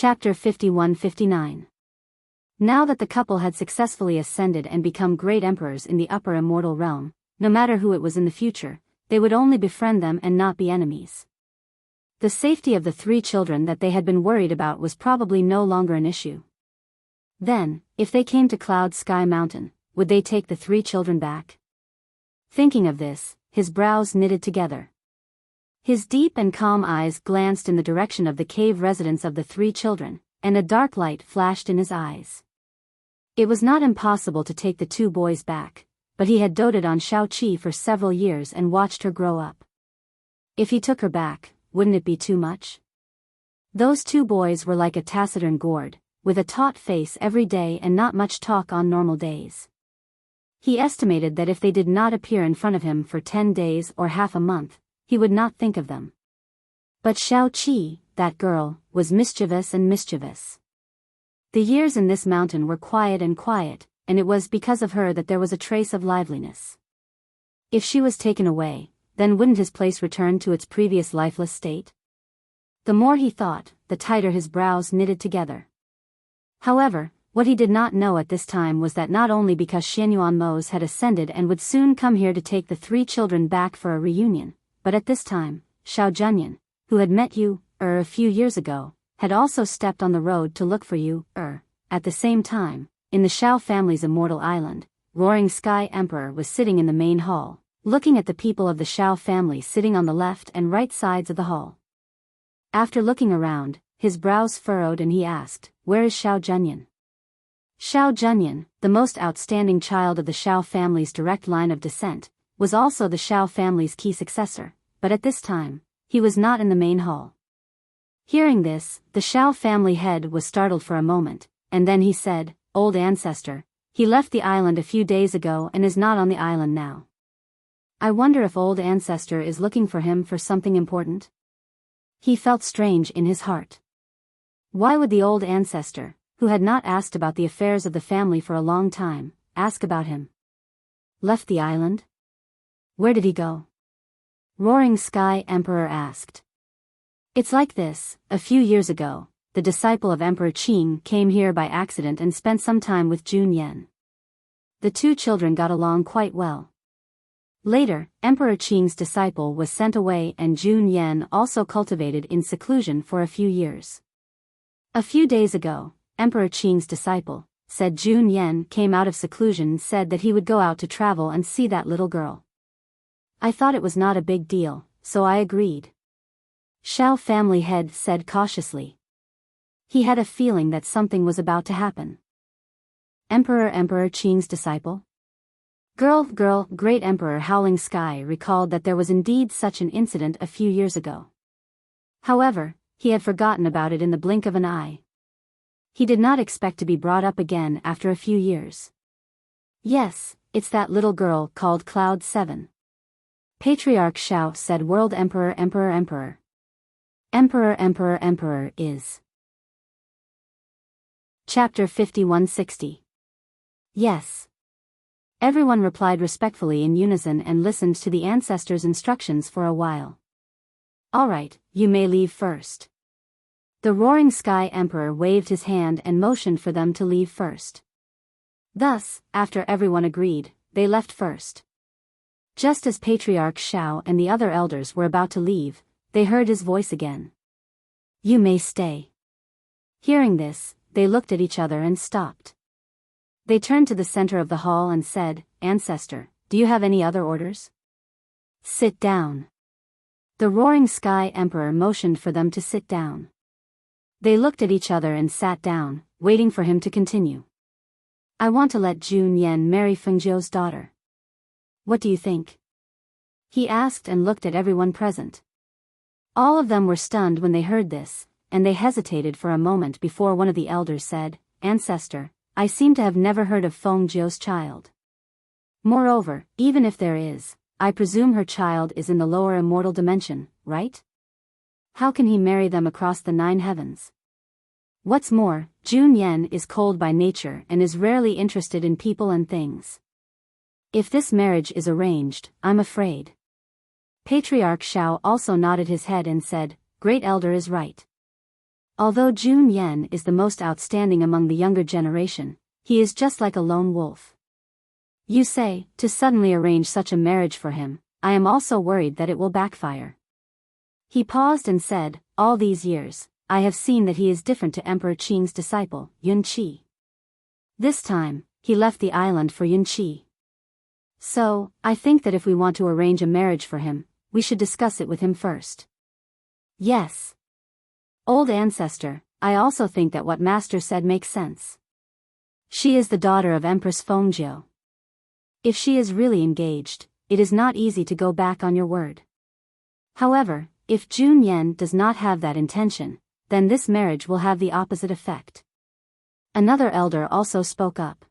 Chapter 51-59. Now that the couple had successfully ascended and become great emperors in the upper immortal realm, no matter who it was in the future, they would only befriend them and not be enemies. The safety of the 3 children that they had been worried about was probably no longer an issue. Then, if they came to Cloud Sky Mountain, would they take the 3 children back? Thinking of this, his brows knitted together. His deep and calm eyes glanced in the direction of the cave residence of the 3 children, and a dark light flashed in his eyes. It was not impossible to take the 2 boys back, but he had doted on Shao-Chi for several years and watched her grow up. If he took her back, wouldn't it be too much? Those 2 boys were like a taciturn gourd, with a taut face every day and not much talk on normal days. He estimated that if they did not appear in front of him for 10 days or half a month, he would not think of them. But Shao-Chi, that girl, was mischievous and mischievous. The years in this mountain were quiet, and it was because of her that there was a trace of liveliness. If she was taken away, then wouldn't his place return to its previous lifeless state? The more he thought, the tighter his brows knitted together. However, what he did not know at this time was that not only because Xianyuan Mose had ascended and would soon come here to take the 3 children back for a reunion, but at this time, Xiao Junyan, who had met you, a few years ago, had also stepped on the road to look for you, At the same time, in the Xiao family's immortal island, Roaring Sky Emperor was sitting in the main hall, looking at the people of the Xiao family sitting on the left and right sides of the hall. After looking around, his brows furrowed and he asked, "Where is Xiao Junyan?" Xiao Junyan, the most outstanding child of the Xiao family's direct line of descent, was also the Xiao family's key successor, but at this time, he was not in the main hall. Hearing this, the Xiao family head was startled for a moment, and then he said, "Old ancestor, he left the island a few days ago and is not on the island now. I wonder if old ancestor is looking for him for something important?" He felt strange in his heart. Why would the old ancestor, who had not asked about the affairs of the family for a long time, ask about him? Left the island? Where did he go? Roaring Sky Emperor asked. It's like this. A few years ago, the disciple of Emperor Qing came here by accident and spent some time with Jun Yan. The 2 children got along quite well. Later, Emperor Qing's disciple was sent away and Jun Yan also cultivated in seclusion for a few years. A few days ago, Emperor Qing's disciple, said Jun Yan, came out of seclusion and said that he would go out to travel and see that little girl. I thought it was not a big deal, so I agreed. Xiao family head said cautiously. He had a feeling that something was about to happen. Emperor Qing's disciple? Girl, great Emperor Howling Sky recalled that there was indeed such an incident a few years ago. However, he had forgotten about it in the blink of an eye. He did not expect to be brought up again after a few years. Yes, it's that little girl called Cloud 7. Patriarch Xiao said World Emperor is. Chapter 5160. Yes. Everyone replied respectfully in unison and listened to the ancestors' instructions for a while. All right, you may leave first. The Roaring Sky Emperor waved his hand and motioned for them to leave first. Thus, after everyone agreed, they left first. Just as Patriarch Xiao and the other elders were about to leave, they heard his voice again. You may stay. Hearing this, they looked at each other and stopped. They turned to the center of the hall and said, Ancestor, do you have any other orders? Sit down. The Roaring Sky Emperor motioned for them to sit down. They looked at each other and sat down, waiting for him to continue. I want to let Jun Yan marry Fengjiu's daughter. What do you think? He asked and looked at everyone present. All of them were stunned when they heard this, and they hesitated for a moment before one of the elders said, Ancestor, I seem to have never heard of Fengjiu's child. Moreover, even if there is, I presume her child is in the lower immortal dimension, right? How can he marry them across the 9 heavens? What's more, Jun Yan is cold by nature and is rarely interested in people and things. If this marriage is arranged, I'm afraid. Patriarch Xiao also nodded his head and said, Great Elder is right. Although Jun Yen is the most outstanding among the younger generation, he is just like a lone wolf. You say, to suddenly arrange such a marriage for him, I am also worried that it will backfire. He paused and said, all these years, I have seen that he is different to Emperor Qing's disciple, Yun Qi. This time, he left the island for Yun Qi. So, I think that if we want to arrange a marriage for him, we should discuss it with him first. Yes. Old ancestor, I also think that what Master said makes sense. She is the daughter of Empress Fengjiu. If she is really engaged, it is not easy to go back on your word. However, if Jun Yen does not have that intention, then this marriage will have the opposite effect. Another elder also spoke up.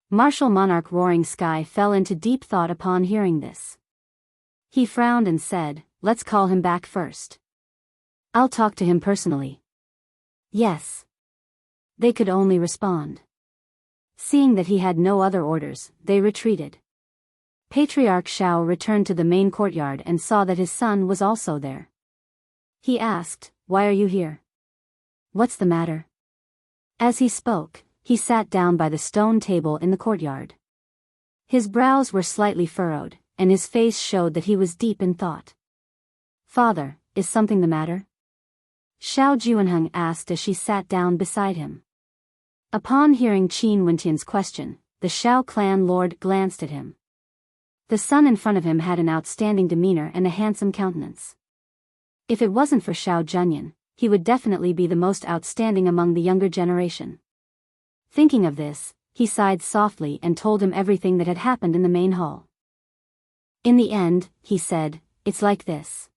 Martial Monarch Roaring Sky fell into deep thought upon hearing this. He frowned and said, let's call him back first. I'll talk to him personally. Yes. They could only respond. Seeing that he had no other orders, they retreated. Patriarch Shao returned to the main courtyard and saw that his son was also there. He asked, why are you here? What's the matter? As he spoke, he sat down by the stone table in the courtyard. His brows were slightly furrowed, and his face showed that he was deep in thought. Father, is something the matter? Xiao Juanheng asked as she sat down beside him. Upon hearing Qin Wentian's question, the Xiao clan lord glanced at him. The son in front of him had an outstanding demeanor and a handsome countenance. If it wasn't for Xiao Junyan, he would definitely be the most outstanding among the younger generation. Thinking of this, he sighed softly and told him everything that had happened in the main hall. In the end, he said, it's like this.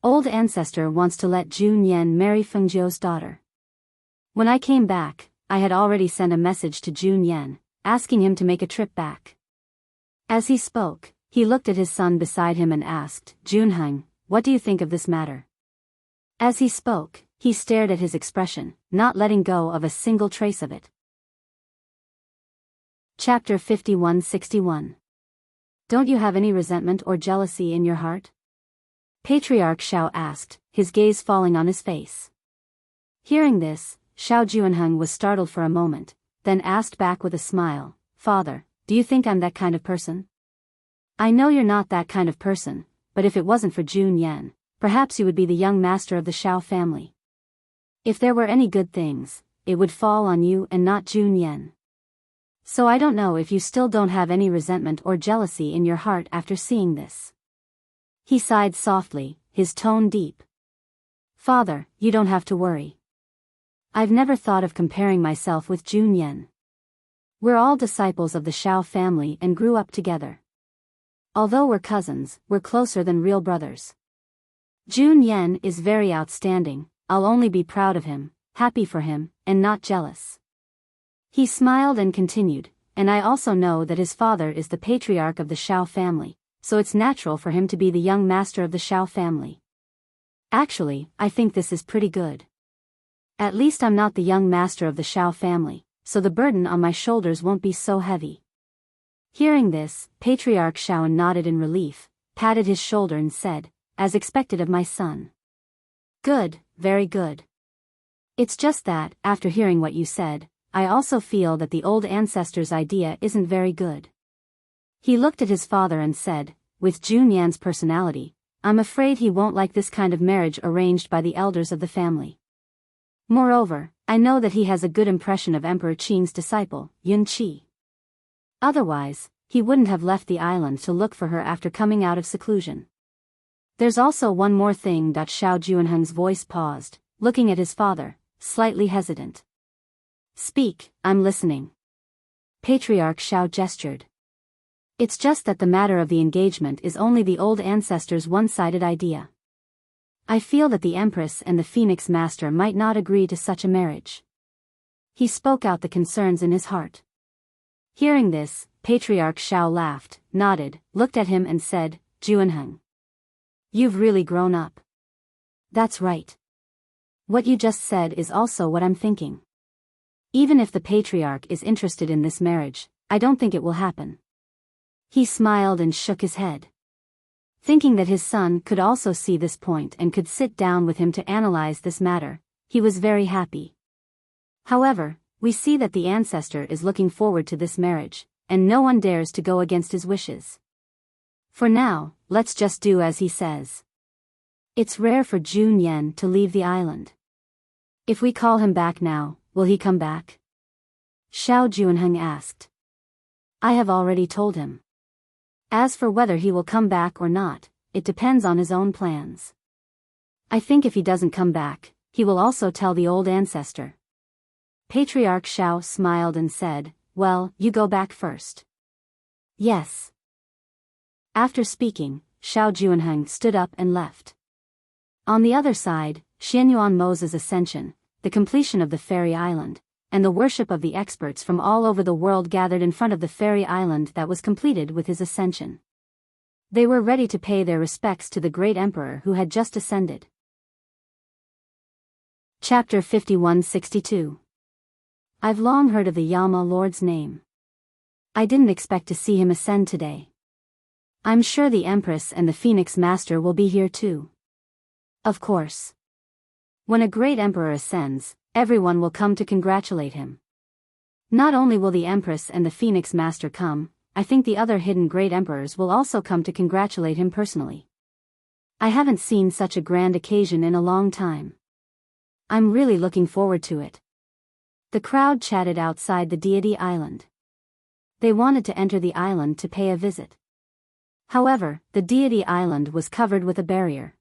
Old ancestor wants to let Jun Yen marry Fengjiu's daughter. When I came back, I had already sent a message to Jun Yen, asking him to make a trip back. As he spoke, he looked at his son beside him and asked, Junheng, what do you think of this matter? As he spoke, he stared at his expression, not letting go of a single trace of it. Chapter 51-61. Don't you have any resentment or jealousy in your heart? Patriarch Shao asked, his gaze falling on his face. Hearing this, Xiao Juanheng was startled for a moment, then asked back with a smile, Father, do you think I'm that kind of person? I know you're not that kind of person, but if it wasn't for Jun Yen, perhaps you would be the young master of the Xiao family. If there were any good things, it would fall on you and not Jun Yen. So I don't know if you still don't have any resentment or jealousy in your heart after seeing this. He sighed softly, his tone deep. Father, you don't have to worry. I've never thought of comparing myself with Jun Yen. We're all disciples of the Xiao family and grew up together. Although we're cousins, we're closer than real brothers. Jun Yen is very outstanding, I'll only be proud of him, happy for him, and not jealous. He smiled and continued, and I also know that his father is the patriarch of the Xiao family, so it's natural for him to be the young master of the Xiao family. Actually, I think this is pretty good. At least I'm not the young master of the Xiao family, so the burden on my shoulders won't be so heavy. Hearing this, Patriarch Shao nodded in relief, patted his shoulder and said, as expected of my son. Good, very good. It's just that, after hearing what you said, I also feel that the old ancestor's idea isn't very good. He looked at his father and said, with Jun Yan's personality, I'm afraid he won't like this kind of marriage arranged by the elders of the family. Moreover, I know that he has a good impression of Emperor Qing's disciple, Yun Qi. Otherwise, he wouldn't have left the island to look for her after coming out of seclusion. There's also one more thing. Xiao Juanheng's voice paused, looking at his father, slightly hesitant. Speak, I'm listening. Patriarch Shao gestured. It's just that the matter of the engagement is only the old ancestor's one-sided idea. I feel that the Empress and the Phoenix Master might not agree to such a marriage. He spoke out the concerns in his heart. Hearing this, Patriarch Shao laughed, nodded, looked at him and said, Juanheng. You've really grown up. That's right. What you just said is also what I'm thinking. Even if the Patriarch is interested in this marriage, I don't think it will happen. He smiled and shook his head. Thinking that his son could also see this point and could sit down with him to analyze this matter, He was very happy. However, we see that the ancestor is looking forward to this marriage, and no one dares to go against his wishes. For now, let's just do as he says. It's rare for Jun Yen to leave the island. If we call him back now, will he come back? Xiao Junheng asked. I have already told him. As for whether he will come back or not, it depends on his own plans. I think if he doesn't come back, he will also tell the old ancestor. Patriarch Xiao smiled and said, well, you go back first. Yes. After speaking, Xiao Junheng stood up and left. On the other side, Xianyuan Mo's ascension, the completion of the fairy island, and the worship of the experts from all over the world gathered in front of the fairy island that was completed with his ascension. They were ready to pay their respects to the great emperor who had just ascended. Chapter 5162. I've long heard of the Yama Lord's name. I didn't expect to see him ascend today. I'm sure the Empress and the Phoenix Master will be here too. Of course. When a great emperor ascends, everyone will come to congratulate him. Not only will the Empress and the Phoenix Master come, I think the other hidden great emperors will also come to congratulate him personally. I haven't seen such a grand occasion in a long time. I'm really looking forward to it. The crowd chatted outside the deity island. They wanted to enter the island to pay a visit. However, the deity island was covered with a barrier.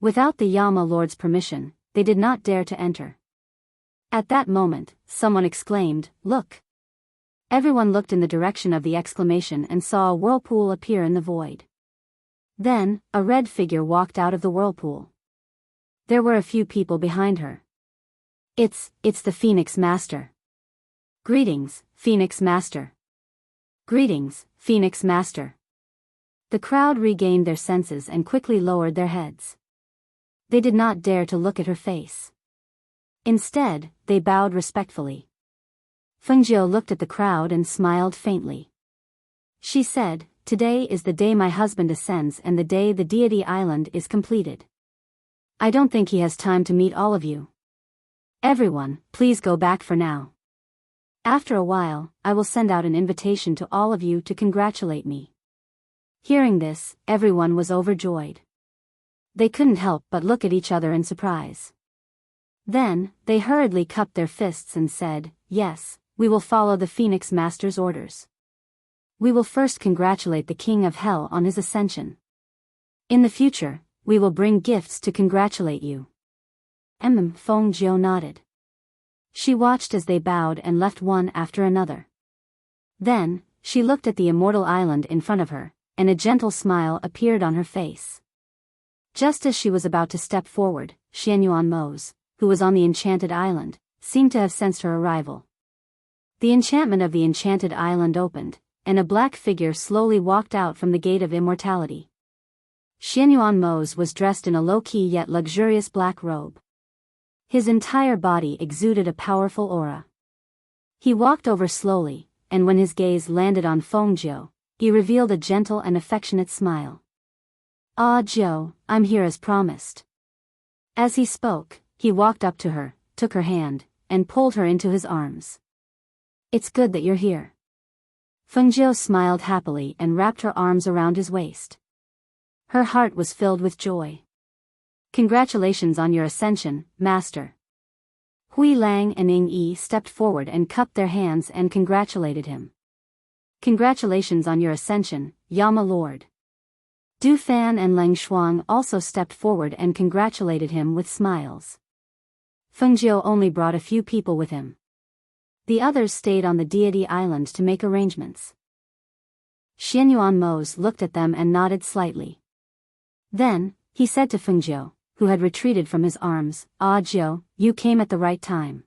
Without the Yama Lord's permission, they did not dare to enter. At that moment, someone exclaimed, "Look!" Everyone looked in the direction of the exclamation and saw a whirlpool appear in the void. Then, a red figure walked out of the whirlpool. There were a few people behind her. It's the Phoenix Master. Greetings, Phoenix Master. Greetings, Phoenix Master. The crowd regained their senses and quickly lowered their heads. They did not dare to look at her face. Instead, they bowed respectfully. Fengjiu looked at the crowd and smiled faintly. She said, "Today is the day my husband ascends and the day the deity island is completed. I don't think he has time to meet all of you. Everyone, please go back for now. After a while, I will send out an invitation to all of you to congratulate me." Hearing this, everyone was overjoyed. They couldn't help but look at each other in surprise. Then, they hurriedly cupped their fists and said, "Yes, we will follow the Phoenix Master's orders. We will first congratulate the King of Hell on his ascension. In the future, we will bring gifts to congratulate you." Fengjiu nodded. She watched as they bowed and left one after another. Then, she looked at the immortal island in front of her, and a gentle smile appeared on her face. Just as she was about to step forward, Xianyuan Mo's, who was on the enchanted island, seemed to have sensed her arrival. The enchantment of the enchanted island opened, and a black figure slowly walked out from the gate of immortality. Xianyuan Mo's was dressed in a low-key yet luxurious black robe. His entire body exuded a powerful aura. He walked over slowly, and when his gaze landed on Fengjiu, he revealed a gentle and affectionate smile. "Ah, Jiu, I'm here as promised." As he spoke, he walked up to her, took her hand, and pulled her into his arms. "It's good that you're here." Fengjiu smiled happily and wrapped her arms around his waist. Her heart was filled with joy. "Congratulations on your ascension, Master." Hui Lang and Ning Yi stepped forward and cupped their hands and congratulated him. "Congratulations on your ascension, Yama Lord." Du Fan and Leng Shuang also stepped forward and congratulated him with smiles. Fengjiu only brought a few people with him. The others stayed on the deity island to make arrangements. Xianyuan Mo's looked at them and nodded slightly. Then, he said to Fengjiu, who had retreated from his arms, "Ah Jiu, you came at the right time.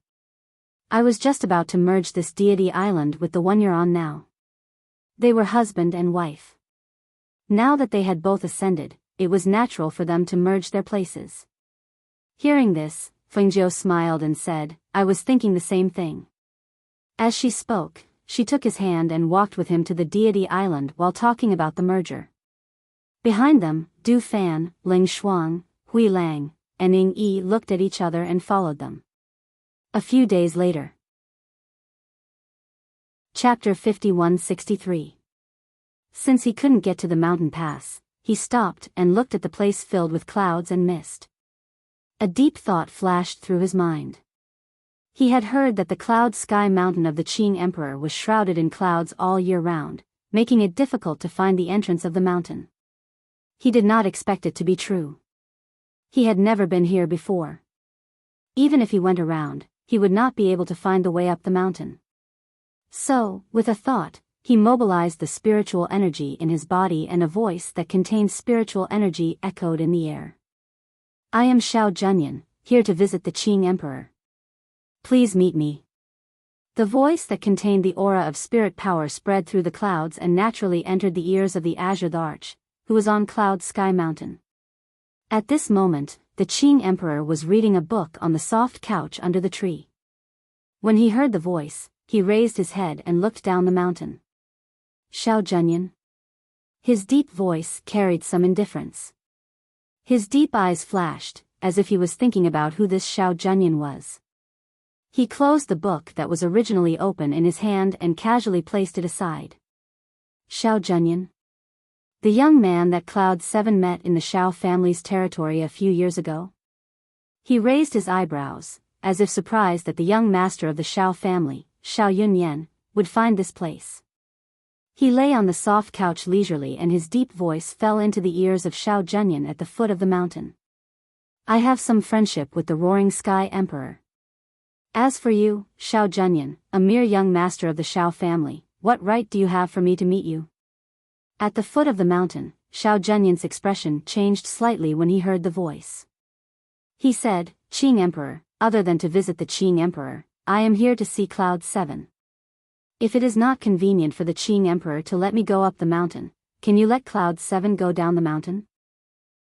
I was just about to merge this deity island with the one you're on now." They were husband and wife. Now that they had both ascended, it was natural for them to merge their places. Hearing this, Fengjiu smiled and said, "I was thinking the same thing." As she spoke, she took his hand and walked with him to the deity island while talking about the merger. Behind them, Du Fan, Leng Shuang, Hui Lang, and Ning Yi looked at each other and followed them. A few days later. Chapter 5163. Since he couldn't get to the mountain pass, he stopped and looked at the place filled with clouds and mist. A deep thought flashed through his mind. He had heard that the cloud sky mountain of the Qing Emperor was shrouded in clouds all year round, making it difficult to find the entrance of the mountain. He did not expect it to be true. He had never been here before. Even if he went around, he would not be able to find the way up the mountain. So, with a thought, he mobilized the spiritual energy in his body, and a voice that contained spiritual energy echoed in the air. I am Xiao Junyan, here to visit the Qing Emperor. Please meet me. The voice that contained the aura of spirit power spread through the clouds and naturally entered the ears of the Azure the Arch, who was on Cloud Sky Mountain. At this moment, the Qing Emperor was reading a book on the soft couch under the tree. When he heard the voice, he raised his head and looked down the mountain. Xiao Junyan. His deep voice carried some indifference. His deep eyes flashed, as if he was thinking about who this Xiao Junyan was. He closed the book that was originally open in his hand and casually placed it aside. Xiao Junyan. The young man that Cloud 7 met in the Xiao family's territory a few years ago? He raised his eyebrows, as if surprised that the young master of the Xiao family, Xiao Yunyan, would find this place. He lay on the soft couch leisurely, and his deep voice fell into the ears of Xiao Junyan at the foot of the mountain. I have some friendship with the Roaring Sky Emperor. As for you, Xiao Junyan, a mere young master of the Xiao family, what right do you have for me to meet you? At the foot of the mountain, Xiao Junyan's expression changed slightly when he heard the voice. He said, Qing Emperor, other than to visit the Qing Emperor, I am here to see Cloud 7. If it is not convenient for the Qing Emperor to let me go up the mountain, can you let Cloud 7 go down the mountain?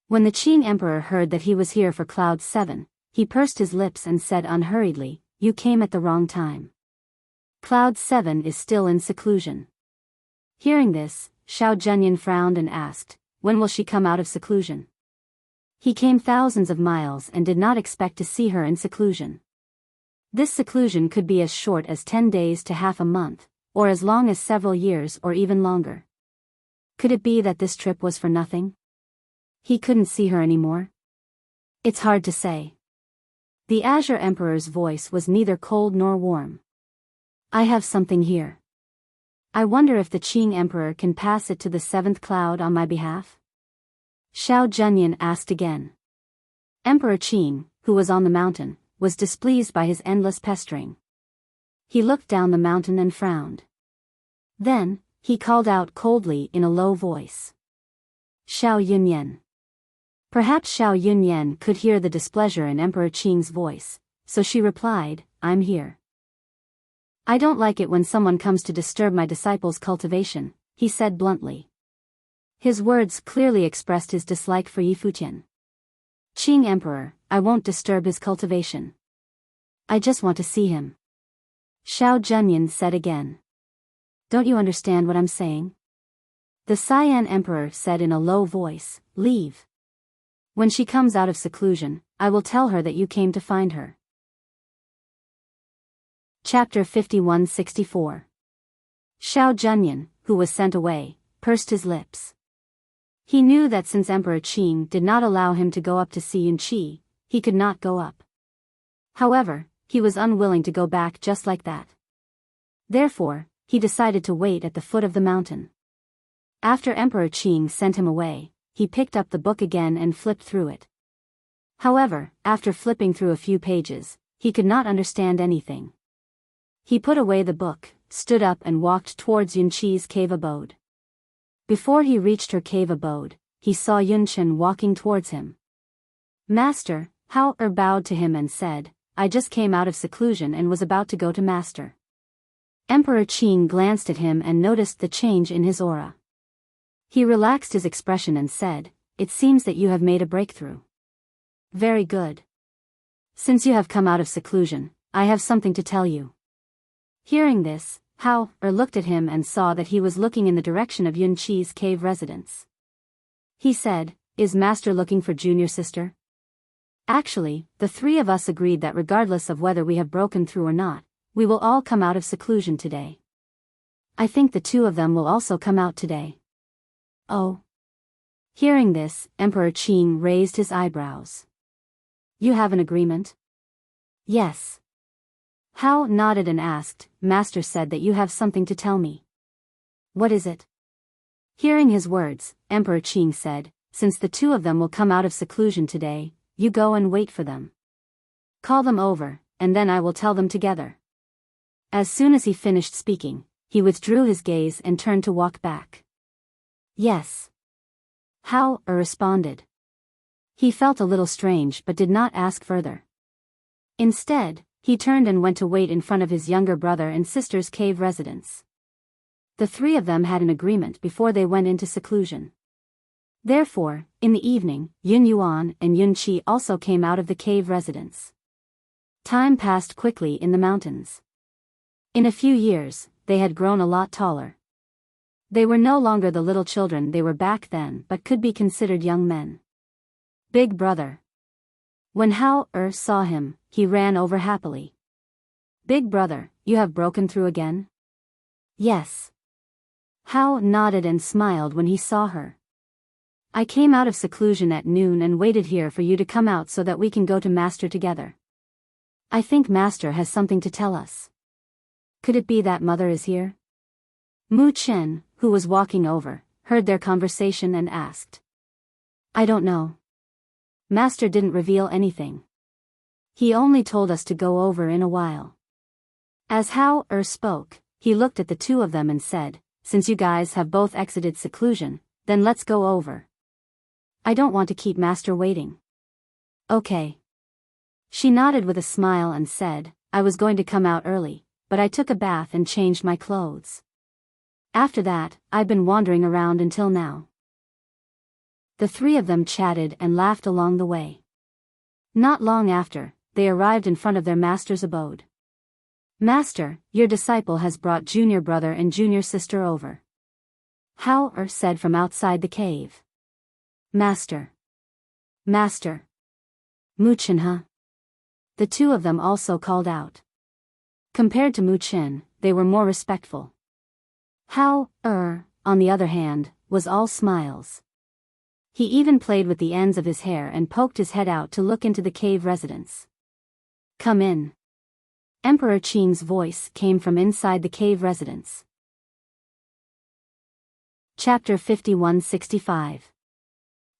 When the Qing Emperor heard that he was here for Cloud 7, he pursed his lips and said unhurriedly, You came at the wrong time. Cloud 7 is still in seclusion. Hearing this, Xiao Junyan frowned and asked, When will she come out of seclusion? He came thousands of miles and did not expect to see her in seclusion. This seclusion could be as short as 10 days to half a month, or as long as several years or even longer. Could it be that this trip was for nothing? He couldn't see her anymore? It's hard to say. The Azure Emperor's voice was neither cold nor warm. I have something here. I wonder if the Qing Emperor can pass it to the 7th cloud on my behalf? Xiao Junyan asked again. Emperor Qing, who was on the mountain, was displeased by his endless pestering. He looked down the mountain and frowned. Then, he called out coldly in a low voice. Xiao Yunyan. Perhaps Xiao Yunyan could hear the displeasure in Emperor Qing's voice, so she replied, I'm here. I don't like it when someone comes to disturb my disciple's cultivation, he said bluntly. His words clearly expressed his dislike for Yi Futian. Qing Emperor, I won't disturb his cultivation. I just want to see him. Xiao Junyan said again. Don't you understand what I'm saying? The Cyan Emperor said in a low voice, Leave. When she comes out of seclusion, I will tell her that you came to find her. Chapter 5164. Xiao Junyan, who was sent away, pursed his lips. He knew that since Emperor Qing did not allow him to go up to see Yunqi, he could not go up. However, he was unwilling to go back just like that. Therefore, he decided to wait at the foot of the mountain. After Emperor Qing sent him away, he picked up the book again and flipped through it. However, after flipping through a few pages, he could not understand anything. He put away the book, stood up and walked towards Yunqi's cave abode. Before he reached her cave abode, he saw Yunchen walking towards him. Master, Hao bowed to him and said, I just came out of seclusion and was about to go to Master. Emperor Qing glanced at him and noticed the change in his aura. He relaxed his expression and said, It seems that you have made a breakthrough. Very good. Since you have come out of seclusion, I have something to tell you. Hearing this, Hao looked at him and saw that he was looking in the direction of Yunqi's cave residence. He said, Is Master looking for junior sister? Actually, the three of us agreed that regardless of whether we have broken through or not, we will all come out of seclusion today. I think the two of them will also come out today. Oh. Hearing this, Emperor Qing raised his eyebrows. You have an agreement? Yes. Hao nodded and asked, Master said that you have something to tell me. What is it? Hearing his words, Emperor Qing said, since the two of them will come out of seclusion today, you go and wait for them. Call them over, and then I will tell them together. As soon as he finished speaking, he withdrew his gaze and turned to walk back. Yes. Hao responded. He felt a little strange but did not ask further. Instead, he turned and went to wait in front of his younger brother and sister's cave residence. The three of them had an agreement before they went into seclusion. Therefore, in the evening, Yun Yuan and Yun Qi also came out of the cave residence. Time passed quickly in the mountains. In a few years, they had grown a lot taller. They were no longer the little children they were back then but could be considered young men. Big brother. When Hao saw him, he ran over happily. Big brother, you have broken through again? Yes. Hao nodded and smiled when he saw her. I came out of seclusion at noon and waited here for you to come out so that we can go to Master together. I think Master has something to tell us. Could it be that Mother is here? Mu Chen, who was walking over, heard their conversation and asked. I don't know. Master didn't reveal anything. He only told us to go over in a while. As Hao spoke, he looked at the two of them and said, since you guys have both exited seclusion, then let's go over. I don't want to keep Master waiting. Okay. She nodded with a smile and said, I was going to come out early, but I took a bath and changed my clothes. After that, I've been wandering around until now. The three of them chatted and laughed along the way. Not long after, they arrived in front of their master's abode. Master, your disciple has brought junior brother and junior sister over. Hao said from outside the cave. Master. Master. Mu Chen, huh? The two of them also called out. Compared to Mu Chen, they were more respectful. Hao, on the other hand, was all smiles. He even played with the ends of his hair and poked his head out to look into the cave residence. Come in. Emperor Qing's voice came from inside the cave residence. Chapter 5165.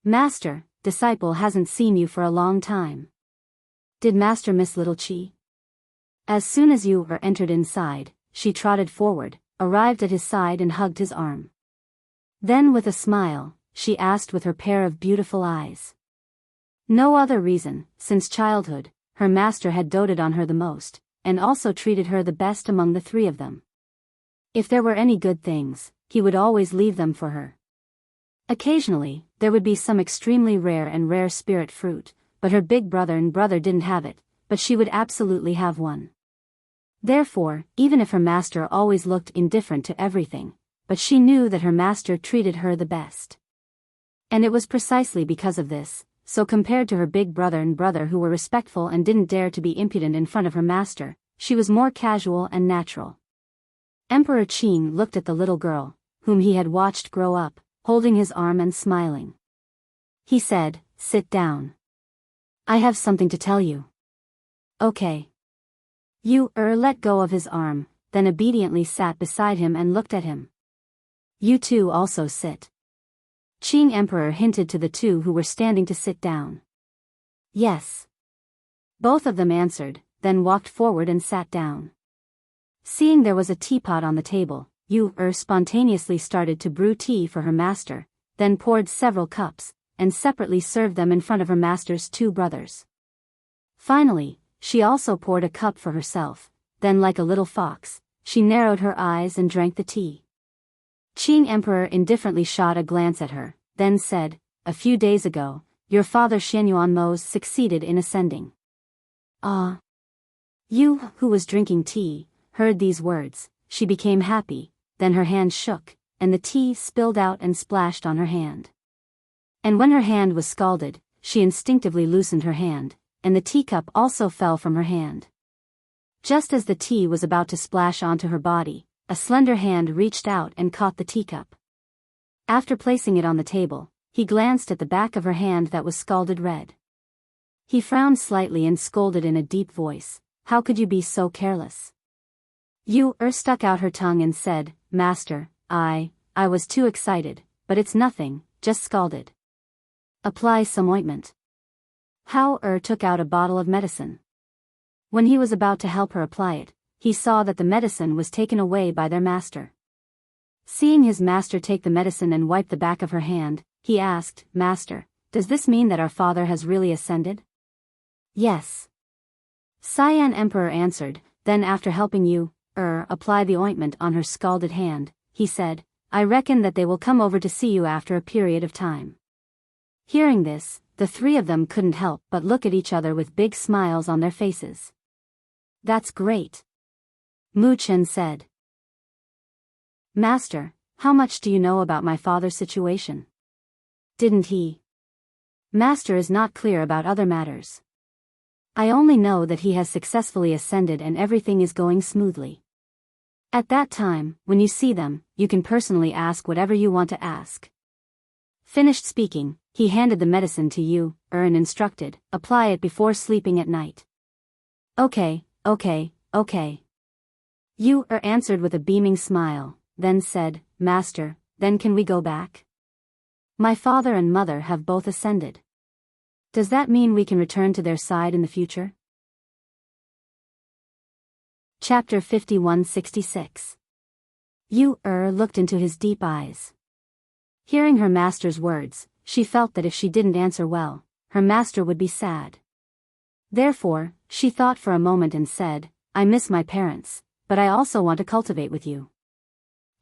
Master, disciple hasn't seen you for a long time. Did Master miss little Qi? As soon as you entered inside, she trotted forward, arrived at his side and hugged his arm. Then with a smile, she asked with her pair of beautiful eyes. No other reason, since childhood, her master had doted on her the most, and also treated her the best among the three of them. If there were any good things, he would always leave them for her. Occasionally, there would be some extremely rare spirit fruit, but her big brother and brother didn't have it, but she would absolutely have one. Therefore, even if her master always looked indifferent to everything, but she knew that her master treated her the best. And it was precisely because of this, so compared to her big brother and brother who were respectful and didn't dare to be impudent in front of her master, she was more casual and natural. Emperor Qing looked at the little girl, whom he had watched grow up, holding his arm and smiling. He said, sit down. I have something to tell you. Okay. You let go of his arm, then obediently sat beside him and looked at him. You two also sit. Qing Emperor hinted to the two who were standing to sit down. Yes. Both of them answered, then walked forward and sat down. Seeing there was a teapot on the table, Yu spontaneously started to brew tea for her master, then poured several cups, and separately served them in front of her master's two brothers. Finally, she also poured a cup for herself, then like a little fox, she narrowed her eyes and drank the tea. Qing Emperor indifferently shot a glance at her, then said, a few days ago, your father Xianyuan Mo's succeeded in ascending. Ah. Yu, who was drinking tea, heard these words, she became happy, then her hand shook, and the tea spilled out and splashed on her hand. And when her hand was scalded, she instinctively loosened her hand, and the teacup also fell from her hand. Just as the tea was about to splash onto her body, a slender hand reached out and caught the teacup. After placing it on the table, he glanced at the back of her hand that was scalded red. He frowned slightly and scolded in a deep voice, "How could you be so careless?" Stuck out her tongue and said, "Master, I was too excited, but it's nothing, just scalded. Apply some ointment." Took out a bottle of medicine. When he was about to help her apply it, he saw that the medicine was taken away by their master. Seeing his master take the medicine and wipe the back of her hand, he asked, "Master, does this mean that our father has really ascended?" "Yes." Cyan Emperor answered. Then after helping apply the ointment on her scalded hand, he said, "I reckon that they will come over to see you after a period of time." Hearing this, the three of them couldn't help but look at each other with big smiles on their faces. "That's great," Mu Chen said. "Master, how much do you know about my father's situation? Didn't he?" "Master is not clear about other matters. I only know that he has successfully ascended and everything is going smoothly. At that time, when you see them, you can personally ask whatever you want to ask." Finished speaking, he handed the medicine to and instructed, "Apply it before sleeping at night." Okay. Answered with a beaming smile, then said, "Master, then can we go back? My father and mother have both ascended. Does that mean we can return to their side in the future?" Chapter 5166. Looked into his deep eyes. Hearing her master's words, she felt that if she didn't answer well, her master would be sad. Therefore, she thought for a moment and said, "I miss my parents, but I also want to cultivate with you."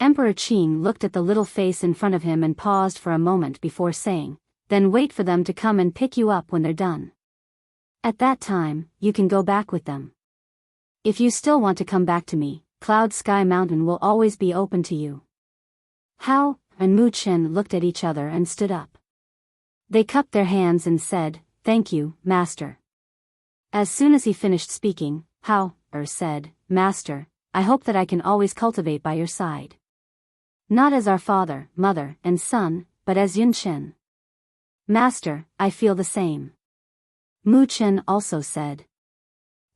Emperor Qing looked at the little face in front of him and paused for a moment before saying, "Then wait for them to come and pick you up when they're done. At that time, you can go back with them. If you still want to come back to me, Cloud Sky Mountain will always be open to you." Hao and Mu Chen looked at each other and stood up. They cupped their hands and said, "Thank you, Master." As soon as he finished speaking, Hao said, "Master, I hope that I can always cultivate by your side. Not as our father, mother, and son, but as Yun Chen." "Master, I feel the same." Mu Chen also said.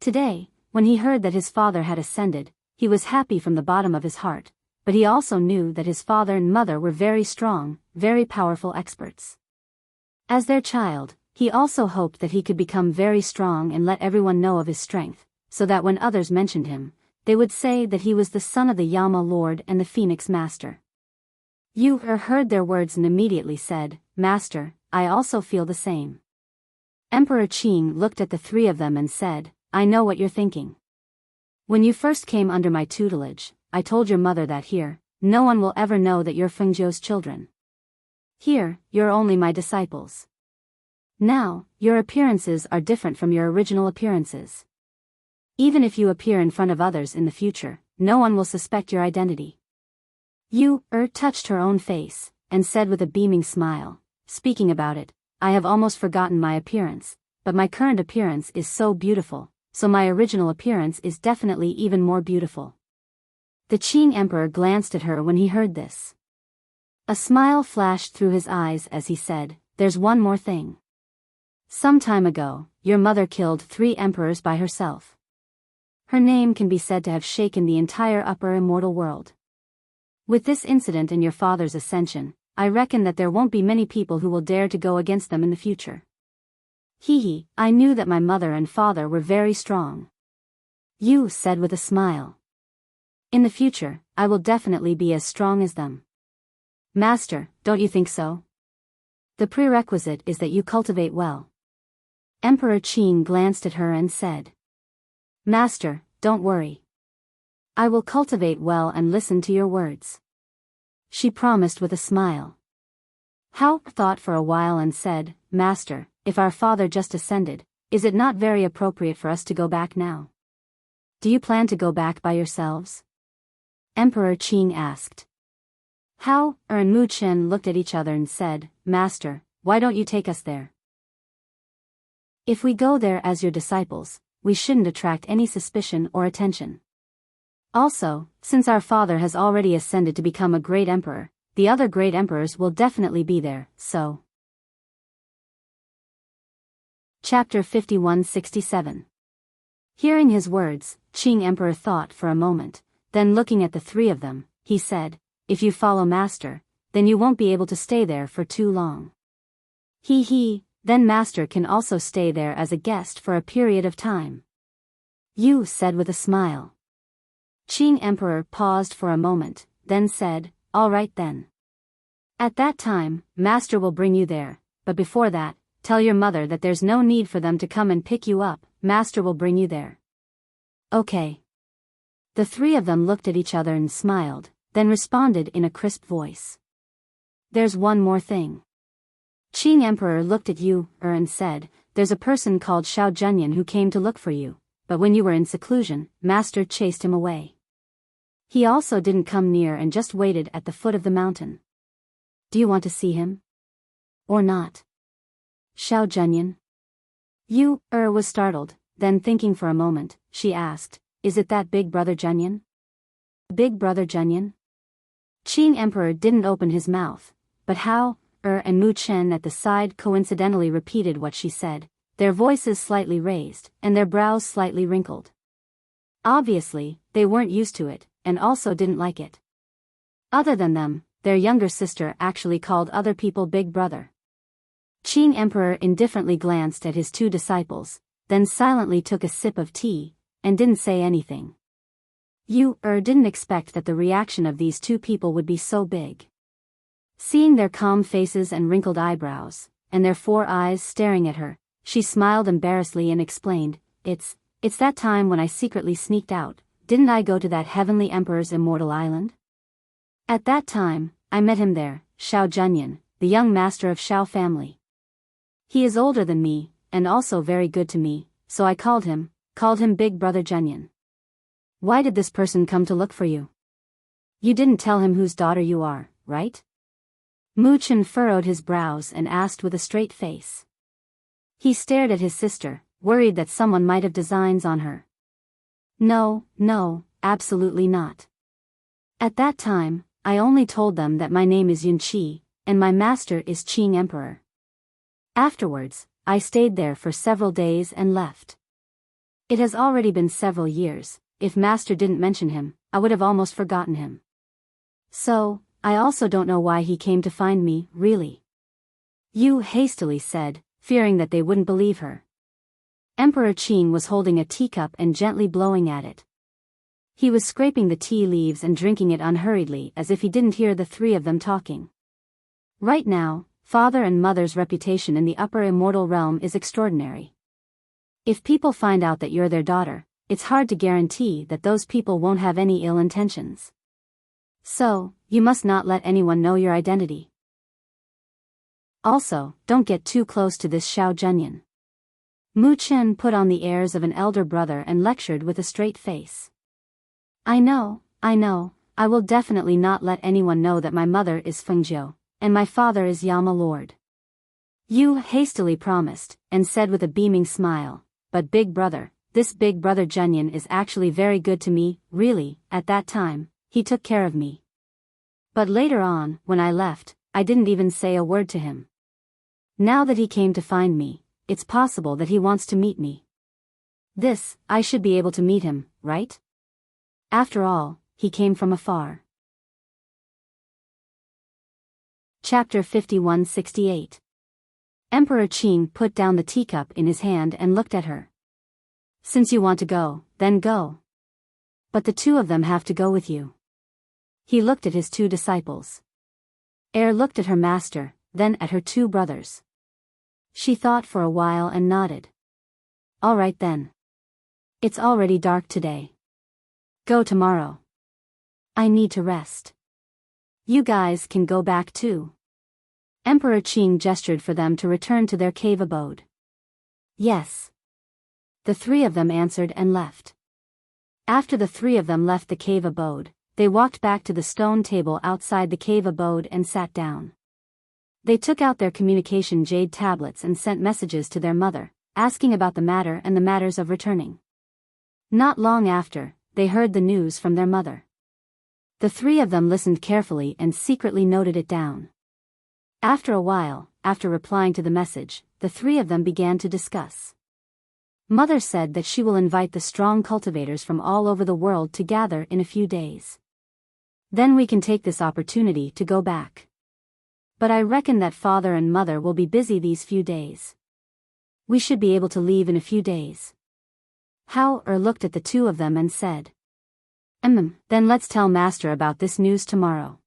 Today, when he heard that his father had ascended, he was happy from the bottom of his heart, but he also knew that his father and mother were very strong, very powerful experts. As their child, he also hoped that he could become very strong and let everyone know of his strength, so that when others mentioned him, they would say that he was the son of the Yama Lord and the Phoenix Master. Heard their words and immediately said, "Master, I also feel the same." Emperor Qing looked at the three of them and said, "I know what you're thinking. When you first came under my tutelage, I told your mother that here, no one will ever know that you're Fengzhou's children. Here, you're only my disciples. Now, your appearances are different from your original appearances. Even if you appear in front of others in the future, no one will suspect your identity." Touched her own face, and said with a beaming smile, "Speaking about it, I have almost forgotten my appearance, but my current appearance is so beautiful, so my original appearance is definitely even more beautiful." The Qing Emperor glanced at her when he heard this. A smile flashed through his eyes as he said, "There's one more thing. Some time ago, your mother killed 3 emperors by herself. Her name can be said to have shaken the entire upper immortal world. With this incident and your father's ascension, I reckon that there won't be many people who will dare to go against them in the future. I knew that my mother and father were very strong." Said with a smile. "In the future, I will definitely be as strong as them." "Master, don't you think so? The prerequisite is that you cultivate well." Emperor Qing glanced at her and said, "Master, don't worry. I will cultivate well and listen to your words." She promised with a smile. Hao thought for a while and said, "Master, if our father just ascended, is it not very appropriate for us to go back now? Do you plan to go back by yourselves?" Emperor Qing asked. Hao and Mu Chen looked at each other and said, "Master, why don't you take us there? If we go there as your disciples, we shouldn't attract any suspicion or attention. Also, since our father has already ascended to become a great emperor, the other great emperors will definitely be there, so. Chapter 51-67. Hearing his words, Qing Emperor thought for a moment, then looking at the three of them, he said, "If you follow Master, then you won't be able to stay there for too long." Then Master can also stay there as a guest for a period of time. You said with a smile. Qing Emperor paused for a moment, then said, "All right then. At that time, Master will bring you there, but before that, tell your mother that there's no need for them to come and pick you up, Master will bring you there." Okay. The three of them looked at each other and smiled, then responded in a crisp voice. "There's one more thing." Qing Emperor looked at Yu and said, "There's a person called Xiao Junyan who came to look for you, but when you were in seclusion, Master chased him away. He also didn't come near and just waited at the foot of the mountain. Do you want to see him? Or not?" Xiao Junyan? Yu was startled, then thinking for a moment, she asked, "Is it that Big Brother Junyan?" Big Brother Junyan? Qing Emperor didn't open his mouth, but Hao, and Mu Chen at the side coincidentally repeated what she said, their voices slightly raised, and their brows slightly wrinkled. Obviously, they weren't used to it, and also didn't like it. Other than them, their younger sister actually called other people Big Brother. Qing Emperor indifferently glanced at his two disciples, then silently took a sip of tea, and didn't say anything. Yu didn't expect that the reaction of these two people would be so big. Seeing their calm faces and wrinkled eyebrows, and their four eyes staring at her, she smiled embarrassedly and explained, It's that time when I secretly sneaked out, didn't I go to that heavenly emperor's immortal island? At that time, I met him there, Xiao Junyan, the young master of Xiao family. He is older than me, and also very good to me, so I called him Big Brother Junyan. Why did this person come to look for you? You didn't tell him whose daughter you are, right?" Mu Chen furrowed his brows and asked with a straight face. He stared at his sister, worried that someone might have designs on her. No, absolutely not. At that time, I only told them that my name is Yunqi, and my master is Qing Emperor. Afterwards, I stayed there for several days and left. It has already been several years. If Master didn't mention him, I would have almost forgotten him. So, I also don't know why he came to find me, really. Yu hastily said, fearing that they wouldn't believe her. Emperor Qing was holding a teacup and gently blowing at it. He was scraping the tea leaves and drinking it unhurriedly as if he didn't hear the three of them talking. Right now, father and mother's reputation in the upper immortal realm is extraordinary. If people find out that you're their daughter, it's hard to guarantee that those people won't have any ill intentions. So, you must not let anyone know your identity. Also, don't get too close to this Xiao Junyan. Mu Chen put on the airs of an elder brother and lectured with a straight face. I know, I will definitely not let anyone know that my mother is Fengjiu, and my father is Yama Lord. Yu hastily promised, and said with a beaming smile, but Big Brother, this Big Brother Junyan is actually very good to me, really, at that time, he took care of me. But later on, when I left, I didn't even say a word to him. Now that he came to find me, it's possible that he wants to meet me. I should be able to meet him, right? After all, he came from afar. Chapter 51-68. Emperor Qing put down the teacup in his hand and looked at her. Since you want to go, then go. But the two of them have to go with you. He looked at his two disciples. Looked at her master, then at her two brothers. She thought for a while and nodded. All right then. It's already dark today. Go tomorrow. I need to rest. You guys can go back too. Emperor Qing gestured for them to return to their cave abode. Yes. The three of them answered and left. After the three of them left the cave abode, they walked back to the stone table outside the cave abode and sat down. They took out their communication jade tablets and sent messages to their mother, asking about the matter and the matters of returning. Not long after, they heard the news from their mother. The three of them listened carefully and secretly noted it down. After a while, after replying to the message, the three of them began to discuss. Mother said that she will invite the strong cultivators from all over the world to gather in a few days. Then we can take this opportunity to go back. But I reckon that father and mother will be busy these few days. We should be able to leave in a few days. Hao looked at the two of them and said, Then let's tell master about this news tomorrow.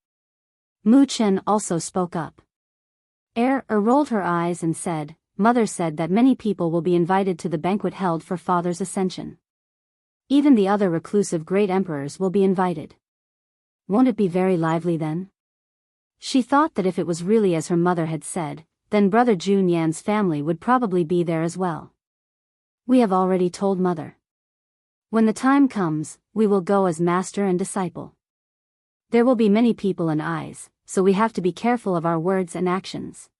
Mu Chen also spoke up. Rolled her eyes and said, Mother said that many people will be invited to the banquet held for father's ascension. Even the other reclusive great emperors will be invited. Won't it be very lively then? She thought that if it was really as her mother had said, then brother Jun Yan's family would probably be there as well. We have already told mother. When the time comes, we will go as master and disciple. There will be many people and eyes, so we have to be careful of our words and actions.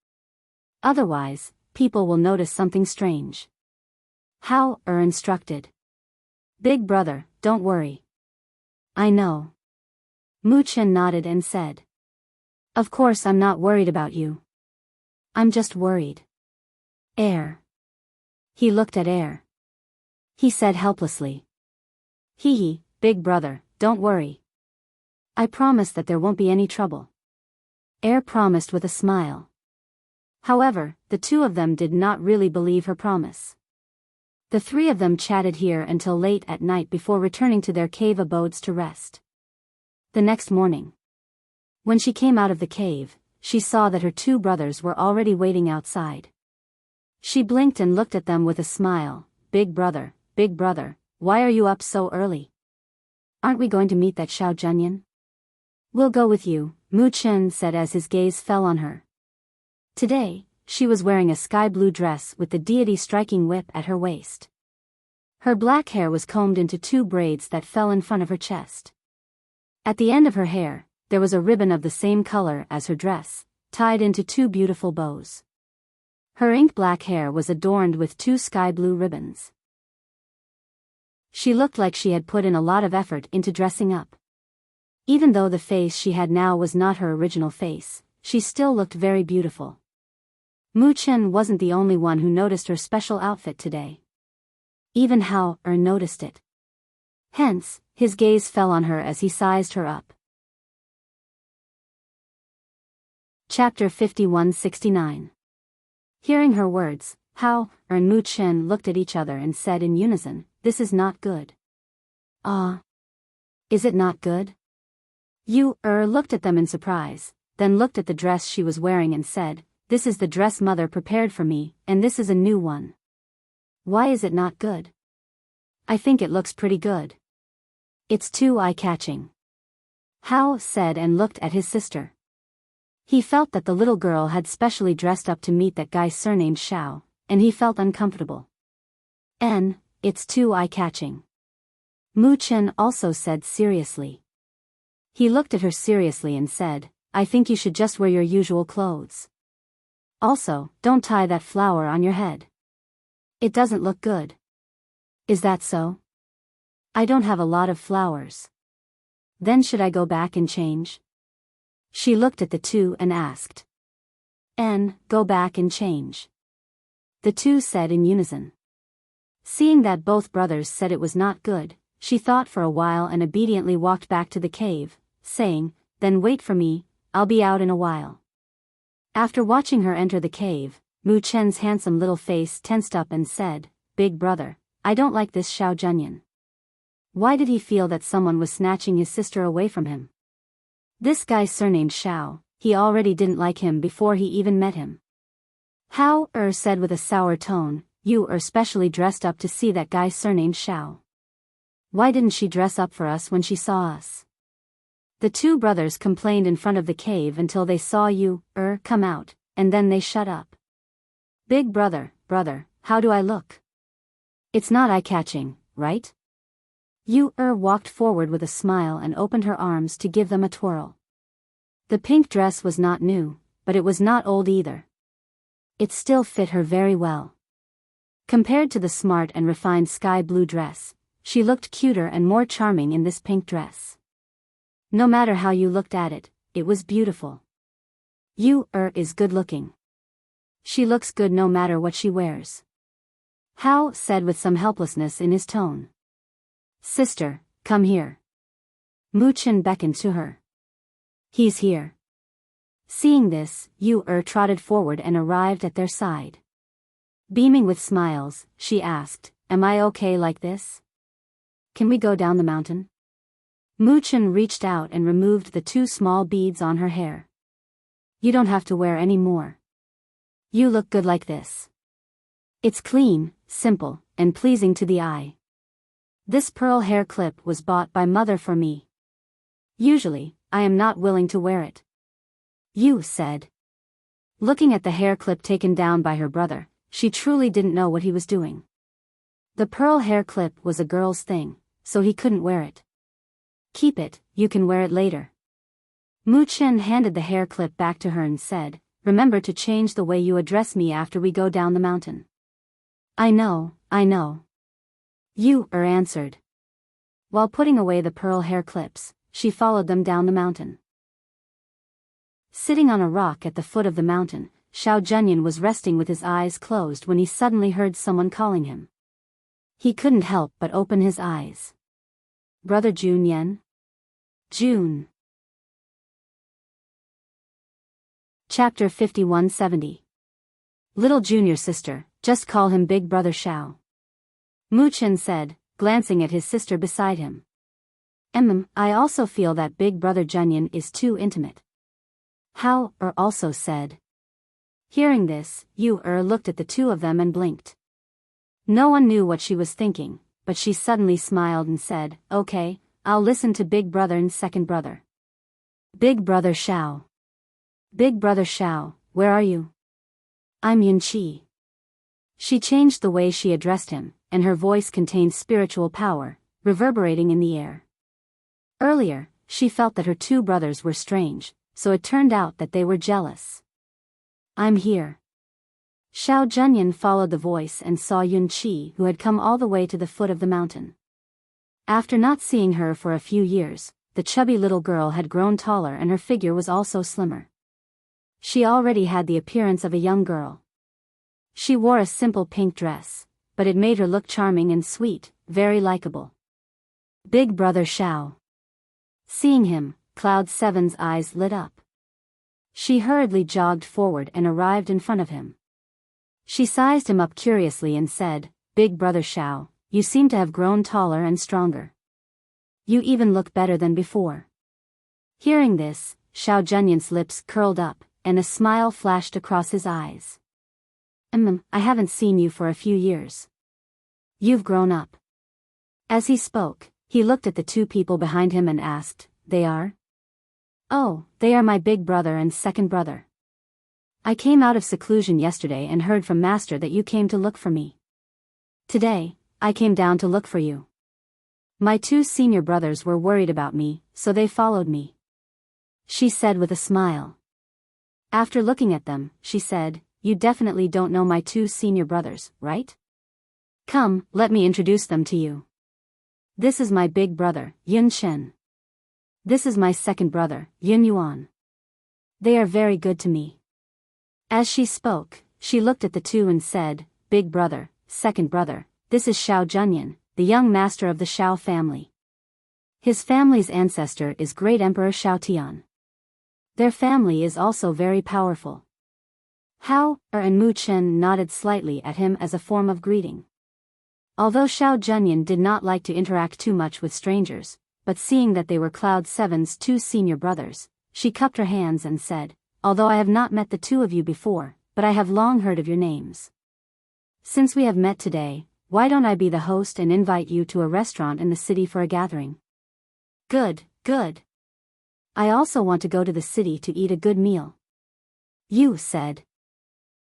Otherwise, people will notice something strange. Hao instructed. Big brother, don't worry. I know. Mu Chen nodded and said. Of course I'm not worried about you. I'm just worried. He looked at He said helplessly. Hee, big brother, don't worry. I promise that there won't be any trouble. Promised with a smile. However, the two of them did not really believe her promise. The three of them chatted here until late at night before returning to their cave abodes to rest. The next morning, when she came out of the cave, she saw that her two brothers were already waiting outside. She blinked and looked at them with a smile. Big brother, why are you up so early? Aren't we going to meet that Xiao Junyan? We'll go with you, Mu Chen said as his gaze fell on her. Today, she was wearing a sky-blue dress with the deity striking whip at her waist. Her black hair was combed into two braids that fell in front of her chest. At the end of her hair, there was a ribbon of the same color as her dress, tied into two beautiful bows. Her ink-black hair was adorned with two sky-blue ribbons. She looked like she had put in a lot of effort into dressing up. Even though the face she had now was not her original face, she still looked very beautiful. Mu Chen wasn't the only one who noticed her special outfit today. Even Hao noticed it. Hence, his gaze fell on her as he sized her up. Chapter 5169. Hearing her words, Hao and Mu Chen looked at each other and said in unison, This is not good. Is it not good? You looked at them in surprise, then looked at the dress she was wearing and said, This is the dress mother prepared for me, and this is a new one. Why is it not good? I think it looks pretty good. It's too eye-catching. Hao said and looked at his sister. He felt that the little girl had specially dressed up to meet that guy surnamed Xiao, and he felt uncomfortable. It's too eye-catching. Mu Chen also said seriously. He looked at her seriously and said, I think you should just wear your usual clothes. Also, don't tie that flower on your head. It doesn't look good. Is that so? I don't have a lot of flowers. Then should I go back and change? She looked at the two and asked. Go back and change. The two said in unison. Seeing that both brothers said it was not good, she thought for a while and obediently walked back to the cave, saying, Then wait for me, I'll be out in a while. After watching her enter the cave, Mu Chen's handsome little face tensed up and said, Big brother, I don't like this Xiao Junyan. Why did he feel that someone was snatching his sister away from him? This guy surnamed Xiao, he already didn't like him before he even met him. Hao said with a sour tone, You specially dressed up to see that guy surnamed Xiao. Why didn't she dress up for us when she saw us? The two brothers complained in front of the cave until they saw you come out, and then they shut up. Big brother, how do I look? It's not eye-catching, right? You walked forward with a smile and opened her arms to give them a twirl. The pink dress was not new, but it was not old either. It still fit her very well. Compared to the smart and refined sky blue dress, she looked cuter and more charming in this pink dress. No matter how you looked at it, it was beautiful. You, is good looking. She looks good no matter what she wears. Hao said with some helplessness in his tone. Sister, come here. Mu-Chen beckoned to her. He's here. Seeing this, Yu trotted forward and arrived at their side. Beaming with smiles, she asked, Am I okay like this? Can we go down the mountain? Mu-Chen reached out and removed the 2 small beads on her hair. You don't have to wear any more. You look good like this. It's clean, simple, and pleasing to the eye. This pearl hair clip was bought by mother for me. Usually, I am not willing to wear it. Yu said. Looking at the hair clip taken down by her brother, she truly didn't know what he was doing. The pearl hair clip was a girl's thing, so he couldn't wear it. Keep it, you can wear it later. Mu-Chen handed the hair clip back to her and said, Remember to change the way you address me after we go down the mountain. I know. Yu answered. While putting away the pearl hair clips, she followed them down the mountain. Sitting on a rock at the foot of the mountain, Xiao Zhenyan was resting with his eyes closed when he suddenly heard someone calling him. He couldn't help but open his eyes. Brother Jun Yan? June. Chapter 5170. Little junior sister, just call him Big Brother Xiao. Mu-Chen said, glancing at his sister beside him. I also feel that Big Brother Zhenyan is too intimate. Hao also said. Hearing this, Yu looked at the 2 of them and blinked. No one knew what she was thinking, but she suddenly smiled and said, Okay, I'll listen to Big Brother and second brother. Big Brother Xiao. Big Brother Xiao, where are you? I'm Yunqi. She changed the way she addressed him, and her voice contained spiritual power, reverberating in the air. Earlier, she felt that her 2 brothers were strange, so it turned out that they were jealous. I'm here. Xiao Zhenyan followed the voice and saw Yunqi, who had come all the way to the foot of the mountain. After not seeing her for a few years, the chubby little girl had grown taller and her figure was also slimmer. She already had the appearance of a young girl. She wore a simple pink dress, but it made her look charming and sweet, very likable. Big Brother Xiao. Seeing him, Cloud 7's eyes lit up. She hurriedly jogged forward and arrived in front of him. She sized him up curiously and said, Big Brother Xiao, you seem to have grown taller and stronger. You even look better than before. Hearing this, Xiao Zhenyan's lips curled up, and a smile flashed across his eyes. I haven't seen you for a few years. You've grown up. As he spoke, he looked at the 2 people behind him and asked, They are? Oh, they are my big brother and second brother. I came out of seclusion yesterday and heard from Master that you came to look for me. Today, I came down to look for you. My 2 senior brothers were worried about me, so they followed me. She said with a smile. After looking at them, she said, You definitely don't know my 2 senior brothers, right? Come, let me introduce them to you. This is my big brother, Yun Chen. This is my second brother, Yun Yuan. They are very good to me. As she spoke, she looked at the 2 and said, Big brother, second brother, this is Xiao Zhenyan, the young master of the Xiao family. His family's ancestor is Great Emperor Xiao Tian. Their family is also very powerful. Hao and Mu-Chen nodded slightly at him as a form of greeting. Although Xiao Zhenyan did not like to interact too much with strangers, but seeing that they were Cloud 7's 2 senior brothers, she cupped her hands and said, Although I have not met the 2 of you before, but I have long heard of your names. Since we have met today, why don't I be the host and invite you to a restaurant in the city for a gathering? Good. I also want to go to the city to eat a good meal. Yu said.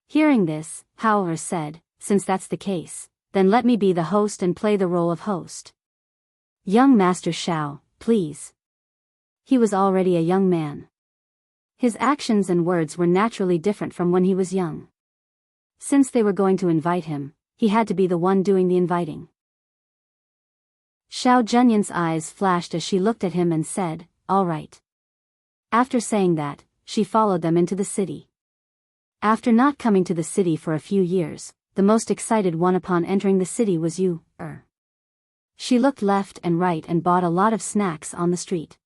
Hearing this, Hao said, Since that's the case, then let me be the host and play the role of host. Young Master Xiao, please. He was already a young man. His actions and words were naturally different from when he was young. Since they were going to invite him, he had to be the one doing the inviting. Xiao Zhenyan's eyes flashed as she looked at him and said, "All right." After saying that, she followed them into the city. After not coming to the city for a few years, the most excited one upon entering the city was Yu. She looked left and right and bought a lot of snacks on the street.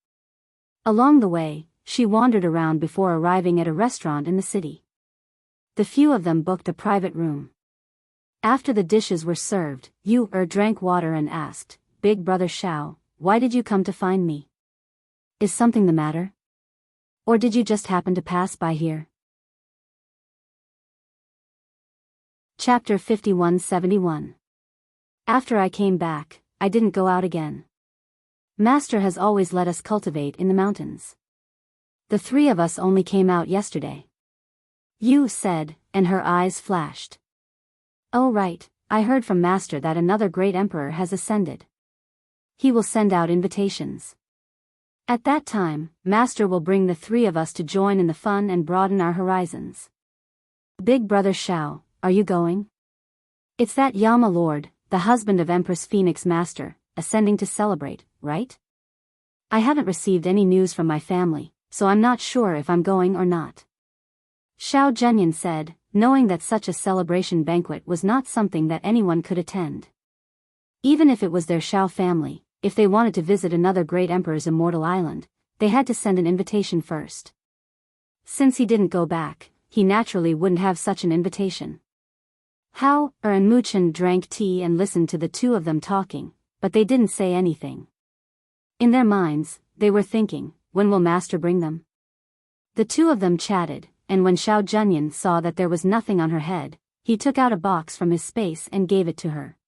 Along the way, she wandered around before arriving at a restaurant in the city. The few of them booked a private room. After the dishes were served, Yu drank water and asked, "Big brother Xiao, why did you come to find me? Is something the matter? Or did you just happen to pass by here?" Chapter 5171. After I came back, I didn't go out again. Master has always let us cultivate in the mountains. The three of us only came out yesterday. Yu said, and her eyes flashed. "Oh right, I heard from Master that another great emperor has ascended. He will send out invitations. At that time, Master will bring the three of us to join in the fun and broaden our horizons. Big brother Xiao, are you going? It's that Yama Lord, the husband of Empress Phoenix Master, ascending to celebrate, right? I haven't received any news from my family, so I'm not sure if I'm going or not." Xiao Zhenyan said, knowing that such a celebration banquet was not something that anyone could attend. Even if it was their Xiao family, if they wanted to visit another great emperor's immortal island, they had to send an invitation first. Since he didn't go back, he naturally wouldn't have such an invitation. Hao and Muchen drank tea and listened to the two of them talking, but they didn't say anything. In their minds, they were thinking, when will Master bring them? The two of them chatted, and when Xiao Zhenyan saw that there was nothing on her head, he took out a box from his space and gave it to her.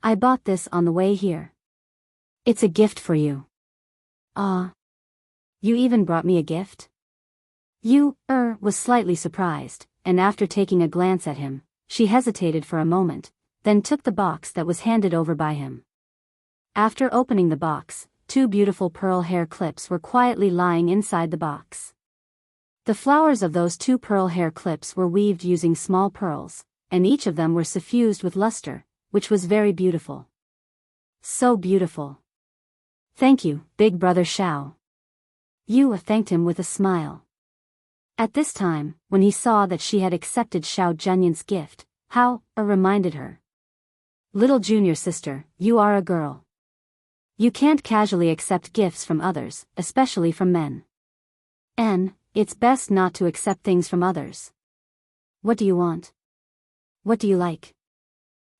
"I bought this on the way here. It's a gift for you." "Ah. You even brought me a gift?" Yu was slightly surprised, and after taking a glance at him, she hesitated for a moment, then took the box that was handed over by him. After opening the box, 2 beautiful pearl hair clips were quietly lying inside the box. The flowers of those 2 pearl hair clips were weaved using small pearls, and each of them were suffused with luster, which was very beautiful. So beautiful. "Thank you, big brother Xiao." Yu thanked him with a smile. At this time, when he saw that she had accepted Xiao Zhenyan's gift, Hao reminded her. "Little junior sister, you are a girl. You can't casually accept gifts from others, especially from men. And it's best not to accept things from others. What do you want? What do you like?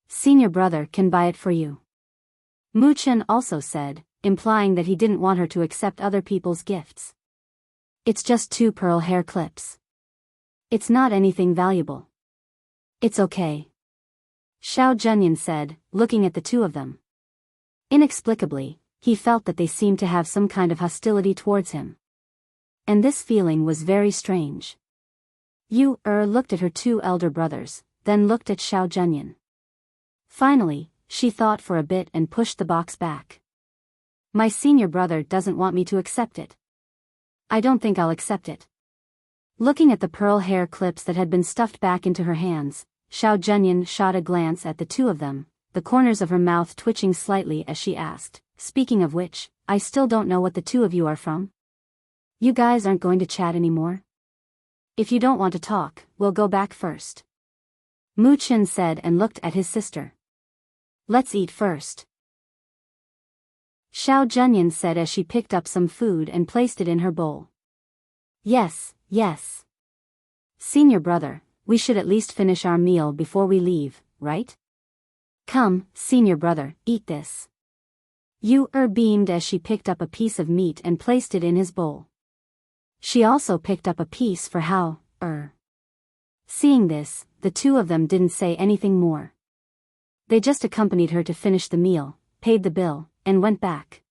Senior brother can buy it for you." Mu Chen also said, implying that he didn't want her to accept other people's gifts. "It's just 2 pearl hair clips. It's not anything valuable." "It's okay," Xiao Zhenyan said, looking at the two of them. Inexplicably, he felt that they seemed to have some kind of hostility towards him. And this feeling was very strange. Yu looked at her 2 elder brothers, then looked at Xiao Zhenyan. Finally, she thought for a bit and pushed the box back. "My senior brother doesn't want me to accept it. I don't think I'll accept it." Looking at the pearl hair clips that had been stuffed back into her hands, Xiao Zhenyan shot a glance at the two of them, the corners of her mouth twitching slightly as she asked, "Speaking of which, I still don't know what the two of you are from. You guys aren't going to chat anymore? If you don't want to talk, we'll go back first." Mu Chen said and looked at his sister. "Let's eat first," Xiao Zhenyan said as she picked up some food and placed it in her bowl. Yes. Senior brother, we should at least finish our meal before we leave, right? Come, senior brother, eat this." Yu beamed as she picked up a piece of meat and placed it in his bowl. She also picked up a piece for Hao. Seeing this, the two of them didn't say anything more. They just accompanied her to finish the meal, paid the bill, and went back.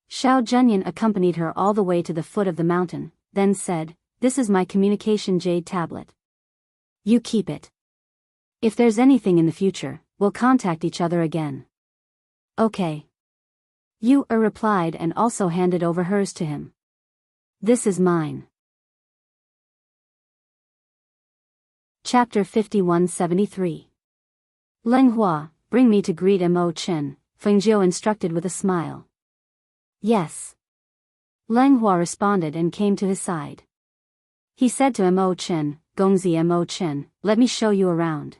Xiao Zhenyan accompanied her all the way to the foot of the mountain, then said, "This is my communication jade tablet. You keep it. If there's anything in the future, we'll contact each other again." "Okay." Yu replied and also handed over hers to him. "This is mine." Chapter 5173. Leng Hua, bring me to greet Mo Chen, Feng Jiu instructed with a smile. Yes. Leng Hua responded and came to his side. He said to Mo Chen, Gongzi Mo Chen, let me show you around.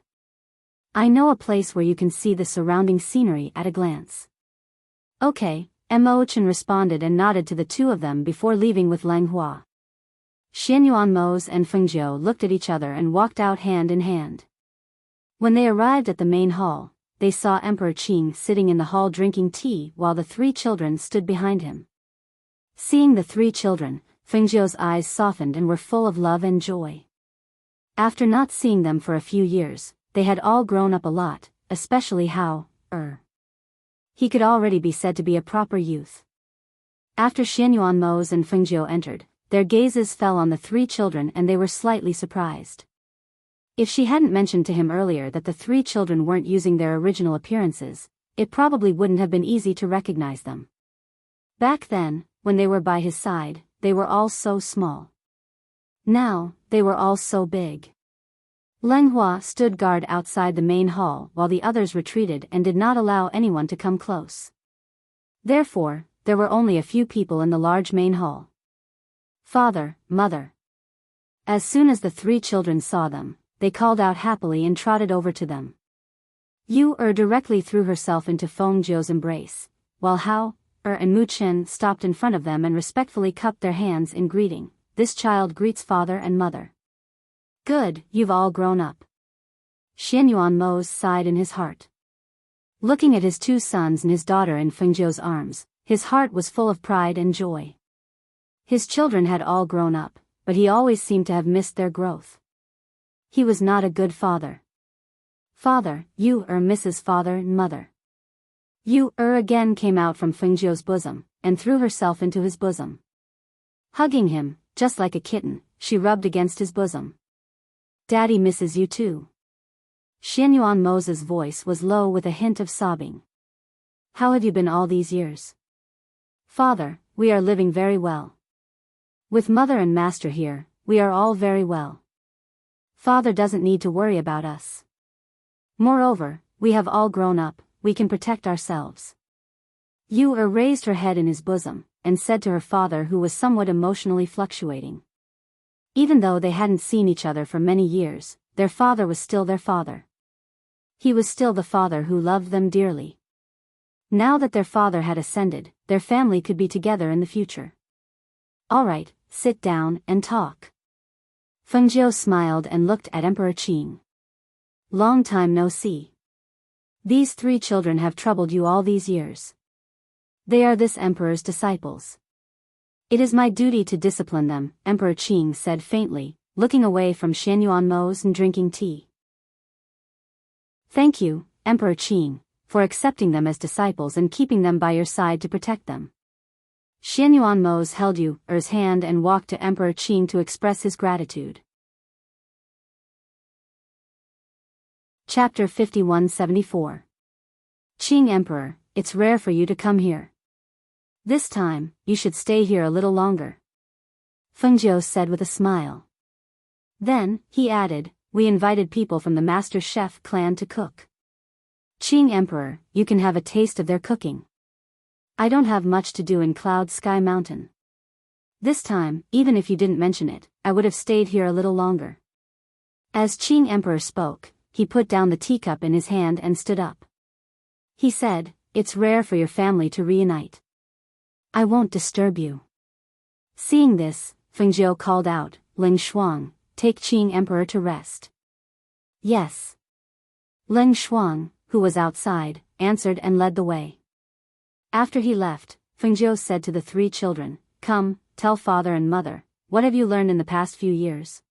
I know a place where you can see the surrounding scenery at a glance. Okay, Mo Chen responded and nodded to the two of them before leaving with Leng Hua. Xianyuan Mose and Feng Jiu looked at each other and walked out hand in hand. When they arrived at the main hall, they saw Emperor Qing sitting in the hall drinking tea while the three children stood behind him. Seeing the three children, Feng Jiu's eyes softened and were full of love and joy. After not seeing them for a few years, they had all grown up a lot, especially Hao. He could already be said to be a proper youth. After Xianyuan Mose and Feng Jiu entered, their gazes fell on the three children and they were slightly surprised. If she hadn't mentioned to him earlier that the three children weren't using their original appearances, it probably wouldn't have been easy to recognize them. Back then, when they were by his side, they were all so small. Now, they were all so big. Leng Hua stood guard outside the main hall while the others retreated and did not allow anyone to come close. Therefore, there were only a few people in the large main hall. Father, mother. As soon as the three children saw them, they called out happily and trotted over to them. Yu directly threw herself into Feng Jiu's embrace, while Hao, and Mu Chen stopped in front of them and respectfully cupped their hands in greeting. This child greets father and mother. Good, you've all grown up. Xianyuan Mose sighed in his heart. Looking at his two sons and his daughter in Feng Jiu's arms, his heart was full of pride and joy. His children had all grown up, but he always seemed to have missed their growth. He was not a good father. Father, you Mrs. Father and Mother. Yu again came out from Feng Jiu's bosom, and threw herself into his bosom. Hugging him, just like a kitten, she rubbed against his bosom. Daddy misses you too. Xianyuan Mose's voice was low with a hint of sobbing. How have you been all these years? Father, we are living very well. With mother and master here, we are all very well. Father doesn't need to worry about us. Moreover, we have all grown up, we can protect ourselves. Yu raised her head in his bosom, and said to her father, who was somewhat emotionally fluctuating. Even though they hadn't seen each other for many years, their father was still their father. He was still the father who loved them dearly. Now that their father had ascended, their family could be together in the future. All right, sit down and talk. Feng Jiu smiled and looked at Emperor Qing. Long time no see. These three children have troubled you all these years. They are this emperor's disciples. It is my duty to discipline them, Emperor Qing said faintly, looking away from Xianyuan Mose and drinking tea. Thank you, Emperor Qing, for accepting them as disciples and keeping them by your side to protect them. Xianyuan Mose held Yu's hand and walked to Emperor Qing to express his gratitude. Chapter 5174. Qing Emperor, it's rare for you to come here. This time, you should stay here a little longer. Feng Jiu said with a smile. Then, he added, we invited people from the Master Chef clan to cook. Qing Emperor, you can have a taste of their cooking. I don't have much to do in Cloud Sky Mountain. This time, even if you didn't mention it, I would have stayed here a little longer. As Qing Emperor spoke, he put down the teacup in his hand and stood up. He said, it's rare for your family to reunite. I won't disturb you. Seeing this, Feng Jiu called out, Ling Shuang, take Qing Emperor to rest. Yes. Ling Shuang, who was outside, answered and led the way. After he left, Feng Jiu said to the three children, come, tell father and mother, what have you learned in the past few years?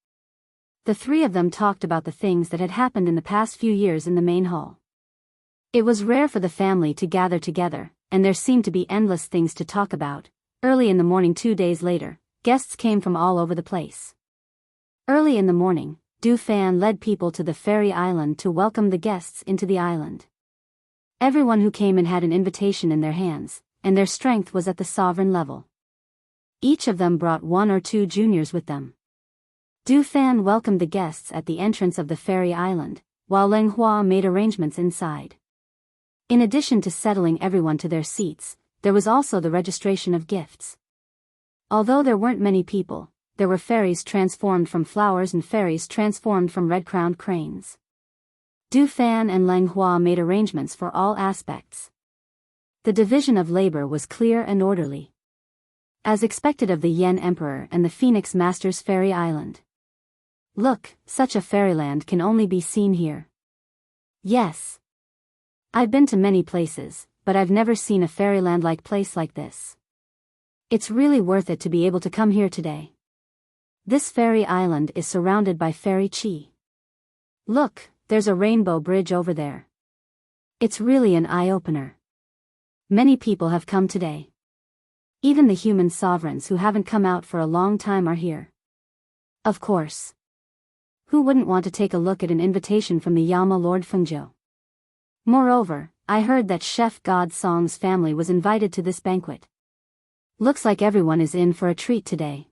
The three of them talked about the things that had happened in the past few years in the main hall. It was rare for the family to gather together, and there seemed to be endless things to talk about. Early in the morning 2 days later, guests came from all over the place. Early in the morning, Du Fan led people to the fairy island to welcome the guests into the island. Everyone who came in had an invitation in their hands, and their strength was at the sovereign level. Each of them brought 1 or 2 juniors with them. Du Fan welcomed the guests at the entrance of the fairy island, while Leng Hua made arrangements inside. In addition to settling everyone to their seats, there was also the registration of gifts. Although there weren't many people, there were fairies transformed from flowers and fairies transformed from red-crowned cranes. Du Fan and Leng Hua made arrangements for all aspects. The division of labor was clear and orderly, as expected of the Yen Emperor and the Phoenix Master's fairy island. Look, such a fairyland can only be seen here. Yes. I've been to many places, but I've never seen a fairyland-like place like this. It's really worth it to be able to come here today. This fairy island is surrounded by fairy chi. Look, there's a rainbow bridge over there. It's really an eye-opener. Many people have come today. Even the human sovereigns who haven't come out for a long time are here. Of course. Who wouldn't want to take a look at an invitation from the Yama Lord Fengzhou? Moreover, I heard that Chef God Song's family was invited to this banquet. Looks like everyone is in for a treat today.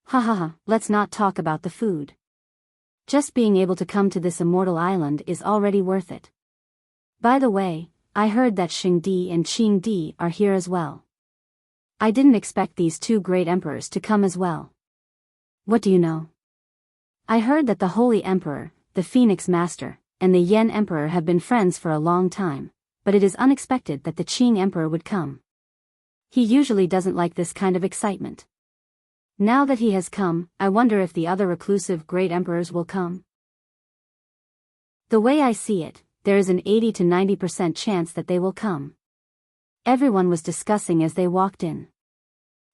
Ha ha ha, let's not talk about the food. Just being able to come to this immortal island is already worth it. By the way, I heard that Xing Di and Qing Di are here as well. I didn't expect these two great emperors to come as well. What do you know? I heard that the Holy Emperor, the Phoenix Master, and the Yen Emperor have been friends for a long time, but it is unexpected that the Qing Emperor would come. He usually doesn't like this kind of excitement. Now that he has come, I wonder if the other reclusive great emperors will come. The way I see it, there is an 80 to 90% chance that they will come. Everyone was discussing as they walked in.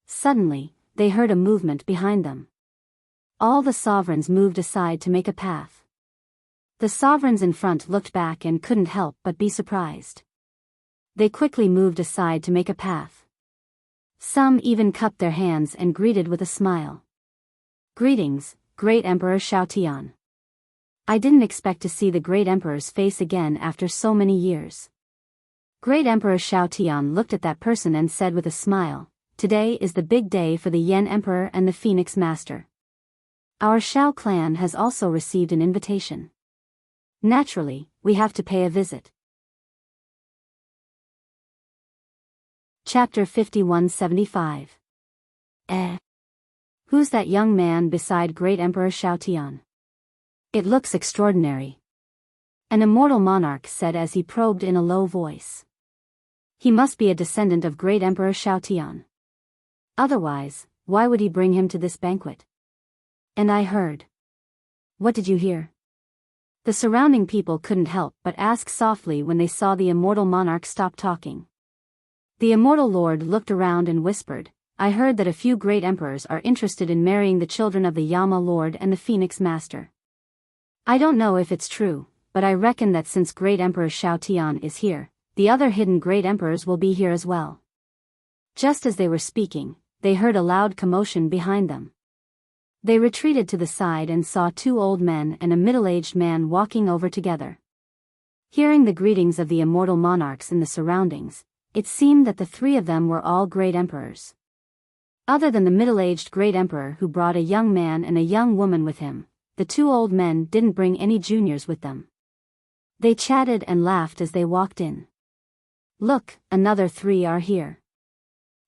Suddenly, they heard a movement behind them. All the sovereigns moved aside to make a path. The sovereigns in front looked back and couldn't help but be surprised. They quickly moved aside to make a path. Some even cupped their hands and greeted with a smile. Greetings, Great Emperor Xiaotian. I didn't expect to see the Great Emperor's face again after so many years. Great Emperor Xiaotian looked at that person and said with a smile, "Today is the big day for the Yen Emperor and the Phoenix Master. Our Xiao clan has also received an invitation. Naturally, we have to pay a visit." Chapter 5175. Who's that young man beside Great Emperor Xiaotian? It looks extraordinary. An immortal monarch said as he probed in a low voice. He must be a descendant of Great Emperor Xiaotian. Otherwise, why would he bring him to this banquet? And I heard. What did you hear? The surrounding people couldn't help but ask softly when they saw the immortal monarch stop talking. The immortal lord looked around and whispered, "I heard that a few great emperors are interested in marrying the children of the Yama Lord and the Phoenix Master. I don't know if it's true, but I reckon that since Great Emperor Xiaotian is here, the other hidden great emperors will be here as well." Just as they were speaking, they heard a loud commotion behind them. They retreated to the side and saw two old men and a middle-aged man walking over together. Hearing the greetings of the immortal monarchs in the surroundings, it seemed that the three of them were all great emperors. Other than the middle-aged great emperor who brought a young man and a young woman with him, the two old men didn't bring any juniors with them. They chatted and laughed as they walked in. "Look, another three are here.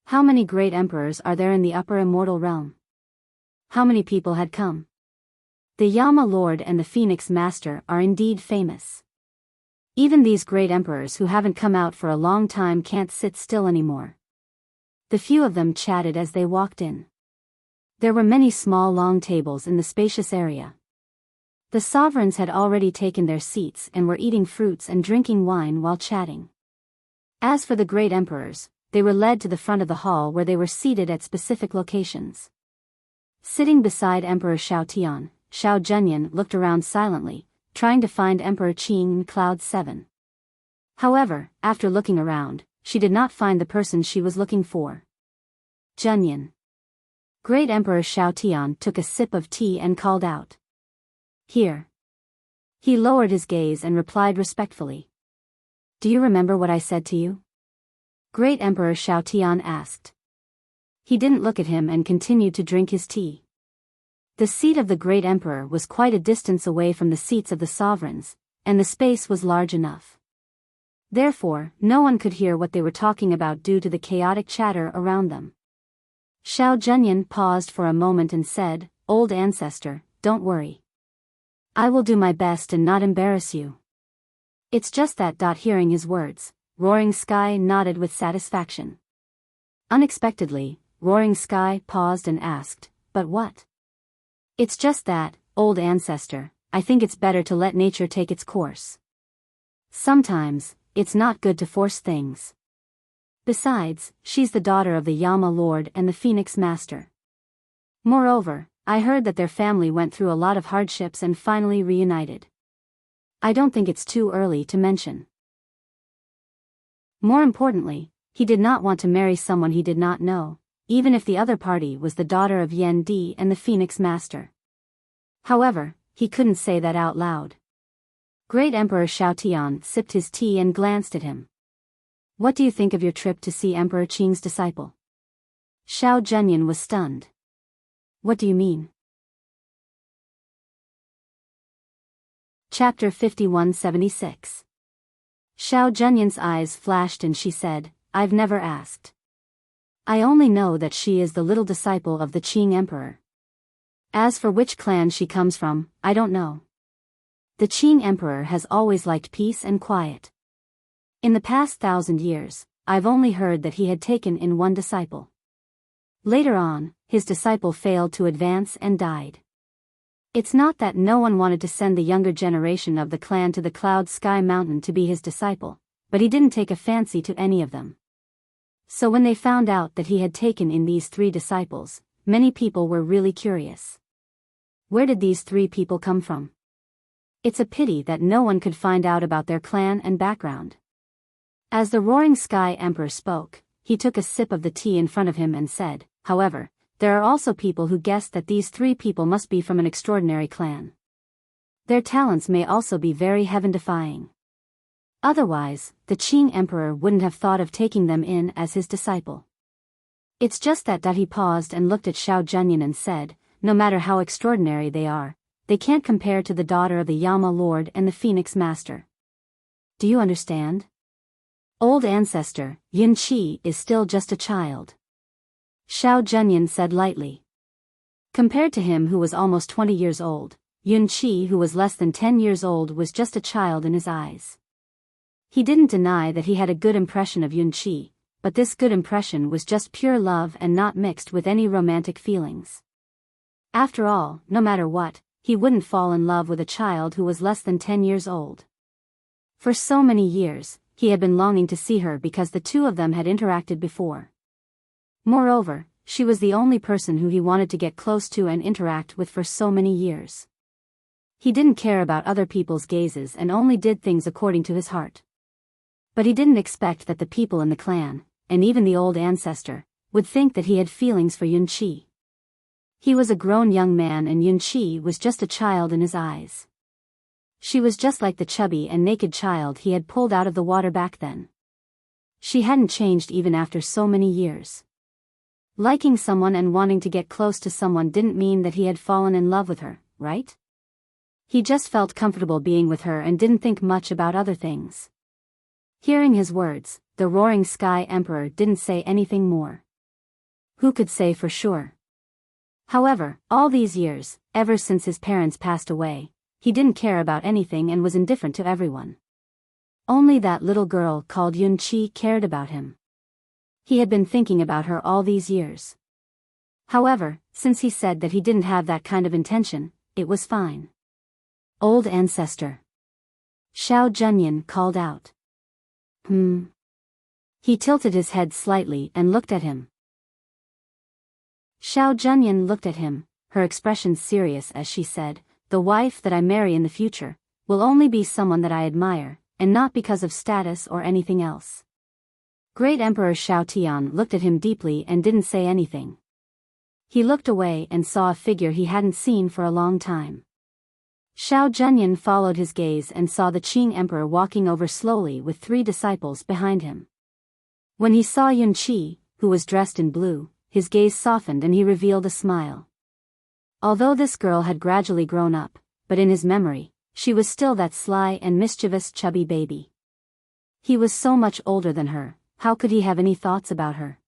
How many great emperors are there in the upper immortal realm? How many people had come? The Yama Lord and the Phoenix Master are indeed famous. Even these great emperors who haven't come out for a long time can't sit still anymore." The few of them chatted as they walked in. There were many small long tables in the spacious area. The sovereigns had already taken their seats and were eating fruits and drinking wine while chatting. As for the great emperors, they were led to the front of the hall where they were seated at specific locations. Sitting beside Emperor Xiaotian, Xiao Zhenyan looked around silently, trying to find Emperor Qing in Cloud 7. However, after looking around, she did not find the person she was looking for. Zhenyan. Great Emperor Xiaotian took a sip of tea and called out, "Here." He lowered his gaze and replied respectfully. "Do you remember what I said to you?" Great Emperor Xiaotian asked. He didn't look at him and continued to drink his tea. The seat of the great emperor was quite a distance away from the seats of the sovereigns, and the space was large enough. Therefore, no one could hear what they were talking about due to the chaotic chatter around them. Xiao Zhenyan paused for a moment and said, "Old ancestor, don't worry. I will do my best and not embarrass you." It's just that. Hearing his words, Roaring Sky nodded with satisfaction. Unexpectedly, Roaring Sky paused and asked, "But what?" "It's just that, old ancestor, I think it's better to let nature take its course. Sometimes, it's not good to force things. Besides, she's the daughter of the Yama Lord and the Phoenix Master. Moreover, I heard that their family went through a lot of hardships and finally reunited. I don't think it's too early to mention." More importantly, he did not want to marry someone he did not know, even if the other party was the daughter of Yan Di and the Phoenix Master. However, he couldn't say that out loud. Great Emperor Xiaotian sipped his tea and glanced at him. "What do you think of your trip to see Emperor Qing's disciple?" Xiao Zhenyan was stunned. "What do you mean?" Chapter 5176. Xiao Zhenyan's eyes flashed and she said, "I've never asked. I only know that she is the little disciple of the Qing Emperor. As for which clan she comes from, I don't know. The Qing Emperor has always liked peace and quiet. In the past 1,000 years, I've only heard that he had taken in one disciple. Later on, his disciple failed to advance and died. It's not that no one wanted to send the younger generation of the clan to the Cloud Sky Mountain to be his disciple, but he didn't take a fancy to any of them. So when they found out that he had taken in these 3 disciples, many people were really curious. Where did these 3 people come from? It's a pity that no one could find out about their clan and background." As the Roaring Sky Emperor spoke, he took a sip of the tea in front of him and said, "However, there are also people who guessed that these 3 people must be from an extraordinary clan. Their talents may also be very heaven-defying. Otherwise, the Qing Emperor wouldn't have thought of taking them in as his disciple. It's just that." He paused and looked at Xiao Zhenyan and said, "No matter how extraordinary they are, they can't compare to the daughter of the Yama Lord and the Phoenix Master. Do you understand? Old ancestor, Yun Qi is still just a child." Xiao Zhenyan said lightly. Compared to him who was almost 20 years old, Yun Qi who was less than 10 years old was just a child in his eyes. He didn't deny that he had a good impression of Yun Qi, but this good impression was just pure love and not mixed with any romantic feelings. After all, no matter what, he wouldn't fall in love with a child who was less than 10 years old. For so many years, he had been longing to see her because the two of them had interacted before. Moreover, she was the only person who he wanted to get close to and interact with for so many years. He didn't care about other people's gazes and only did things according to his heart. But he didn't expect that the people in the clan, and even the old ancestor, would think that he had feelings for Yun Qi. He was a grown young man and Yun Qi was just a child in his eyes. She was just like the chubby and naked child he had pulled out of the water back then. She hadn't changed even after so many years. Liking someone and wanting to get close to someone didn't mean that he had fallen in love with her, right? He just felt comfortable being with her and didn't think much about other things. Hearing his words, the Roaring Sky Emperor didn't say anything more. Who could say for sure? However, all these years, ever since his parents passed away, he didn't care about anything and was indifferent to everyone. Only that little girl called Yun Qi cared about him. He had been thinking about her all these years. However, since he said that he didn't have that kind of intention, it was fine. Old ancestor. Xiao Zhenyan called out. He tilted his head slightly and looked at him. Xiao Zhenyan looked at him, her expression serious as she said, "The wife that I marry in the future will only be someone that I admire, and not because of status or anything else." Great Emperor Xiaotian looked at him deeply and didn't say anything. He looked away and saw a figure he hadn't seen for a long time. Xiao Zhenyan followed his gaze and saw the Qing Emperor walking over slowly with 3 disciples behind him. When he saw Yun Qi, who was dressed in blue, his gaze softened and he revealed a smile. Although this girl had gradually grown up, but in his memory, she was still that sly and mischievous chubby baby. He was so much older than her, how could he have any thoughts about her?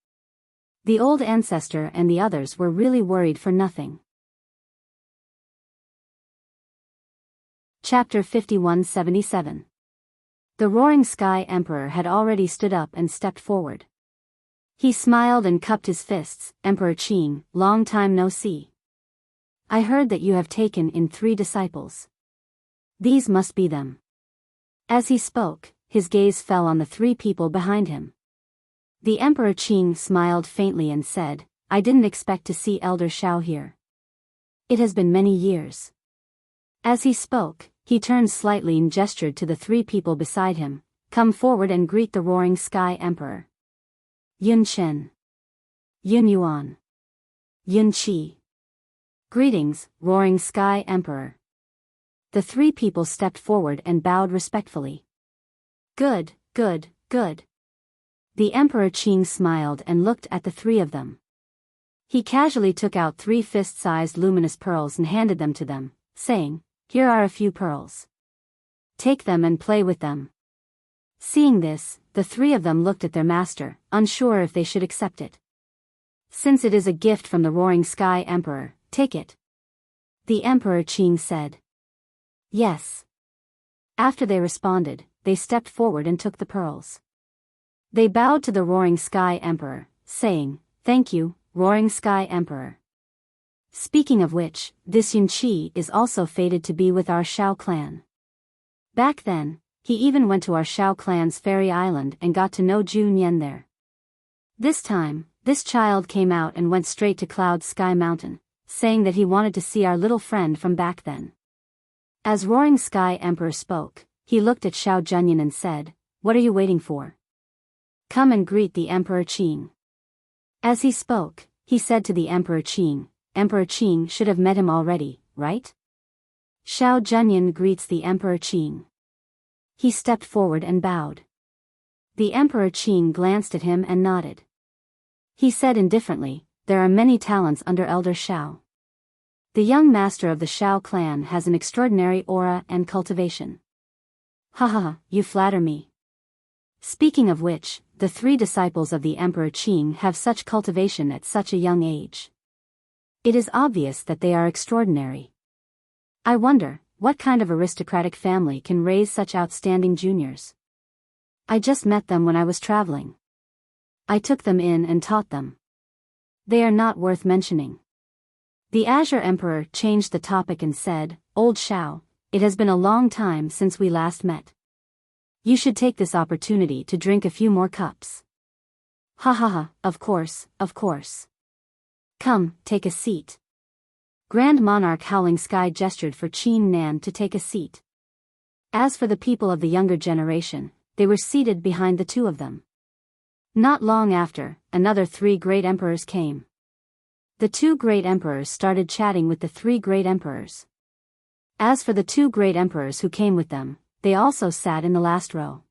The old ancestor and the others were really worried for nothing. Chapter 5177. The Roaring Sky Emperor had already stood up and stepped forward. He smiled and cupped his fists. Emperor Qing, long time no see. I heard that you have taken in 3 disciples. These must be them. As he spoke, his gaze fell on the 3 people behind him. The Emperor Qing smiled faintly and said, I didn't expect to see Elder Shao here. It has been many years. As he spoke, he turned slightly and gestured to the 3 people beside him, come forward and greet the Roaring Sky Emperor. Yun Chen. Yun Yuan. Yun Qi. Greetings, Roaring Sky Emperor. The 3 people stepped forward and bowed respectfully. Good, good, good. The Emperor Qing smiled and looked at the 3 of them. He casually took out 3 fist-sized luminous pearls and handed them to them, saying, Here are a few pearls. Take them and play with them. Seeing this, the 3 of them looked at their master, unsure if they should accept it. Since it is a gift from the Roaring Sky Emperor, take it. The Emperor Qing said. Yes. After they responded, they stepped forward and took the pearls. They bowed to the Roaring Sky Emperor, saying, Thank you, Roaring Sky Emperor. Speaking of which, this Yun Qi is also fated to be with our Shao clan. Back then, he even went to our Shao clan's fairy island and got to know Jun Yen there. This time, this child came out and went straight to Cloud Sky Mountain, saying that he wanted to see our little friend from back then. As Roaring Sky Emperor spoke, he looked at Shao Junyan and said, What are you waiting for? Come and greet the Emperor Qing. As he spoke, he said to the Emperor Qing should have met him already, right? Shao Junyan greets the Emperor Qing. He stepped forward and bowed. The Emperor Qing glanced at him and nodded. He said indifferently, There are many talents under Elder Shao. The young master of the Shao clan has an extraordinary aura and cultivation. Ha ha ha, you flatter me. Speaking of which, the 3 disciples of the Emperor Qing have such cultivation at such a young age. It is obvious that they are extraordinary. I wonder, what kind of aristocratic family can raise such outstanding juniors? I just met them when I was traveling. I took them in and taught them. They are not worth mentioning. The Azure Emperor changed the topic and said, Old Shao, it has been a long time since we last met. You should take this opportunity to drink a few more cups. Ha ha ha, of course, of course. Come, take a seat. Grand Monarch Howling Sky gestured for Qin Nan to take a seat. As for the people of the younger generation, they were seated behind the 2 of them. Not long after, another 3 great emperors came. The 2 great emperors started chatting with the 3 great emperors. As for the 2 great emperors who came with them, they also sat in the last row.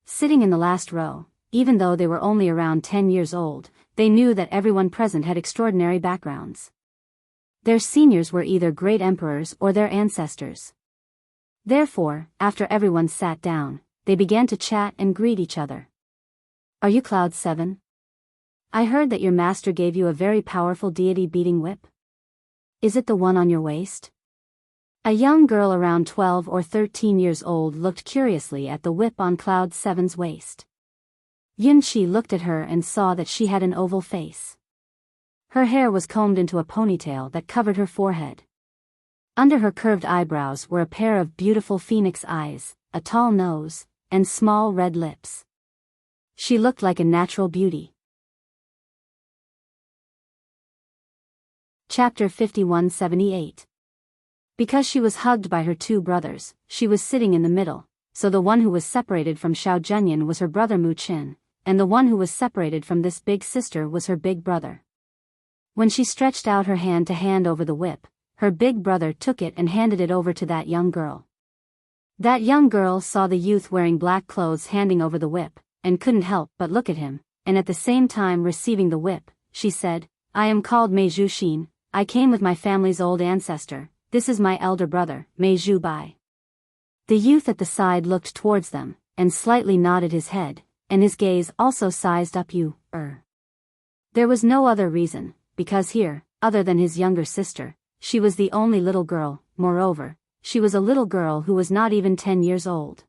Sitting in the last row, even though they were only around 10 years old, they knew that everyone present had extraordinary backgrounds. Their seniors were either great emperors or their ancestors. Therefore, after everyone sat down, they began to chat and greet each other. Are you Cloud 7? I heard that your master gave you a very powerful deity-beating whip. Is it the one on your waist? A young girl around 12 or 13 years old looked curiously at the whip on Cloud 7's waist. Yun Qi looked at her and saw that she had an oval face. Her hair was combed into a ponytail that covered her forehead. Under her curved eyebrows were a pair of beautiful phoenix eyes, a tall nose, and small red lips. She looked like a natural beauty. Chapter 5178. Because she was hugged by her 2 brothers, she was sitting in the middle, so the one who was separated from Shao Junyan was her brother Mu Qin, and the one who was separated from this big sister was her big brother. When she stretched out her hand to hand over the whip, her big brother took it and handed it over to that young girl. That young girl saw the youth wearing black clothes handing over the whip, and couldn't help but look at him, and at the same time receiving the whip, she said, I am called Mei Zhuxin, I came with my family's old ancestor. This is my elder brother, Mei Zhu Bai. The youth at the side looked towards them, and slightly nodded his head, and his gaze also sized up you. There was no other reason, because here, other than his younger sister, she was the only little girl. Moreover, she was a little girl who was not even 10 years old.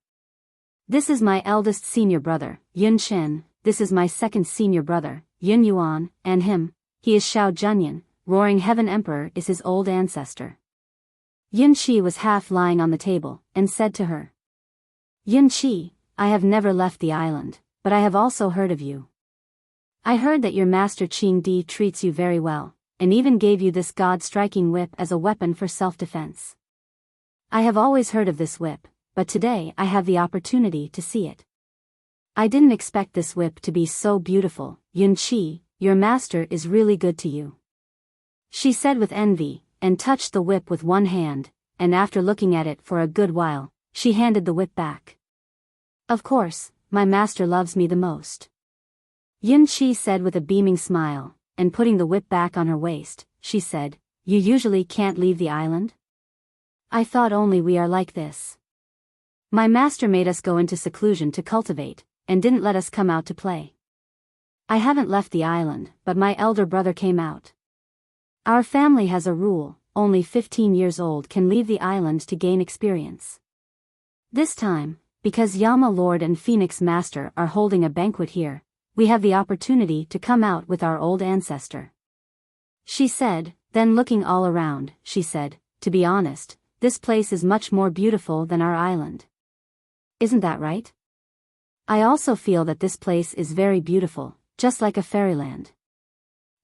This is my eldest senior brother, Yun Chen. This is my second senior brother, Yun Yuan, and him, he is Xiao Junyan, Roaring Heaven Emperor is his old ancestor. Yun Qi was half lying on the table, and said to her, Yun Qi, I have never left the island, but I have also heard of you. I heard that your master Qing Di treats you very well, and even gave you this god-striking whip as a weapon for self-defense. I have always heard of this whip, but today I have the opportunity to see it. I didn't expect this whip to be so beautiful. Yun Qi, your master is really good to you. She said with envy, and touched the whip with one hand, and after looking at it for a good while, she handed the whip back. Of course, my master loves me the most. Yun Qi said with a beaming smile, and putting the whip back on her waist, she said, You usually can't leave the island? I thought only we are like this. My master made us go into seclusion to cultivate, and didn't let us come out to play. I haven't left the island, but my elder brother came out. Our family has a rule, only 15 years old can leave the island to gain experience. This time, because Yama Lord and Phoenix Master are holding a banquet here, we have the opportunity to come out with our old ancestor. She said, then looking all around, she said, to be honest, this place is much more beautiful than our island. Isn't that right? I also feel that this place is very beautiful, just like a fairyland.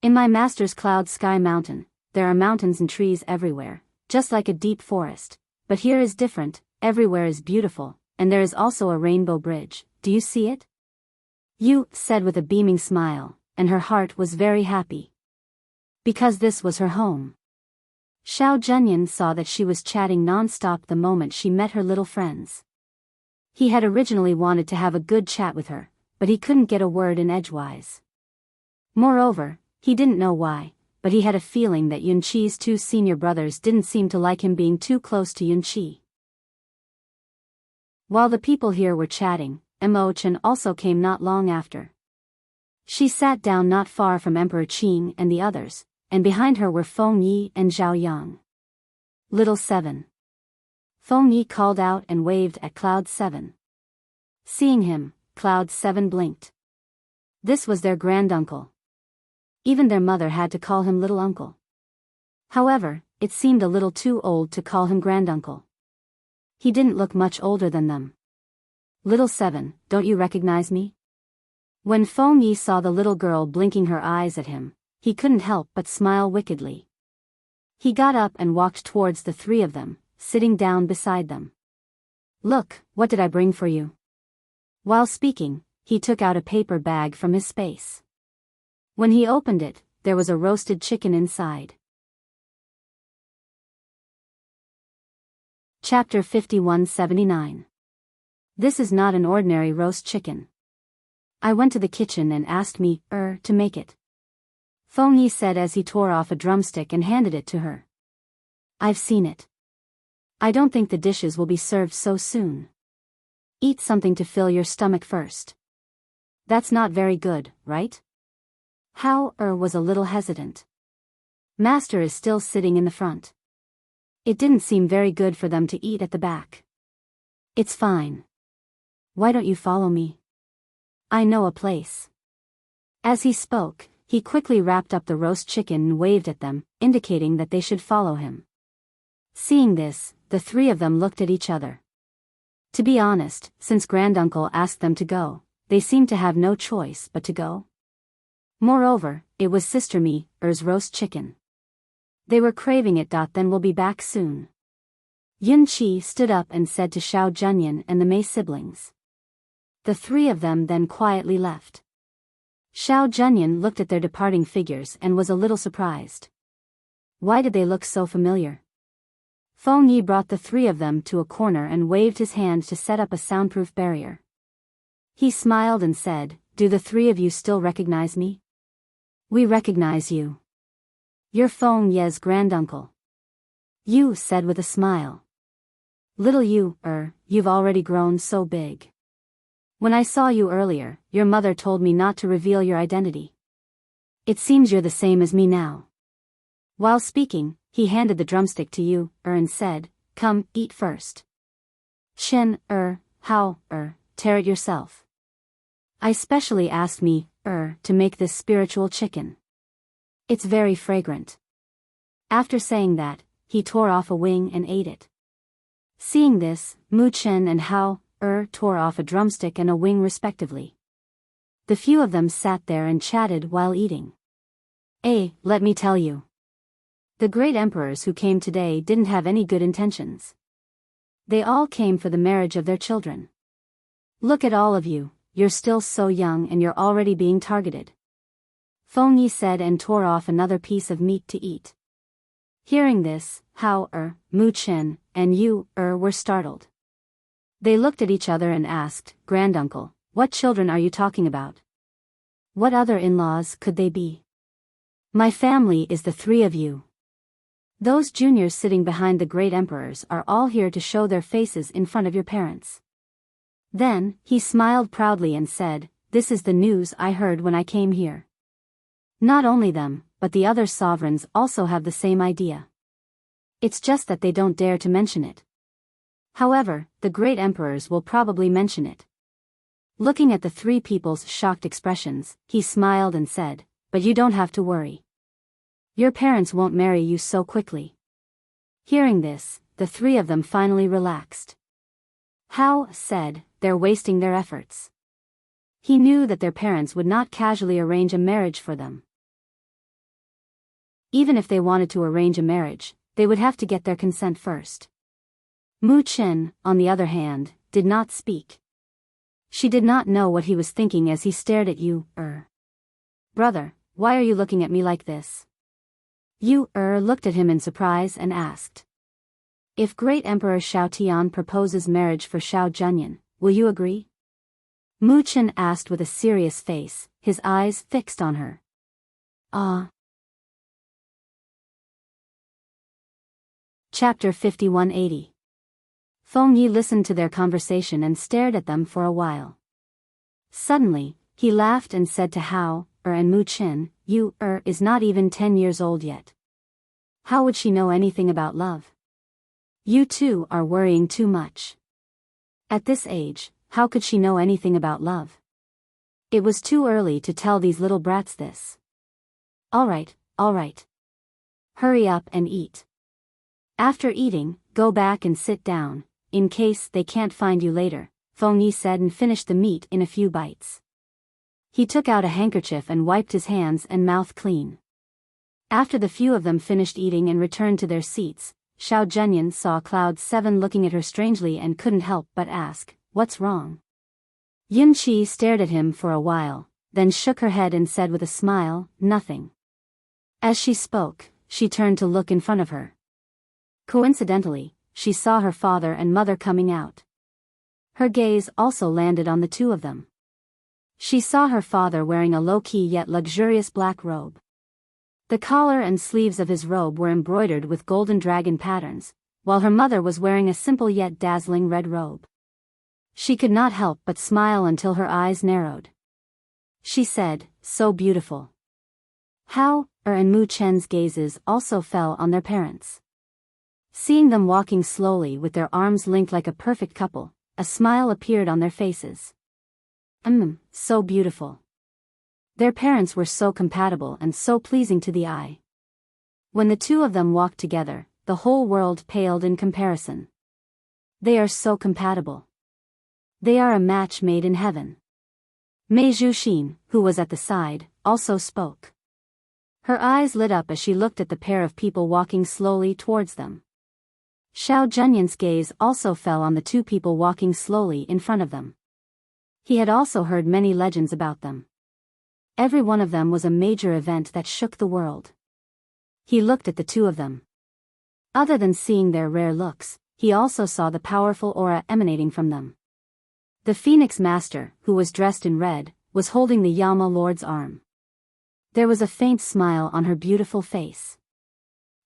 In my master's cloud sky mountain, there are mountains and trees everywhere, just like a deep forest, but here is different, everywhere is beautiful, and there is also a rainbow bridge. Do you see it? You said with a beaming smile, and her heart was very happy. Because this was her home. Xiao Junyan saw that she was chatting non-stop the moment she met her little friends. He had originally wanted to have a good chat with her, but he couldn't get a word in edgewise. Moreover, he didn't know why, but he had a feeling that Yun Qi's two senior brothers didn't seem to like him being too close to Yun Qi. While the people here were chatting, Mo Chen also came not long after. She sat down not far from Emperor Qing and the others, and behind her were Feng Yi and Zhao Yang. Little 7. Feng Yi called out and waved at Cloud 7. Seeing him, Cloud 7 blinked. This was their granduncle. Even their mother had to call him little uncle. However, it seemed a little too old to call him granduncle. He didn't look much older than them. Little 7, don't you recognize me? When Feng Yi saw the little girl blinking her eyes at him, he couldn't help but smile wickedly. He got up and walked towards the three of them, sitting down beside them. Look, what did I bring for you? While speaking, he took out a paper bag from his space. When he opened it, there was a roasted chicken inside. Chapter 5179. This is not an ordinary roast chicken. I went to the kitchen and asked me, to make it. Feng Yi said as he tore off a drumstick and handed it to her. I've seen it. I don't think the dishes will be served so soon. Eat something to fill your stomach first. That's not very good, right? Hao was a little hesitant. Master is still sitting in the front. It didn't seem very good for them to eat at the back. It's fine. Why don't you follow me? I know a place. As he spoke, he quickly wrapped up the roast chicken and waved at them, indicating that they should follow him. Seeing this, the three of them looked at each other. To be honest, since granduncle asked them to go, they seemed to have no choice but to go. Moreover, it was Sister Mi's roast chicken. They were craving it. Then we'll be back soon. Yun Qi stood up and said to Xiao Junyan and the Mei siblings. The three of them then quietly left. Xiao Junyan looked at their departing figures and was a little surprised. Why did they look so familiar? Feng Yi brought the three of them to a corner and waved his hand to set up a soundproof barrier. He smiled and said, Do the three of you still recognize me? We recognize you. You're Feng Ye's granduncle. Yu said with a smile. Little Yu, you've already grown so big. When I saw you earlier, your mother told me not to reveal your identity. It seems you're the same as me now. While speaking, he handed the drumstick to Yu, and said, come, eat first. Shen, how, tear it yourself. I specially asked me, to make this spiritual chicken. It's very fragrant. After saying that, he tore off a wing and ate it. Seeing this, Mu Chen and Hao, tore off a drumstick and a wing respectively. The few of them sat there and chatted while eating. Let me tell you. The great emperors who came today didn't have any good intentions. They all came for the marriage of their children. Look at all of you, you're still so young and you're already being targeted. Feng Yi said and tore off another piece of meat to eat. Hearing this, Hao, Mu Chen, and Yu, were startled. They looked at each other and asked, Granduncle, what children are you talking about? What other in-laws could they be? My family is the three of you. Those juniors sitting behind the great emperors are all here to show their faces in front of your parents. Then, he smiled proudly and said, this is the news I heard when I came here. Not only them, but the other sovereigns also have the same idea. It's just that they don't dare to mention it. However, the great emperors will probably mention it. Looking at the three people's shocked expressions, he smiled and said, but you don't have to worry. Your parents won't marry you so quickly. Hearing this, the three of them finally relaxed. Hao said, they're wasting their efforts. He knew that their parents would not casually arrange a marriage for them. Even if they wanted to arrange a marriage, they would have to get their consent first. Mu Chen, on the other hand, did not speak. She did not know what he was thinking as he stared at Yu, Brother, why are you looking at me like this? Yu, looked at him in surprise and asked. If Great Emperor Shao Tian proposes marriage for Shao Junyan, will you agree? Mu Chen asked with a serious face, his eyes fixed on her. Chapter 5180. Feng Yi listened to their conversation and stared at them for a while. Suddenly, he laughed and said to Hao, and Mu Chen, you, is not even 10 years old yet. How would she know anything about love? You two are worrying too much. At this age, how could she know anything about love? It was too early to tell these little brats this. All right. Hurry up and eat. After eating, go back and sit down, in case they can't find you later, Feng Yi said and finished the meat in a few bites. He took out a handkerchief and wiped his hands and mouth clean. After the few of them finished eating and returned to their seats, Shao Junyan saw Cloud 7 looking at her strangely and couldn't help but ask, what's wrong? Yun Qi stared at him for a while, then shook her head and said with a smile, nothing. As she spoke, she turned to look in front of her. Coincidentally, she saw her father and mother coming out. Her gaze also landed on the two of them. She saw her father wearing a low-key yet luxurious black robe. The collar and sleeves of his robe were embroidered with golden dragon patterns, while her mother was wearing a simple yet dazzling red robe. She could not help but smile until her eyes narrowed. She said, so beautiful. Hao, and Mu Chen's gazes also fell on their parents. Seeing them walking slowly with their arms linked like a perfect couple, a smile appeared on their faces. So beautiful. Their parents were so compatible and so pleasing to the eye. When the two of them walked together, the whole world paled in comparison. They are so compatible. They are a match made in heaven. Mei Zhuxin, who was at the side, also spoke. Her eyes lit up as she looked at the pair of people walking slowly towards them. Shao Junyan's gaze also fell on the two people walking slowly in front of them. He had also heard many legends about them. Every one of them was a major event that shook the world. He looked at the two of them. Other than seeing their rare looks, he also saw the powerful aura emanating from them. The Phoenix Master, who was dressed in red, was holding the Yama Lord's arm. There was a faint smile on her beautiful face.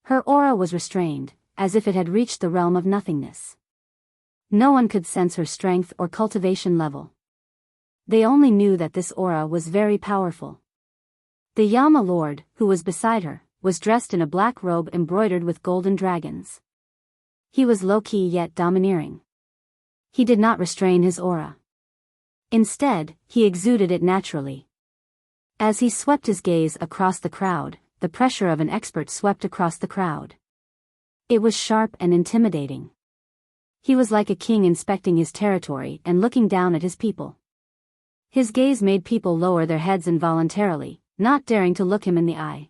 Her aura was restrained, as if it had reached the realm of nothingness. No one could sense her strength or cultivation level. They only knew that this aura was very powerful. The Yama Lord, who was beside her, was dressed in a black robe embroidered with golden dragons. He was low-key yet domineering. He did not restrain his aura. Instead, he exuded it naturally. As he swept his gaze across the crowd, the pressure of an expert swept across the crowd. It was sharp and intimidating. He was like a king inspecting his territory and looking down at his people. His gaze made people lower their heads involuntarily, not daring to look him in the eye.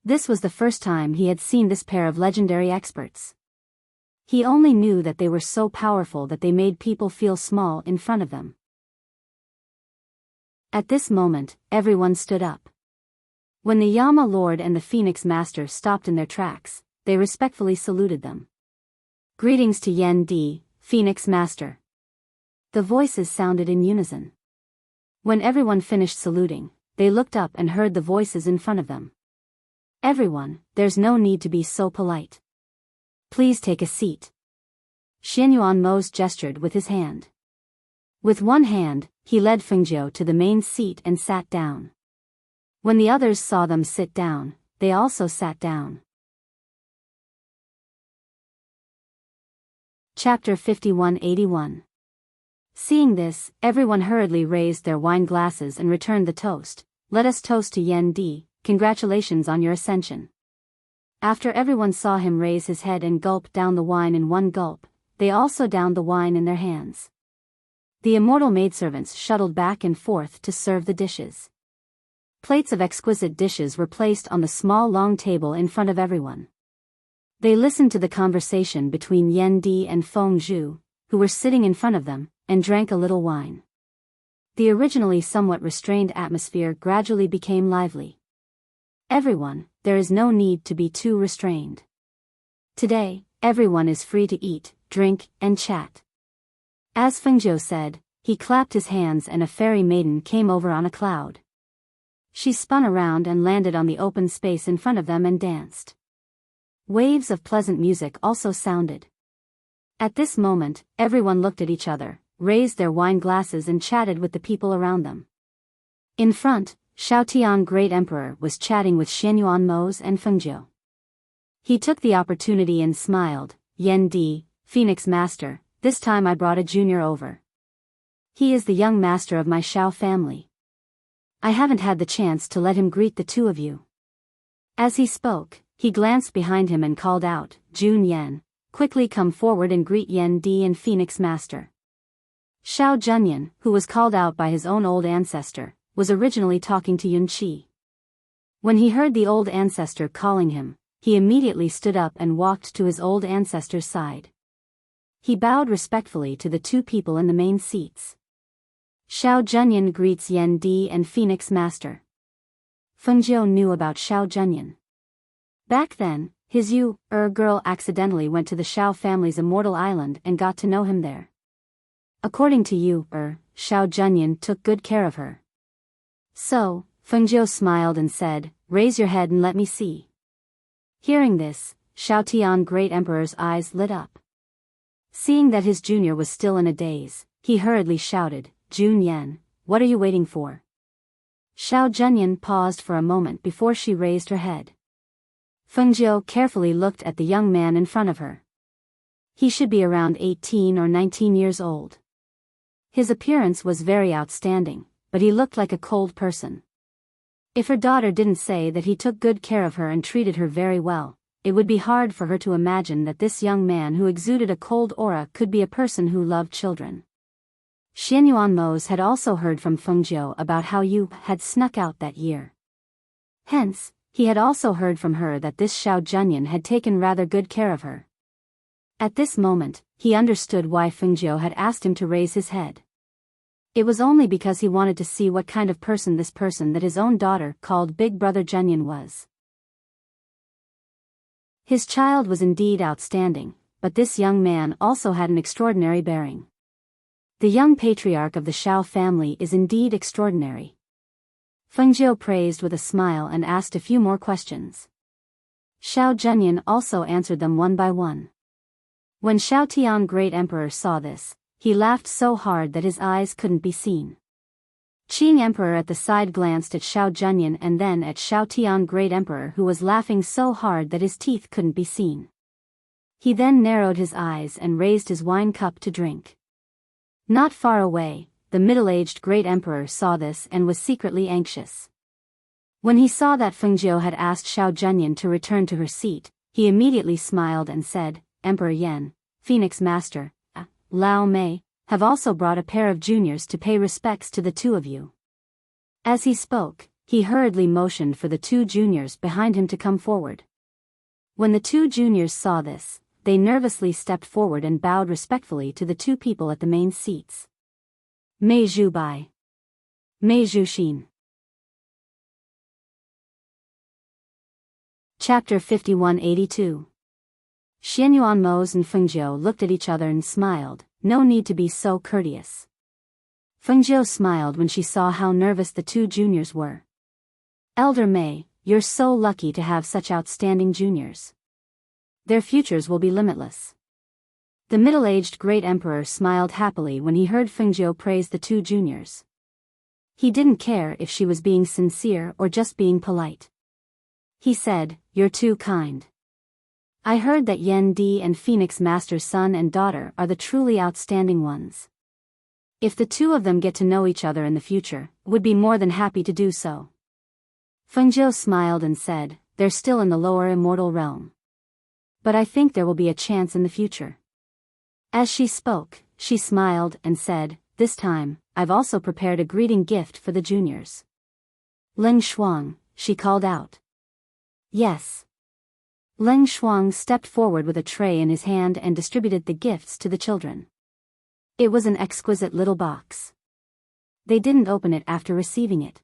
This was the first time he had seen this pair of legendary experts. He only knew that they were so powerful that they made people feel small in front of them. At this moment, everyone stood up. When the Yama Lord and the Phoenix Master stopped in their tracks, they respectfully saluted them. Greetings to Yen Di, Phoenix Master. The voices sounded in unison. When everyone finished saluting, they looked up and heard the voices in front of them. Everyone, there's no need to be so polite. Please take a seat. Xianyuan Mose gestured with his hand. With one hand, he led Fengjiu to the main seat and sat down. When the others saw them sit down, they also sat down. Chapter 5181. Seeing this, everyone hurriedly raised their wine glasses and returned the toast. Let us toast to Yen Di, congratulations on your ascension. After everyone saw him raise his head and gulp down the wine in one gulp, they also downed the wine in their hands. The immortal maidservants shuttled back and forth to serve the dishes. Plates of exquisite dishes were placed on the small long table in front of everyone. They listened to the conversation between Yen Di and Feng Zhu, who were sitting in front of them, and drank a little wine. The originally somewhat restrained atmosphere gradually became lively. Everyone, there is no need to be too restrained. Today, everyone is free to eat, drink, and chat. As Fengjiu said, he clapped his hands and a fairy maiden came over on a cloud. She spun around and landed on the open space in front of them and danced. Waves of pleasant music also sounded. At this moment, everyone looked at each other, raised their wine glasses and chatted with the people around them. In front, Xiaotian Great Emperor was chatting with Xianyuan Mose and Fengjiu. He took the opportunity and smiled. Yen Di, Phoenix Master, this time I brought a junior over. He is the young master of my Xiao family. I haven't had the chance to let him greet the two of you. As he spoke, he glanced behind him and called out, Jun Yen, quickly come forward and greet Yen Di and Phoenix Master. Xiao Junyan, who was called out by his own old ancestor, was originally talking to Yun Qi. When he heard the old ancestor calling him, he immediately stood up and walked to his old ancestor's side. He bowed respectfully to the two people in the main seats. Xiao Junyan greets Yen Di and Phoenix Master. Fengjiu knew about Xiao Junyan. Back then, his girl accidentally went to the Xiao family's immortal island and got to know him there. According to Xiao Junyan took good care of her. So, Fengjiu smiled and said, raise your head and let me see. Hearing this, Xiaotian Great Emperor's eyes lit up. Seeing that his junior was still in a daze, he hurriedly shouted, Jun Yen, what are you waiting for? Xiao Junyan paused for a moment before she raised her head. Fengjiu carefully looked at the young man in front of her. He should be around 18 or 19 years old. His appearance was very outstanding, but he looked like a cold person. If her daughter didn't say that he took good care of her and treated her very well, it would be hard for her to imagine that this young man who exuded a cold aura could be a person who loved children. Xianyuan Mose had also heard from Fengjiu about how Yu had snuck out that year. Hence, he had also heard from her that this Xiao Junyan had taken rather good care of her. At this moment, he understood why Fengjiu had asked him to raise his head. It was only because he wanted to see what kind of person this person that his own daughter called Big Brother Junyan was. His child was indeed outstanding, but this young man also had an extraordinary bearing. The young patriarch of the Xiao family is indeed extraordinary. Fengjiu praised with a smile and asked a few more questions. Xiao Zhenyan also answered them one by one. When Xiao Tian Great Emperor saw this, he laughed so hard that his eyes couldn't be seen. Qing Emperor at the side glanced at Xiao Zhenyan and then at Xiao Tian Great Emperor, who was laughing so hard that his teeth couldn't be seen. He then narrowed his eyes and raised his wine cup to drink. Not far away, the middle-aged Great Emperor saw this and was secretly anxious. When he saw that Fengjiu had asked Xiao Zhenyan to return to her seat, he immediately smiled and said, Emperor Yan, Phoenix Master, Lao Mei, have also brought a pair of juniors to pay respects to the two of you. As he spoke, he hurriedly motioned for the two juniors behind him to come forward. When the two juniors saw this, they nervously stepped forward and bowed respectfully to the two people at the main seats. Mei Zhu Bai. Mei Zhu Xin. Chapter 5182. Xianyuan Mose and Fengjiu looked at each other and smiled. No need to be so courteous. Fengjiu smiled when she saw how nervous the two juniors were. Elder Mei, you're so lucky to have such outstanding juniors. Their futures will be limitless. The middle-aged Great Emperor smiled happily when he heard Fengjiu praise the two juniors. He didn't care if she was being sincere or just being polite. He said, You're too kind. I heard that Yan Di and Phoenix Master's son and daughter are the truly outstanding ones. If the two of them get to know each other in the future, would be more than happy to do so. Fengjiu smiled and said, They're still in the lower immortal realm. But I think there will be a chance in the future. As she spoke, she smiled and said, This time, I've also prepared a greeting gift for the juniors. Leng Shuang, she called out. Yes. Leng Shuang stepped forward with a tray in his hand and distributed the gifts to the children. It was an exquisite little box. They didn't open it after receiving it.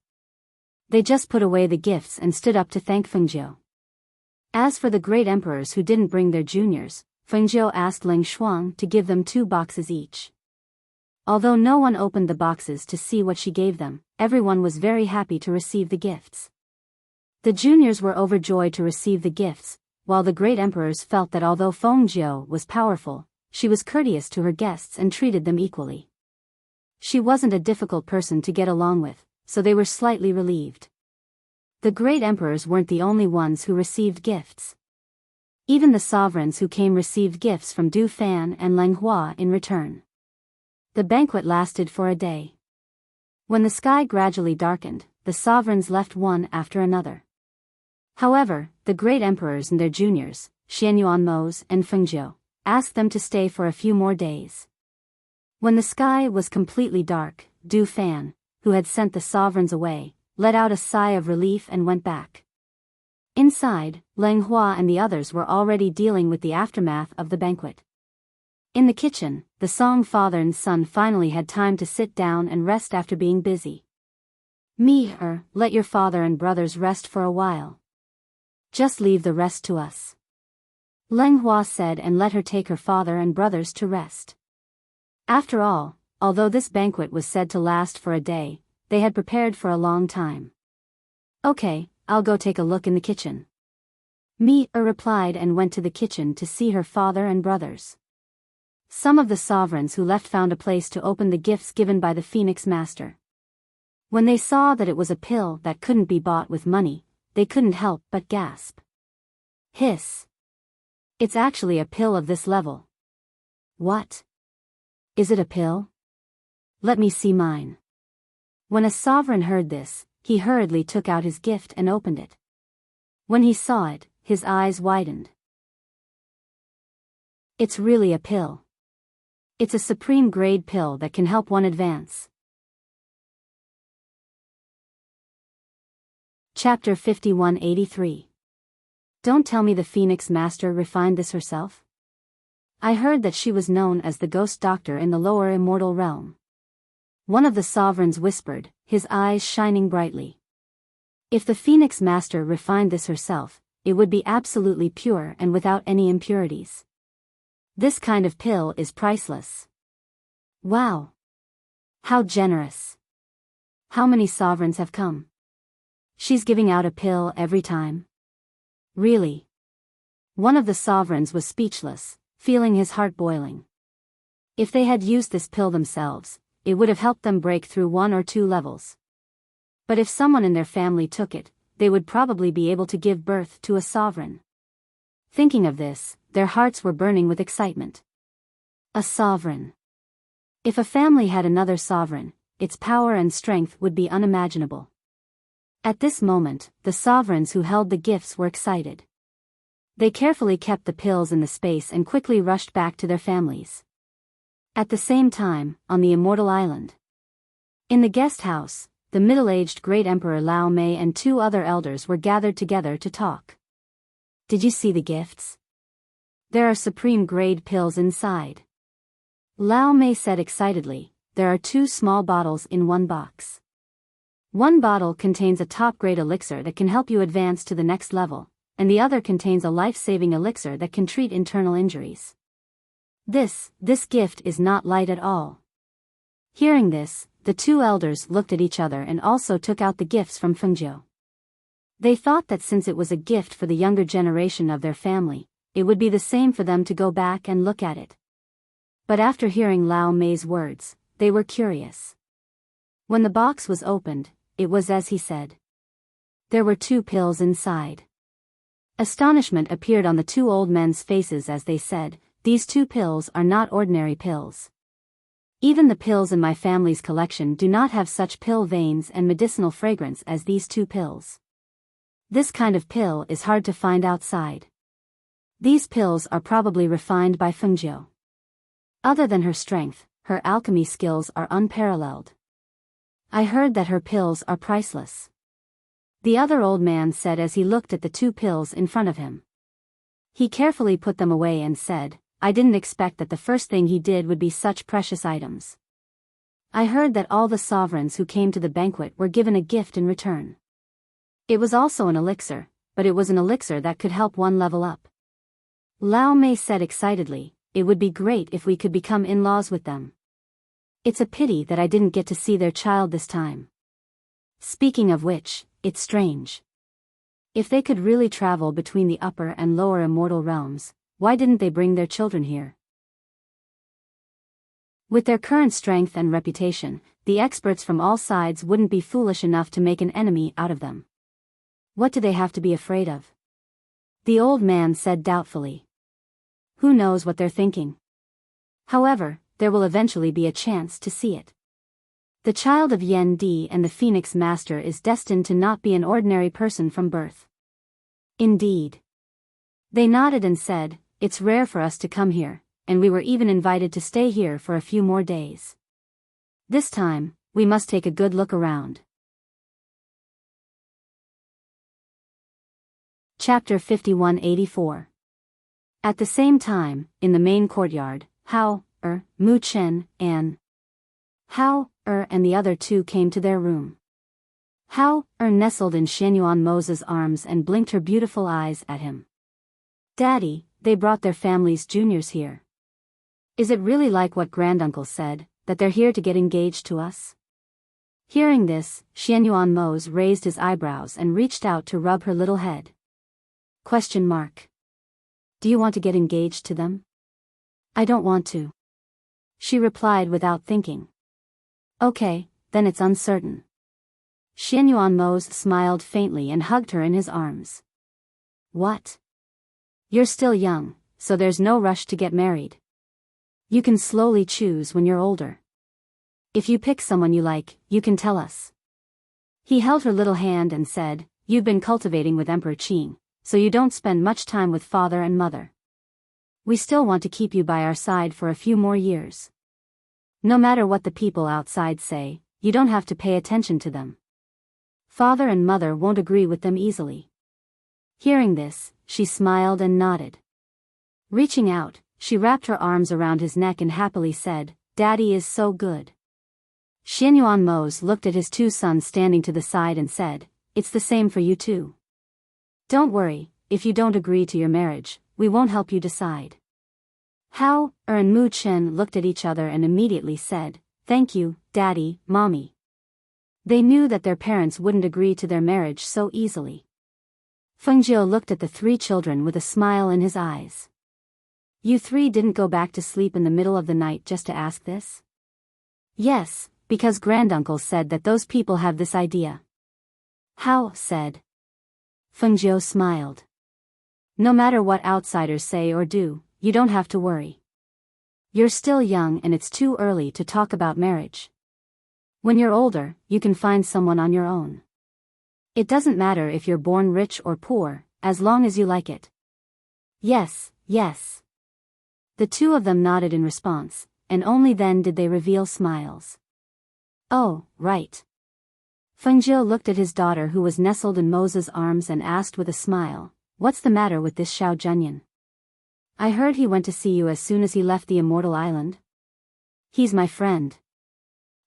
They just put away the gifts and stood up to thank Fengjiu. As for the great emperors who didn't bring their juniors, Fengjiu asked Leng Shuang to give them 2 boxes each. Although no one opened the boxes to see what she gave them, everyone was very happy to receive the gifts. The juniors were overjoyed to receive the gifts, while the great emperors felt that although Fengjiu was powerful, she was courteous to her guests and treated them equally. She wasn't a difficult person to get along with, so they were slightly relieved. The great emperors weren't the only ones who received gifts. Even the sovereigns who came received gifts from Du Fan and Leng Hua in return. The banquet lasted for a day. When the sky gradually darkened, the sovereigns left one after another. However, the great emperors and their juniors, Xianyuan Mose and Fengjiu, asked them to stay for a few more days. When the sky was completely dark, Du Fan, who had sent the sovereigns away, let out a sigh of relief and went back. Inside, Leng Hua and the others were already dealing with the aftermath of the banquet. In the kitchen, the Song father and son finally had time to sit down and rest after being busy. Let your father and brothers rest for a while. Just leave the rest to us. Leng Hua said and let her take her father and brothers to rest. After all, although this banquet was said to last for a day, they had prepared for a long time. Okay, I'll go take a look in the kitchen. Replied and went to the kitchen to see her father and brothers. Some of the sovereigns who left found a place to open the gifts given by the Phoenix Master. When they saw that it was a pill that couldn't be bought with money, they couldn't help but gasp. Hiss. It's actually a pill of this level. What? Is it a pill? Let me see mine. When a sovereign heard this, he hurriedly took out his gift and opened it. When he saw it, his eyes widened. It's really a pill. It's a supreme grade pill that can help one advance. Chapter 5183. Don't tell me the Phoenix Master refined this herself? I heard that she was known as the ghost doctor in the lower immortal realm. One of the sovereigns whispered, his eyes shining brightly. If the Phoenix Master refined this herself, it would be absolutely pure and without any impurities. This kind of pill is priceless. Wow! How generous! How many sovereigns have come? She's giving out a pill every time. Really? One of the sovereigns was speechless, feeling his heart boiling. If they had used this pill themselves, it would have helped them break through 1 or 2 levels. But if someone in their family took it, they would probably be able to give birth to a sovereign. Thinking of this, their hearts were burning with excitement. A sovereign. If a family had another sovereign, its power and strength would be unimaginable. At this moment, the sovereigns who held the gifts were excited. They carefully kept the pills in the space and quickly rushed back to their families. At the same time, on the Immortal Island. In the guest house, the middle-aged great Emperor Lao Mei and 2 other elders were gathered together to talk. Did you see the gifts? There are supreme-grade pills inside. Lao Mei said excitedly, there are 2 small bottles in 1 box. One bottle contains a top-grade elixir that can help you advance to the next level, and the other contains a life-saving elixir that can treat internal injuries. This gift is not light at all. Hearing this, the 2 elders looked at each other and also took out the gifts from Fengjiu. They thought that since it was a gift for the younger generation of their family, it would be the same for them to go back and look at it. But after hearing Lao Mei's words, they were curious. When the box was opened, it was as he said. There were 2 pills inside. Astonishment appeared on the 2 old men's faces as they said, these 2 pills are not ordinary pills. Even the pills in my family's collection do not have such pill veins and medicinal fragrance as these 2 pills. This kind of pill is hard to find outside. These pills are probably refined by Fengjiu. Other than her strength, her alchemy skills are unparalleled. I heard that her pills are priceless. The other old man said as he looked at the 2 pills in front of him. He carefully put them away and said, I didn't expect that the first thing he did would be such precious items. I heard that all the sovereigns who came to the banquet were given a gift in return. It was also an elixir, but it was an elixir that could help one level up. Lao Mei said excitedly, it would be great if we could become in-laws with them. It's a pity that I didn't get to see their child this time. Speaking of which, it's strange. If they could really travel between the upper and lower immortal realms, why didn't they bring their children here? With their current strength and reputation, the experts from all sides wouldn't be foolish enough to make an enemy out of them. What do they have to be afraid of? The old man said doubtfully. Who knows what they're thinking? However, there will eventually be a chance to see it. The child of Yen Di and the Phoenix Master is destined to not be an ordinary person from birth. Indeed. They nodded and said, it's rare for us to come here, and we were even invited to stay here for a few more days. This time, we must take a good look around. Chapter 5184. At the same time, in the main courtyard, Hao, Mu Chen, and the other 2 came to their room. Hao, nestled in Xianyuan Mo's arms and blinked her beautiful eyes at him. Daddy, they brought their family's juniors here. Is it really like what Granduncle said, that they're here to get engaged to us? Hearing this, Xianyuan Mo raised his eyebrows and reached out to rub her little head. Question mark. Do you want to get engaged to them? I don't want to. She replied without thinking. Okay, then it's uncertain. Xianyuan Mo smiled faintly and hugged her in his arms. What? You're still young, so there's no rush to get married. You can slowly choose when you're older. If you pick someone you like, you can tell us. He held her little hand and said, you've been cultivating with Emperor Qing, so you don't spend much time with father and mother. We still want to keep you by our side for a few more years. No matter what the people outside say, you don't have to pay attention to them. Father and mother won't agree with them easily. Hearing this, she smiled and nodded. Reaching out, she wrapped her arms around his neck and happily said, Daddy is so good. Xianyuan Mo looked at his 2 sons standing to the side and said, it's the same for you too. Don't worry, if you don't agree to your marriage, we won't help you decide. Hao, and Mu Chen looked at each other and immediately said, thank you, Daddy, Mommy. They knew that their parents wouldn't agree to their marriage so easily. Fengjiu looked at the three children with a smile in his eyes. You three didn't go back to sleep in the middle of the night just to ask this? Yes, because granduncle said that those people have this idea. How, said. Fengjiu smiled. No matter what outsiders say or do, you don't have to worry. You're still young and it's too early to talk about marriage. When you're older, you can find someone on your own. It doesn't matter if you're born rich or poor, as long as you like it. Yes, yes. The two of them nodded in response, and only then did they reveal smiles. Oh, right. Fengjiu looked at his daughter who was nestled in Mose's arms and asked with a smile, what's the matter with this Xiao Zhenyan? I heard he went to see you as soon as he left the Immortal Island. He's my friend.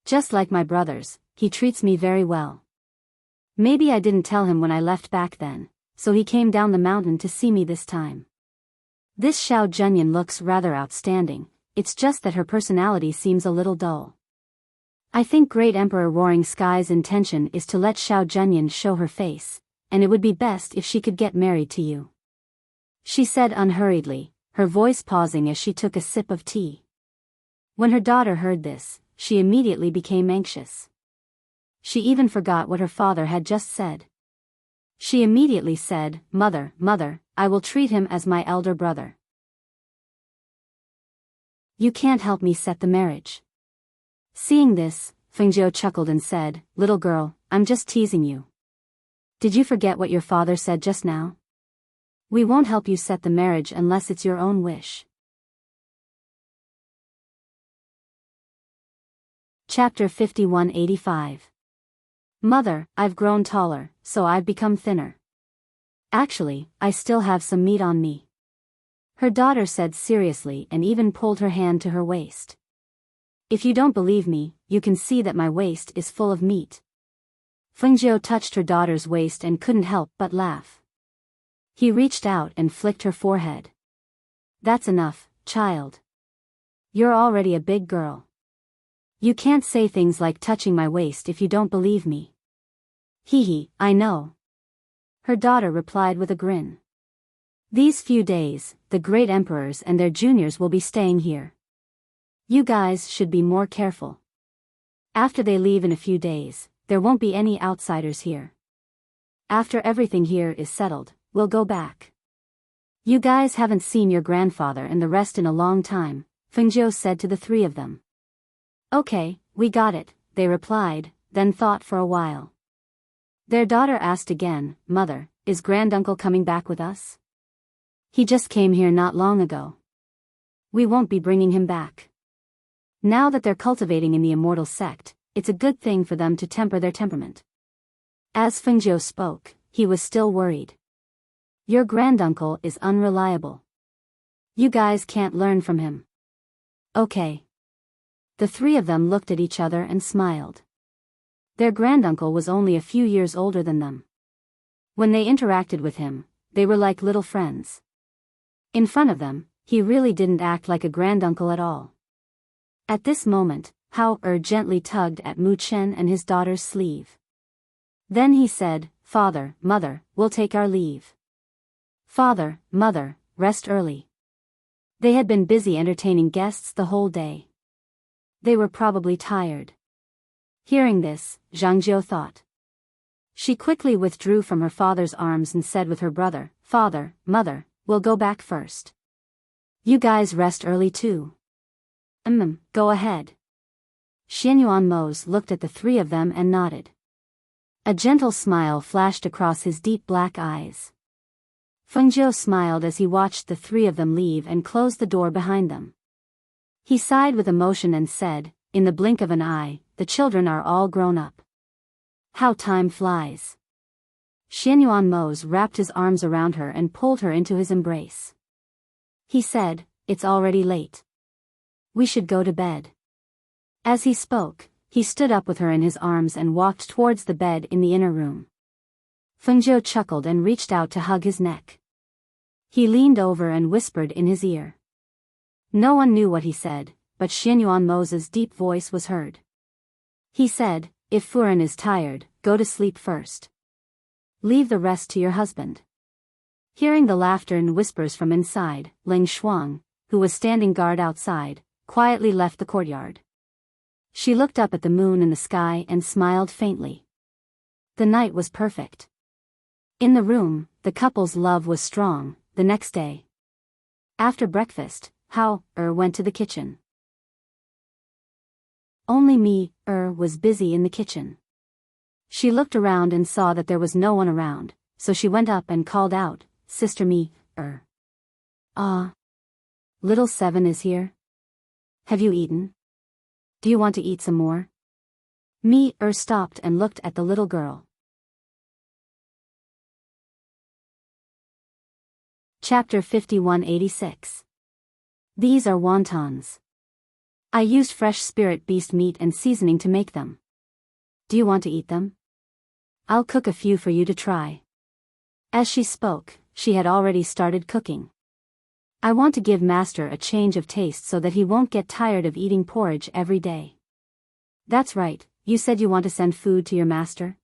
Just like my brothers, he treats me very well. Maybe I didn't tell him when I left back then, so he came down the mountain to see me this time. This Xiao Zhenyan looks rather outstanding, it's just that her personality seems a little dull. I think Great Emperor Roaring Sky's intention is to let Xiao Zhenyan show her face, and it would be best if she could get married to you. She said unhurriedly, her voice pausing as she took a sip of tea. When her daughter heard this, she immediately became anxious. She even forgot what her father had just said. She immediately said, Mother, I will treat him as my elder brother. You can't help me set the marriage. Seeing this, Fengjiu chuckled and said, Little girl, I'm just teasing you. Did you forget what your father said just now? We won't help you set the marriage unless it's your own wish. Chapter 5185. Mother, I've grown taller, so I've become thinner. Actually, I still have some meat on me. Her daughter said seriously and even pulled her hand to her waist. If you don't believe me, you can see that my waist is full of meat. Fengjiu touched her daughter's waist and couldn't help but laugh. He reached out and flicked her forehead. That's enough, child. You're already a big girl. You can't say things like touching my waist if you don't believe me. Hee, I know. Her daughter replied with a grin. These few days, the great emperors and their juniors will be staying here. You guys should be more careful. After they leave in a few days, there won't be any outsiders here. After everything here is settled, we'll go back. You guys haven't seen your grandfather and the rest in a long time, Fengjiu said to the three of them. Okay, we got it, they replied, then thought for a while. Their daughter asked again, Mother, is granduncle coming back with us? He just came here not long ago. We won't be bringing him back. Now that they're cultivating in the immortal sect, it's a good thing for them to temper their temperament. As Fengjiu spoke, he was still worried. Your granduncle is unreliable. You guys can't learn from him. Okay. The three of them looked at each other and smiled. Their granduncle was only a few years older than them. When they interacted with him, they were like little friends. In front of them, he really didn't act like a granduncle at all. At this moment, Hao gently tugged at Mu Chen and his daughter's sleeve. Then he said, Father, Mother, we'll take our leave. Father, Mother, rest early. They had been busy entertaining guests the whole day. They were probably tired. Hearing this, Zhang Jiu thought. She quickly withdrew from her father's arms and said with her brother, Father, Mother, we'll go back first. You guys rest early too. Go ahead. Xianyuan Mose looked at the three of them and nodded. A gentle smile flashed across his deep black eyes. Fengjiu smiled as he watched the three of them leave and close the door behind them. He sighed with emotion and said, in the blink of an eye, the children are all grown up. How time flies. Xianyuan Mose wrapped his arms around her and pulled her into his embrace. He said, It's already late. We should go to bed. As he spoke, he stood up with her in his arms and walked towards the bed in the inner room. Fengjiu chuckled and reached out to hug his neck. He leaned over and whispered in his ear. No one knew what he said, but Xianyuan Mose's deep voice was heard. He said, If Furen is tired, go to sleep first. Leave the rest to your husband. Hearing the laughter and whispers from inside, Ling Shuang, who was standing guard outside, quietly left the courtyard. She looked up at the moon in the sky and smiled faintly. The night was perfect. In the room, the couple's love was strong. The next day, after breakfast, Hao went to the kitchen. Only me was busy in the kitchen. She looked around and saw that there was no one around, so she went up and called out, "Sister me, Ah. Little Seven is here? Have you eaten? Do you want to eat some more?" Me stopped and looked at the little girl. Chapter 5186. These are wontons. I used fresh spirit beast meat and seasoning to make them. Do you want to eat them? I'll cook a few for you to try. As she spoke, she had already started cooking. I want to give Master a change of taste so that he won't get tired of eating porridge every day. That's right, you said you want to send food to your master?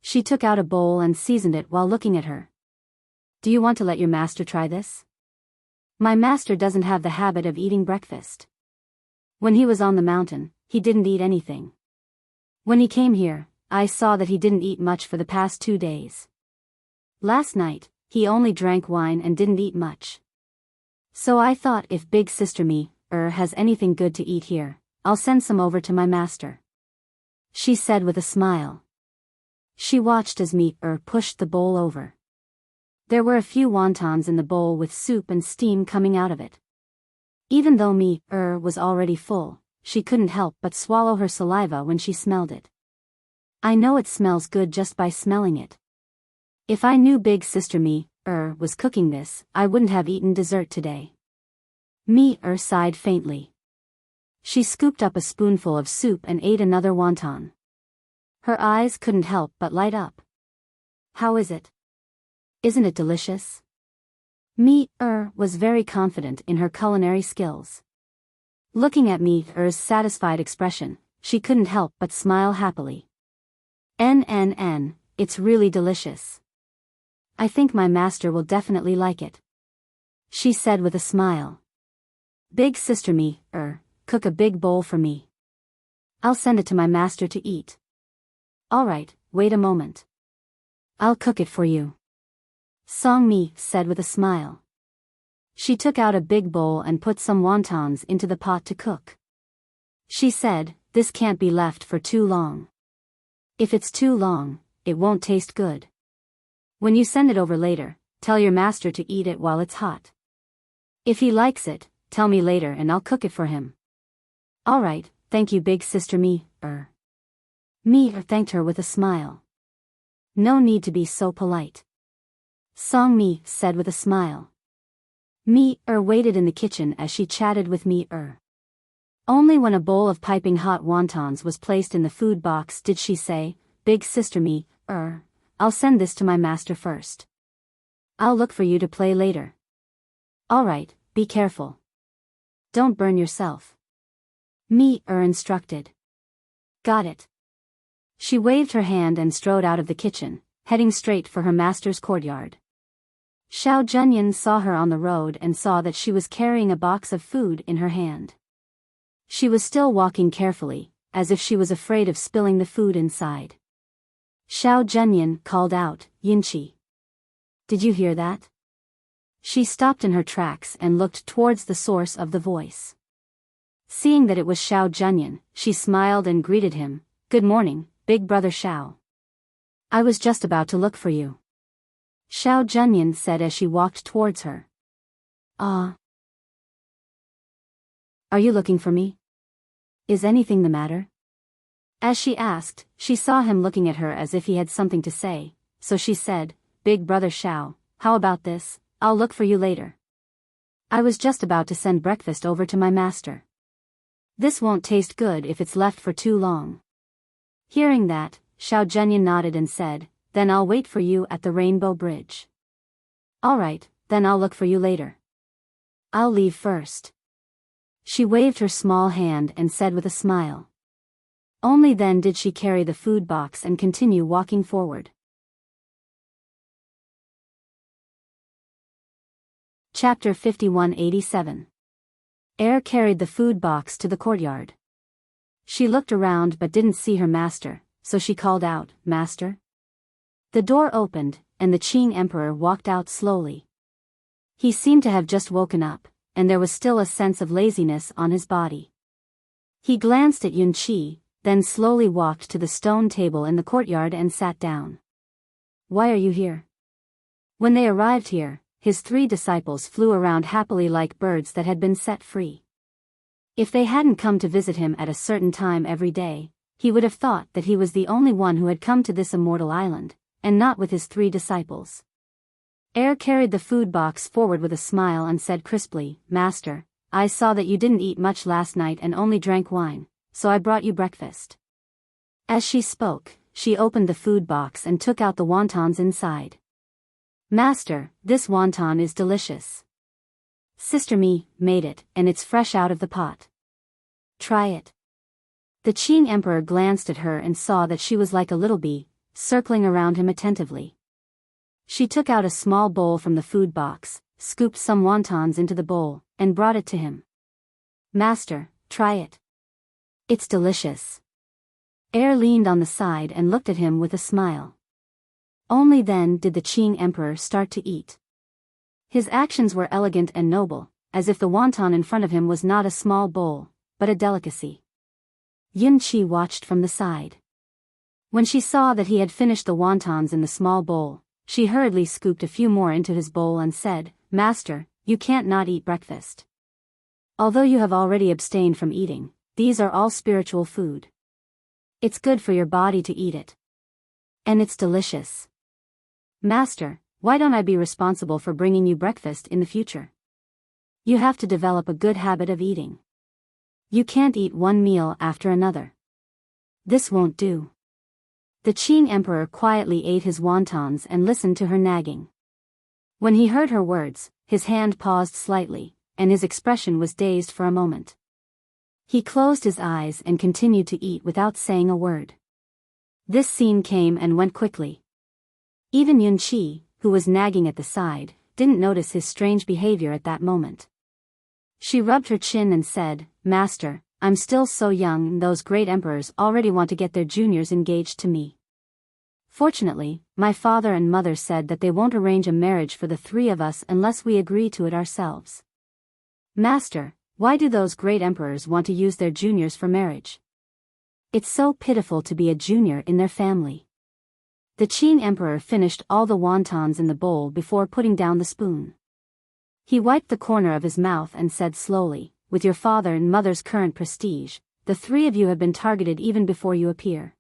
She took out a bowl and seasoned it while looking at her. Do you want to let your master try this? My master doesn't have the habit of eating breakfast. When he was on the mountain, he didn't eat anything. When he came here, I saw that he didn't eat much for the past 2 days. Last night, he only drank wine and didn't eat much. So I thought if big sister me, has anything good to eat here, I'll send some over to my master. She said with a smile. She watched as me, pushed the bowl over. There were a few wontons in the bowl with soup and steam coming out of it. Even though me, was already full, she couldn't help but swallow her saliva when she smelled it. I know it smells good just by smelling it. If I knew big sister me, was cooking this, I wouldn't have eaten dessert today. Me, sighed faintly. She scooped up a spoonful of soup and ate another wonton. Her eyes couldn't help but light up. How is it? Isn't it delicious? Me, was very confident in her culinary skills. Looking at me's satisfied expression, she couldn't help but smile happily. It's really delicious. I think my master will definitely like it. She said with a smile. Big sister me, cook a big bowl for me. I'll send it to my master to eat. Alright, wait a moment. I'll cook it for you. Song Mi said with a smile. She took out a big bowl and put some wontons into the pot to cook. She said, this can't be left for too long. If it's too long, it won't taste good. When you send it over later, tell your master to eat it while it's hot. If he likes it, tell me later and I'll cook it for him. Alright, thank you big sister me, Me thanked her with a smile. No need to be so polite. Song Mi said with a smile. Me waited in the kitchen as she chatted with Me. Only when a bowl of piping hot wontons was placed in the food box did she say, big sister me, I'll send this to my master first. I'll look for you to play later. Alright, be careful. Don't burn yourself. Me instructed. Got it. She waved her hand and strode out of the kitchen, heading straight for her master's courtyard. Xiao Zhenyan saw her on the road and saw that she was carrying a box of food in her hand. She was still walking carefully, as if she was afraid of spilling the food inside. Xiao Zhenyan called out, Yinchi. Did you hear that? She stopped in her tracks and looked towards the source of the voice. Seeing that it was Xiao Zhenyan, she smiled and greeted him, Good morning, big brother Xiao. I was just about to look for you. Xiao Zhenyan said as she walked towards her. Ah. Are you looking for me? Is anything the matter? As she asked, she saw him looking at her as if he had something to say, so she said, Big brother Xiao, how about this, I'll look for you later. I was just about to send breakfast over to my master. This won't taste good if it's left for too long. Hearing that, Xiao Zhenyan nodded and said, Then I'll wait for you at the Rainbow Bridge. Alright, then I'll look for you later. I'll leave first. She waved her small hand and said with a smile. Only then did she carry the food box and continue walking forward. Chapter 5187. Air carried the food box to the courtyard. She looked around but didn't see her master, so she called out, "Master?" The door opened, and the Qing Emperor walked out slowly. He seemed to have just woken up, and there was still a sense of laziness on his body. He glanced at Yun Qi, then slowly walked to the stone table in the courtyard and sat down. "Why are you here?" When they arrived here, his 3 disciples flew around happily like birds that had been set free. If they hadn't come to visit him at a certain time every day, he would have thought that he was the only one who had come to this immortal island, and not with his 3 disciples. Air carried the food box forward with a smile and said crisply, "Master, I saw that you didn't eat much last night and only drank wine, so I brought you breakfast." As she spoke, she opened the food box and took out the wontons inside. "Master, this wonton is delicious. Sister Mi made it, and it's fresh out of the pot. Try it." The Qing Emperor glanced at her and saw that she was like a little bee, circling around him attentively. She took out a small bowl from the food box, scooped some wontons into the bowl, and brought it to him. "Master, try it. It's delicious." Air leaned on the side and looked at him with a smile. Only then did the Qing Emperor start to eat. His actions were elegant and noble, as if the wonton in front of him was not a small bowl, but a delicacy. Yun Qi watched from the side. When she saw that he had finished the wontons in the small bowl, she hurriedly scooped a few more into his bowl and said, "Master, you can't not eat breakfast. Although you have already abstained from eating, these are all spiritual food. It's good for your body to eat it. And it's delicious. Master, why don't I be responsible for bringing you breakfast in the future? You have to develop a good habit of eating. You can't eat one meal after another. This won't do." The Qing Emperor quietly ate his wontons and listened to her nagging. When he heard her words, his hand paused slightly, and his expression was dazed for a moment. He closed his eyes and continued to eat without saying a word. This scene came and went quickly. Even Yun Qi, who was nagging at the side, didn't notice his strange behavior at that moment. She rubbed her chin and said, "Master, I'm still so young and those great emperors already want to get their juniors engaged to me. Fortunately, my father and mother said that they won't arrange a marriage for the 3 of us unless we agree to it ourselves. Master, why do those great emperors want to use their juniors for marriage? It's so pitiful to be a junior in their family." The Qing Emperor finished all the wontons in the bowl before putting down the spoon. He wiped the corner of his mouth and said slowly, "With your father and mother's current prestige, the 3 of you have been targeted even before you appear.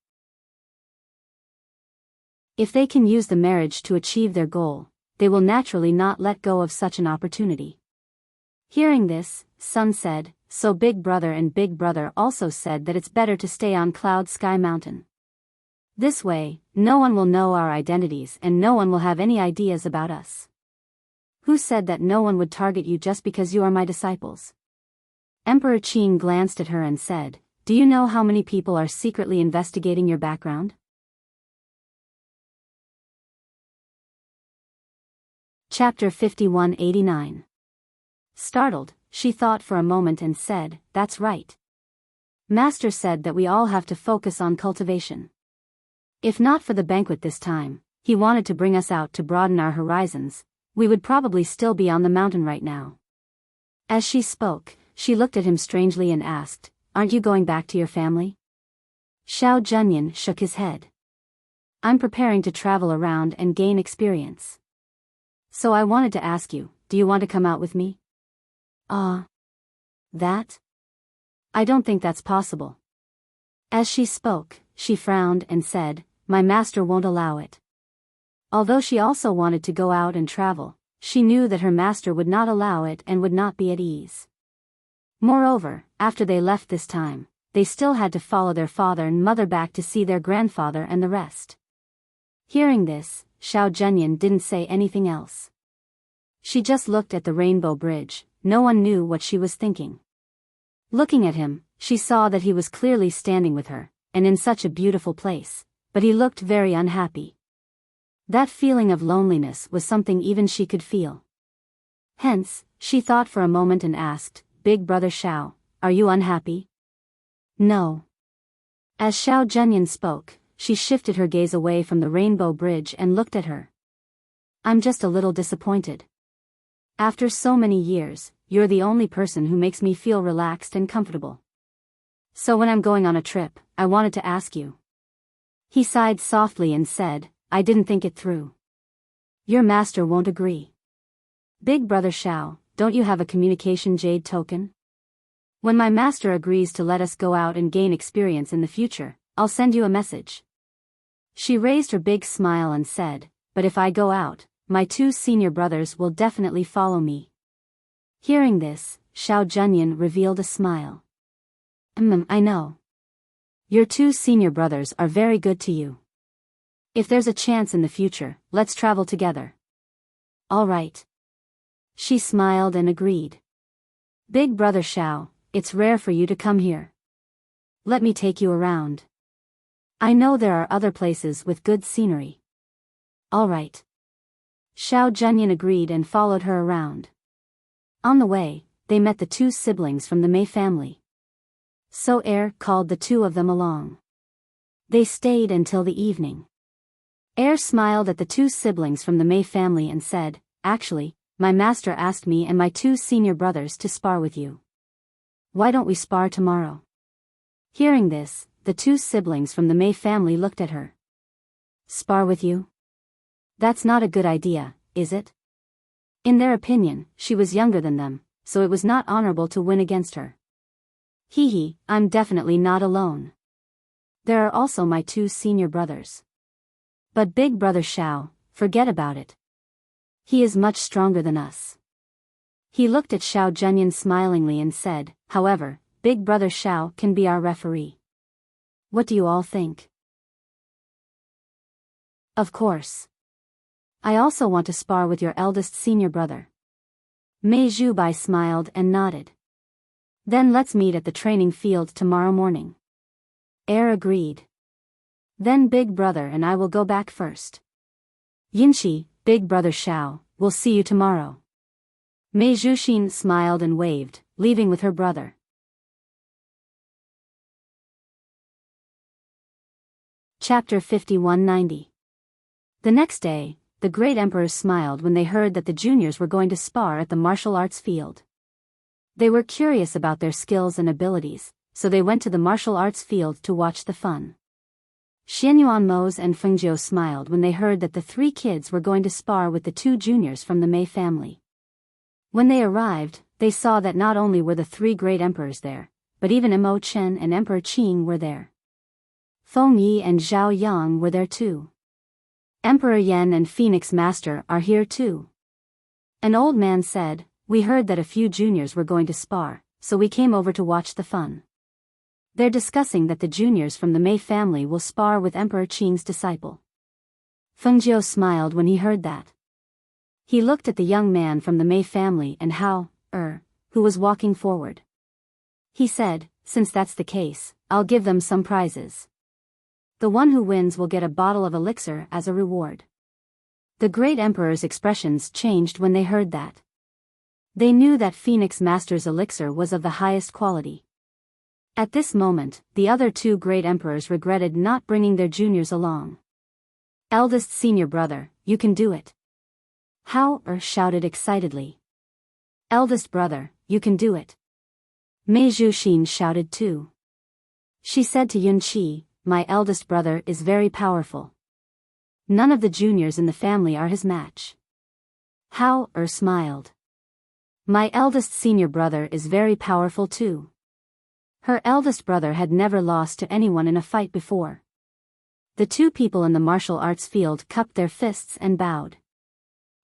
If they can use the marriage to achieve their goal, they will naturally not let go of such an opportunity." Hearing this, Sun said, "So Big Brother and Big Brother also said that it's better to stay on Cloud Sky Mountain. This way, no one will know our identities and no one will have any ideas about us." "Who said that no one would target you just because you are my disciples?" Emperor Qing glanced at her and said, "Do you know how many people are secretly investigating your background?" Chapter 5189. Startled, she thought for a moment and said, "That's right. Master said that we all have to focus on cultivation. If not for the banquet this time, he wanted to bring us out to broaden our horizons, we would probably still be on the mountain right now." As she spoke, she looked at him strangely and asked, "Aren't you going back to your family?" Xiao Junyan shook his head. "I'm preparing to travel around and gain experience. So I wanted to ask you, do you want to come out with me?" That? I don't think that's possible." As she spoke, she frowned and said, "My master won't allow it." Although she also wanted to go out and travel, she knew that her master would not allow it and would not be at ease. Moreover, after they left this time, they still had to follow their father and mother back to see their grandfather and the rest. Hearing this, Xiao Junyan didn't say anything else. She just looked at the rainbow bridge. No one knew what she was thinking. Looking at him, she saw that he was clearly standing with her, and in such a beautiful place, but he looked very unhappy. That feeling of loneliness was something even she could feel. Hence, she thought for a moment and asked, Big Brother Xiao, are you unhappy? No. As Xiao Zhenyan spoke, she shifted her gaze away from the rainbow bridge and looked at her. I'm just a little disappointed. After so many years, you're the only person who makes me feel relaxed and comfortable. So when I'm going on a trip, I wanted to ask you. He sighed softly and said, I didn't think it through. Your master won't agree. Big Brother Xiao, don't you have a communication jade token? When my master agrees to let us go out and gain experience in the future, I'll send you a message. She raised her big smile and said, but if I go out, my 2 senior brothers will definitely follow me. Hearing this, Xiao Zhenyan revealed a smile. I know. Your 2 senior brothers are very good to you. If there's a chance in the future, let's travel together. All right. She smiled and agreed. Big Brother Xiao, it's rare for you to come here. Let me take you around. I know there are other places with good scenery. All right. Xiao Zhenyan agreed and followed her around. On the way, they met the 2 siblings from the Mei family. So called the 2 of them along. They stayed until the evening. Smiled at the 2 siblings from the Mei family and said, actually, my master asked me and my 2 senior brothers to spar with you. Why don't we spar tomorrow? Hearing this, the 2 siblings from the Mei family looked at her. Spar with you? That's not a good idea, is it? In their opinion, she was younger than them, so it was not honorable to win against her. I'm definitely not alone. There are also my 2 senior brothers. But Big Brother Xiao, forget about it. He is much stronger than us. He looked at Xiao Zhenyan smilingly and said, however, Big Brother Xiao can be our referee. What do you all think? Of course. I also want to spar with your eldest senior brother. Mei Zhubai smiled and nodded. Then let's meet at the training field tomorrow morning. Agreed. Then Big Brother and I will go back first. Yinshi, Big Brother Xiao, we'll see you tomorrow. Mei Zhuxin smiled and waved, leaving with her brother. Chapter 5190. The next day, the great emperors smiled when they heard that the juniors were going to spar at the martial arts field. They were curious about their skills and abilities, so they went to the martial arts field to watch the fun. Xianyuan Mose and Fengjiu smiled when they heard that the 3 kids were going to spar with the 2 juniors from the Mei family. When they arrived, they saw that not only were the 3 great emperors there, but even Mo Chen and Emperor Qing were there. Feng Yi and Zhao Yang were there too. Emperor Yan and Phoenix Master are here too. An old man said, we heard that a few juniors were going to spar, so we came over to watch the fun. They're discussing that the juniors from the Mei family will spar with Emperor Qing's disciple. Fengjiu smiled when he heard that. He looked at the young man from the Mei family and who was walking forward. He said, since that's the case, I'll give them some prizes. The one who wins will get a bottle of elixir as a reward. The great emperor's expressions changed when they heard that. They knew that Phoenix Master's elixir was of the highest quality. At this moment, the other 2 great emperors regretted not bringing their juniors along. Eldest senior brother, you can do it. Hao shouted excitedly. Eldest brother, you can do it. Mei Zhuxin shouted too. She said to Yun Qi, my eldest brother is very powerful. None of the juniors in the family are his match. Hao smiled. My eldest senior brother is very powerful too. Her eldest brother had never lost to anyone in a fight before. The 2 people in the martial arts field cupped their fists and bowed.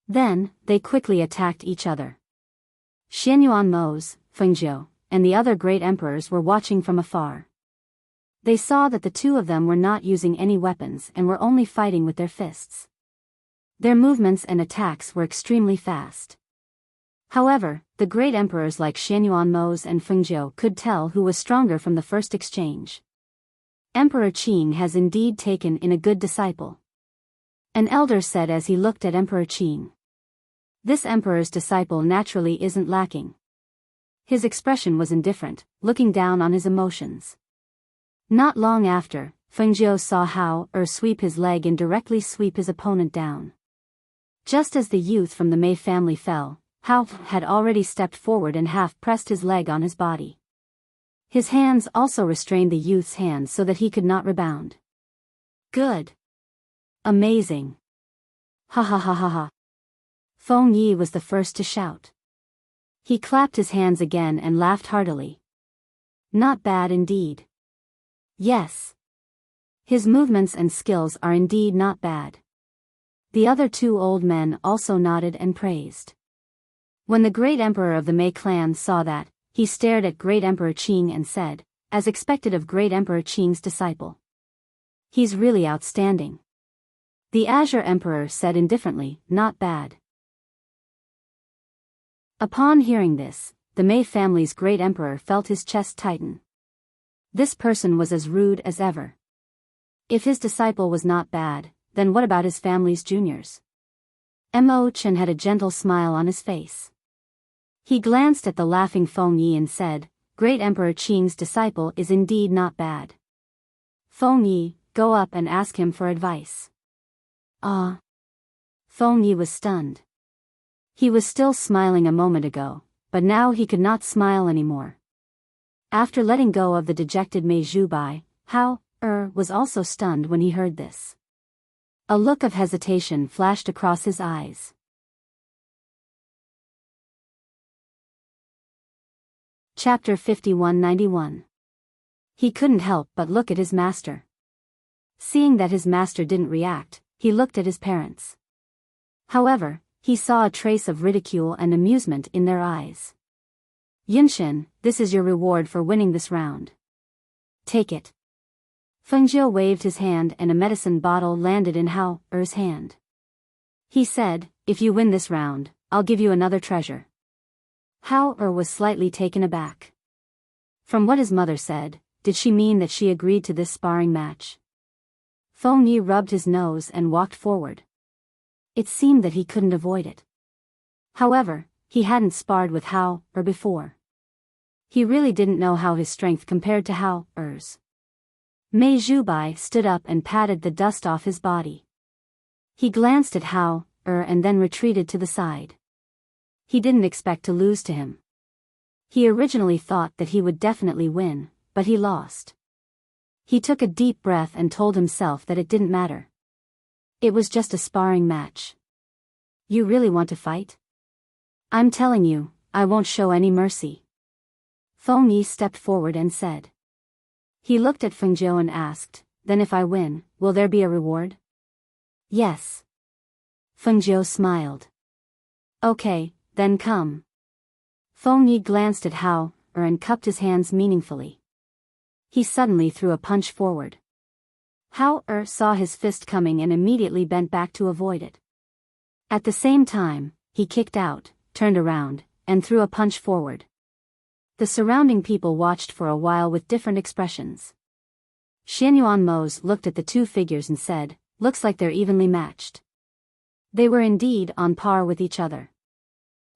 Then, they quickly attacked each other. Xianyuan Mose, Fengjiu, and the other great emperors were watching from afar. They saw that the 2 of them were not using any weapons and were only fighting with their fists. Their movements and attacks were extremely fast. However, the great emperors like Xianyuan Mose and Fengjiu could tell who was stronger from the first exchange. Emperor Qing has indeed taken in a good disciple. An elder said as he looked at Emperor Qing. This emperor's disciple naturally isn't lacking. His expression was indifferent, looking down on his emotions. Not long after, Fengjiu saw Hao sweep his leg and directly sweep his opponent down. Just as the youth from the Mei family fell, Hao had already stepped forward and half-pressed his leg on his body. His hands also restrained the youth's hands so that he could not rebound. Good. Amazing. Ha ha ha ha ha. Feng Yi was the first to shout. He clapped his hands again and laughed heartily. Not bad indeed. Yes. His movements and skills are indeed not bad. The other two old men also nodded and praised. When the great emperor of the Mei clan saw that, he stared at great emperor Qing and said, as expected of great emperor Qing's disciple, "He's really outstanding." The Azure emperor said indifferently, "Not bad." Upon hearing this, the Mei family's great emperor felt his chest tighten. This person was as rude as ever. If his disciple was not bad, then what about his family's juniors? Mo Chen had a gentle smile on his face. He glanced at the laughing Feng Yi and said, "Great Emperor Qing's disciple is indeed not bad. Feng Yi, go up and ask him for advice." Ah. Feng Yi was stunned. He was still smiling a moment ago, but now he could not smile anymore. After letting go of the dejected Mei Zhubai, Hao was also stunned when he heard this. A look of hesitation flashed across his eyes. Chapter 5191. He couldn't help but look at his master. Seeing that his master didn't react, he looked at his parents. However, he saw a trace of ridicule and amusement in their eyes. "Yunshin, this is your reward for winning this round. Take it." Fengjiu waved his hand and a medicine bottle landed in Hao's hand. He said, "If you win this round, I'll give you another treasure." Hao was slightly taken aback. From what his mother said, did she mean that she agreed to this sparring match? Feng Yi rubbed his nose and walked forward. It seemed that he couldn't avoid it. However, he hadn't sparred with Hao before. He really didn't know how his strength compared to Hao's. Mei Zhubai stood up and patted the dust off his body. He glanced at Hao and then retreated to the side. He didn't expect to lose to him. He originally thought that he would definitely win, but he lost. He took a deep breath and told himself that it didn't matter. It was just a sparring match. "You really want to fight? I'm telling you, I won't show any mercy." Feng Yi stepped forward and said. He looked at Fengjiu and asked, "Then if I win, will there be a reward?" "Yes." Fengjiu smiled. "Okay, then come." Feng Yi glanced at Hao and cupped his hands meaningfully. He suddenly threw a punch forward. Hao saw his fist coming and immediately bent back to avoid it. At the same time, he kicked out, turned around, and threw a punch forward. The surrounding people watched for a while with different expressions. Xianyuan Mose looked at the two figures and said, "Looks like they're evenly matched." They were indeed on par with each other.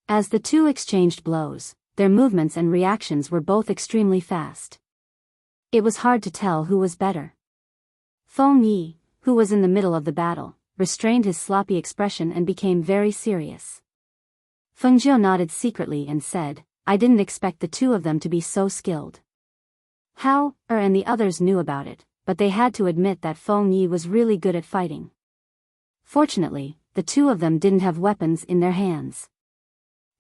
As the two exchanged blows, their movements and reactions were both extremely fast. It was hard to tell who was better. Feng Yi, who was in the middle of the battle, restrained his sloppy expression and became very serious. Fengjiu nodded secretly and said, "I didn't expect the two of them to be so skilled." Hao and the others knew about it, but they had to admit that Feng Yi was really good at fighting. Fortunately, the two of them didn't have weapons in their hands.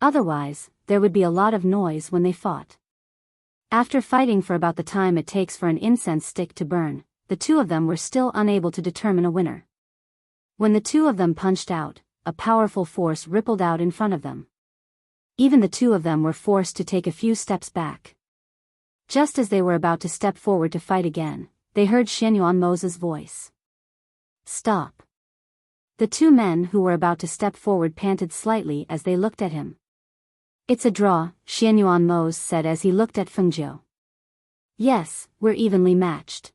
Otherwise, there would be a lot of noise when they fought. After fighting for about the time it takes for an incense stick to burn, the two of them were still unable to determine a winner. When the two of them punched out, a powerful force rippled out in front of them. Even the two of them were forced to take a few steps back. Just as they were about to step forward to fight again, they heard Xianyuan Mose's voice. "Stop." The two men who were about to step forward panted slightly as they looked at him. "It's a draw," Xianyuan Mose said as he looked at Fengjiu. "Yes, we're evenly matched."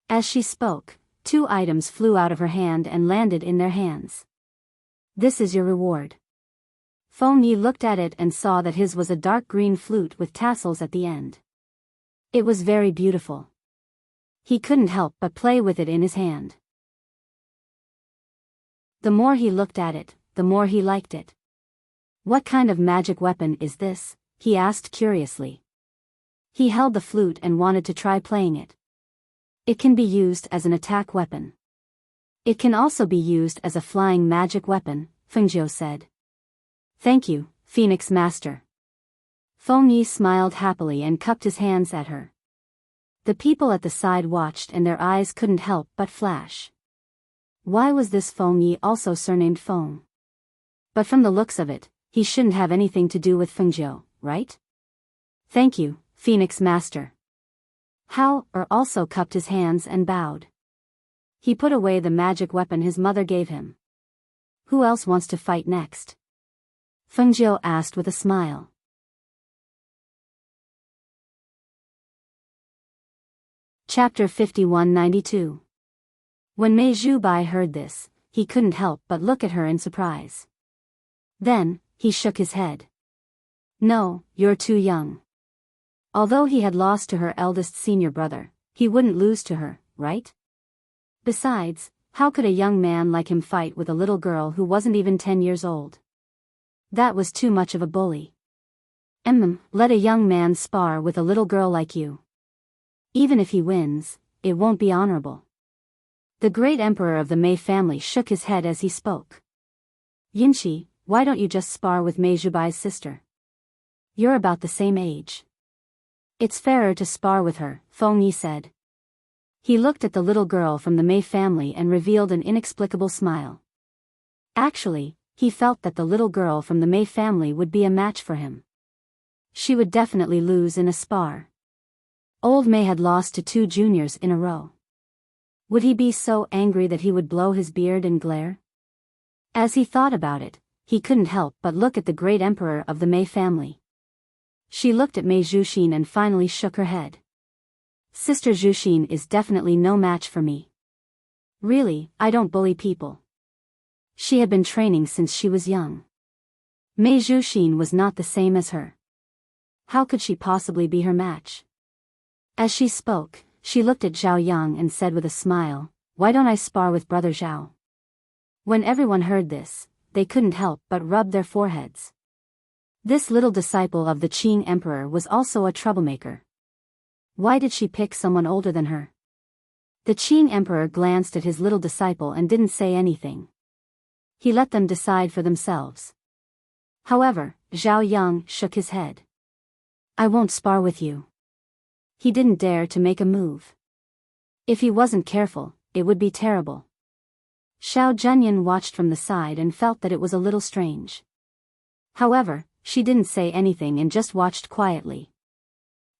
As she spoke, two items flew out of her hand and landed in their hands. "This is your reward." Feng Yi looked at it and saw that his was a dark green flute with tassels at the end. It was very beautiful. He couldn't help but play with it in his hand. The more he looked at it, the more he liked it. "What kind of magic weapon is this?" he asked curiously. He held the flute and wanted to try playing it. "It can be used as an attack weapon. It can also be used as a flying magic weapon," Fengjiu said. "Thank you, Phoenix Master." Feng Yi smiled happily and cupped his hands at her. The people at the side watched and their eyes couldn't help but flash. Why was this Feng Yi also surnamed Feng? But from the looks of it, he shouldn't have anything to do with Fengjiu, right? "Thank you, Phoenix Master." Hao also cupped his hands and bowed. He put away the magic weapon his mother gave him. "Who else wants to fight next?" Fengjiu asked with a smile. Chapter 5192. When Mei Zhubai heard this, he couldn't help but look at her in surprise. Then, he shook his head. "No, you're too young." Although he had lost to her eldest senior brother, he wouldn't lose to her, right? Besides, how could a young man like him fight with a little girl who wasn't even 10 years old? That was too much of a bully. Let a young man spar with a little girl like you. Even if he wins, it won't be honorable. The great emperor of the Mei family shook his head as he spoke. "Yinchi, why don't you just spar with Mei Zhubai's sister? You're about the same age." "It's fairer to spar with her," Feng Yi said. He looked at the little girl from the Mei family and revealed an inexplicable smile. Actually, he felt that the little girl from the Mei family would be a match for him. She would definitely lose in a spar. Old Mei had lost to 2 juniors in a row. Would he be so angry that he would blow his beard and glare? As he thought about it, he couldn't help but look at the great emperor of the Mei family. She looked at Mei Zhuxin and finally shook her head. "Sister Zhuxin is definitely no match for me. Really, I don't bully people." She had been training since she was young. Mei Zhuxin was not the same as her. How could she possibly be her match? As she spoke, she looked at Zhao Yang and said with a smile, "Why don't I spar with Brother Zhao?" When everyone heard this, they couldn't help but rub their foreheads. This little disciple of the Qing emperor was also a troublemaker. Why did she pick someone older than her? The Qing emperor glanced at his little disciple and didn't say anything. He let them decide for themselves. However, Zhao Yang shook his head. "I won't spar with you." He didn't dare to make a move. If he wasn't careful, it would be terrible. Xiao Zhenyan watched from the side and felt that it was a little strange. However, she didn't say anything and just watched quietly.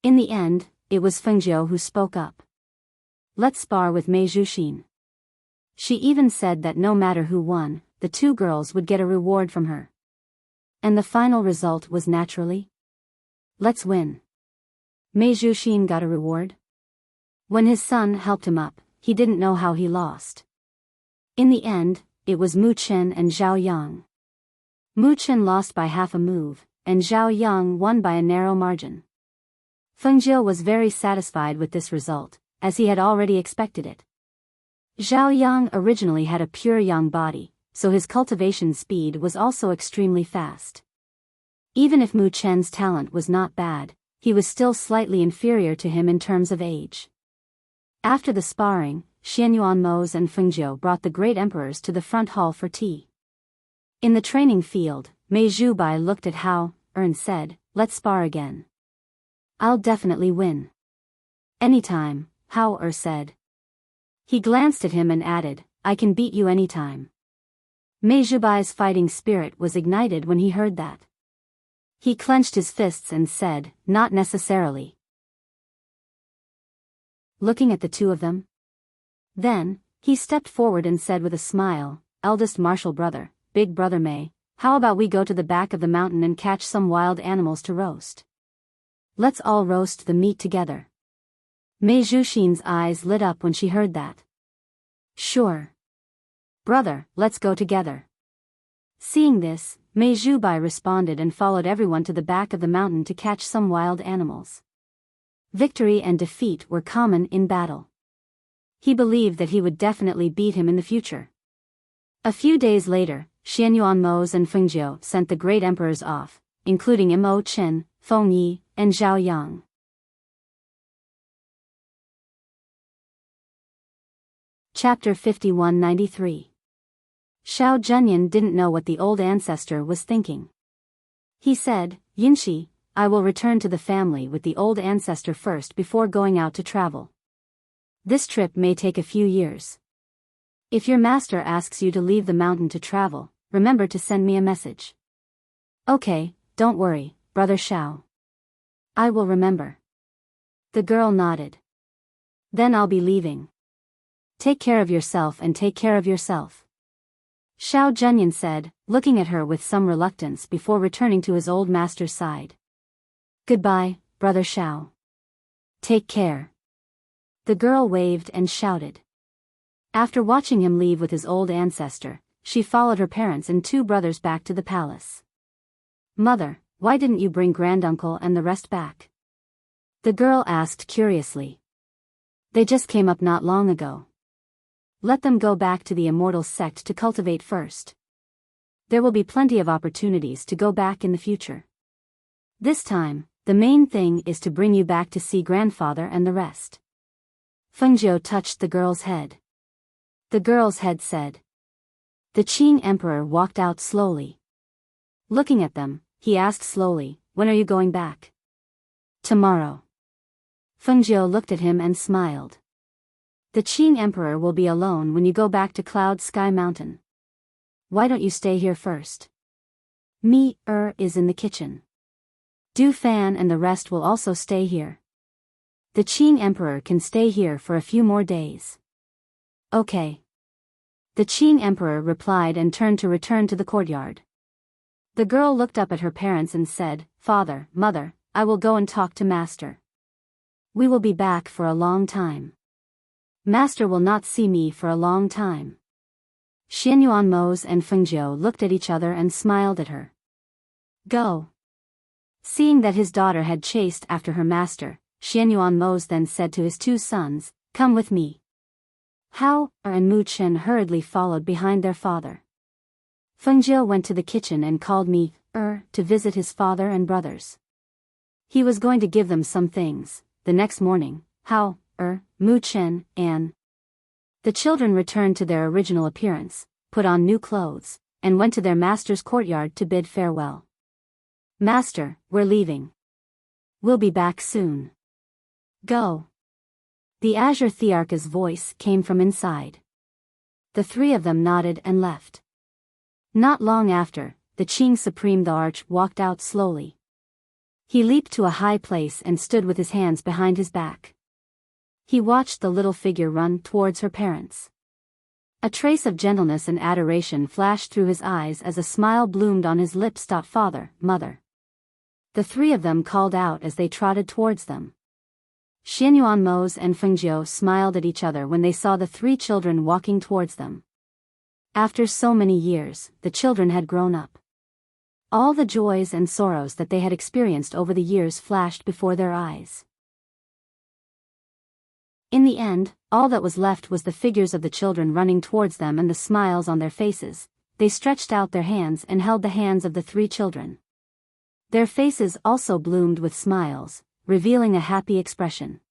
In the end, it was Fengjiu who spoke up. "Let's spar with Mei Zhuxin." She even said that no matter who won, the 2 girls would get a reward from her. And the final result was naturally, "Let's win." Mei Zhuxin got a reward. When his son helped him up, he didn't know how he lost. In the end, it was Mu Chen and Zhao Yang. Mu Chen lost by half a move, and Zhao Yang won by a narrow margin. Fengjiu was very satisfied with this result, as he had already expected it. Zhao Yang originally had a pure yang body, so his cultivation speed was also extremely fast. Even if Mu Chen's talent was not bad, he was still slightly inferior to him in terms of age. After the sparring, Xianyuan Mose and Fengjiu brought the great emperors to the front hall for tea. In the training field, Mei Zhubai looked at Hao and said, "Let's spar again." "I'll definitely win." "Anytime," Hao said. He glanced at him and added, "I can beat you anytime." Mei Zhubai's fighting spirit was ignited when he heard that. He clenched his fists and said, "Not necessarily." Looking at the 2 of them. Then, he stepped forward and said with a smile, "Eldest martial brother, big brother Mei, how about we go to the back of the mountain and catch some wild animals to roast? Let's all roast the meat together." Mei Zhuxin's eyes lit up when she heard that. "Sure. Brother, let's go together." Seeing this, Mei Zhubai responded and followed everyone to the back of the mountain to catch some wild animals. Victory and defeat were common in battle. He believed that he would definitely beat him in the future. A few days later, Xianyuan Mose and Fengjiu sent the great emperors off, including Imo Chen, Feng Yi, and Zhao Yang. Chapter 5193. Xiao Zhenyan didn't know what the old ancestor was thinking. He said, "Yinshi, I will return to the family with the old ancestor first before going out to travel. This trip may take a few years. If your master asks you to leave the mountain to travel, remember to send me a message." "Okay, don't worry, brother Xiao. I will remember." The girl nodded. "Then I'll be leaving. Take care of yourself and take care of yourself," Xiao Zhenyan said, looking at her with some reluctance before returning to his old master's side. "Goodbye, brother Xiao. Take care." The girl waved and shouted. After watching him leave with his old ancestor, she followed her parents and two brothers back to the palace. "Mother, why didn't you bring granduncle and the rest back?" the girl asked curiously. "They just came up not long ago. Let them go back to the immortal sect to cultivate first. There will be plenty of opportunities to go back in the future. This time, the main thing is to bring you back to see grandfather and the rest." Fengjiu touched the girl's head. The girl's head said. The Qing emperor walked out slowly. Looking at them, he asked slowly, "When are you going back?" "Tomorrow." Fengjiu looked at him and smiled. "The Qing emperor will be alone when you go back to Cloud Sky Mountain. Why don't you stay here first? Me is in the kitchen. Du Fan and the rest will also stay here. The Qing emperor can stay here for a few more days." "Okay." The Qing emperor replied and turned to return to the courtyard. The girl looked up at her parents and said, "Father, mother, I will go and talk to master. We will be back for a long time. Master will not see me for a long time." Xianyuan Mose and Fengjiu looked at each other and smiled at her. "Go." Seeing that his daughter had chased after her master, Xianyuan Mose then said to his two sons, "Come with me." Hao and Mu Chen hurriedly followed behind their father. Fengjiu went to the kitchen and called me to visit his father and brothers. He was going to give them some things. The next morning, Hao, Mu Chen, and the children returned to their original appearance, put on new clothes, and went to their master's courtyard to bid farewell. "Master, we're leaving. We'll be back soon. Go." The Azure Thearch's voice came from inside. The three of them nodded and left. Not long after, the Qing Supreme the Arch walked out slowly. He leaped to a high place and stood with his hands behind his back. He watched the little figure run towards her parents. A trace of gentleness and adoration flashed through his eyes as a smile bloomed on his lips. "Father, mother." The three of them called out as they trotted towards them. Xianyuan Mose and Fengjiu smiled at each other when they saw the three children walking towards them. After so many years, the children had grown up. All the joys and sorrows that they had experienced over the years flashed before their eyes. In the end, all that was left was the figures of the children running towards them and the smiles on their faces. They stretched out their hands and held the hands of the three children. Their faces also bloomed with smiles, revealing a happy expression.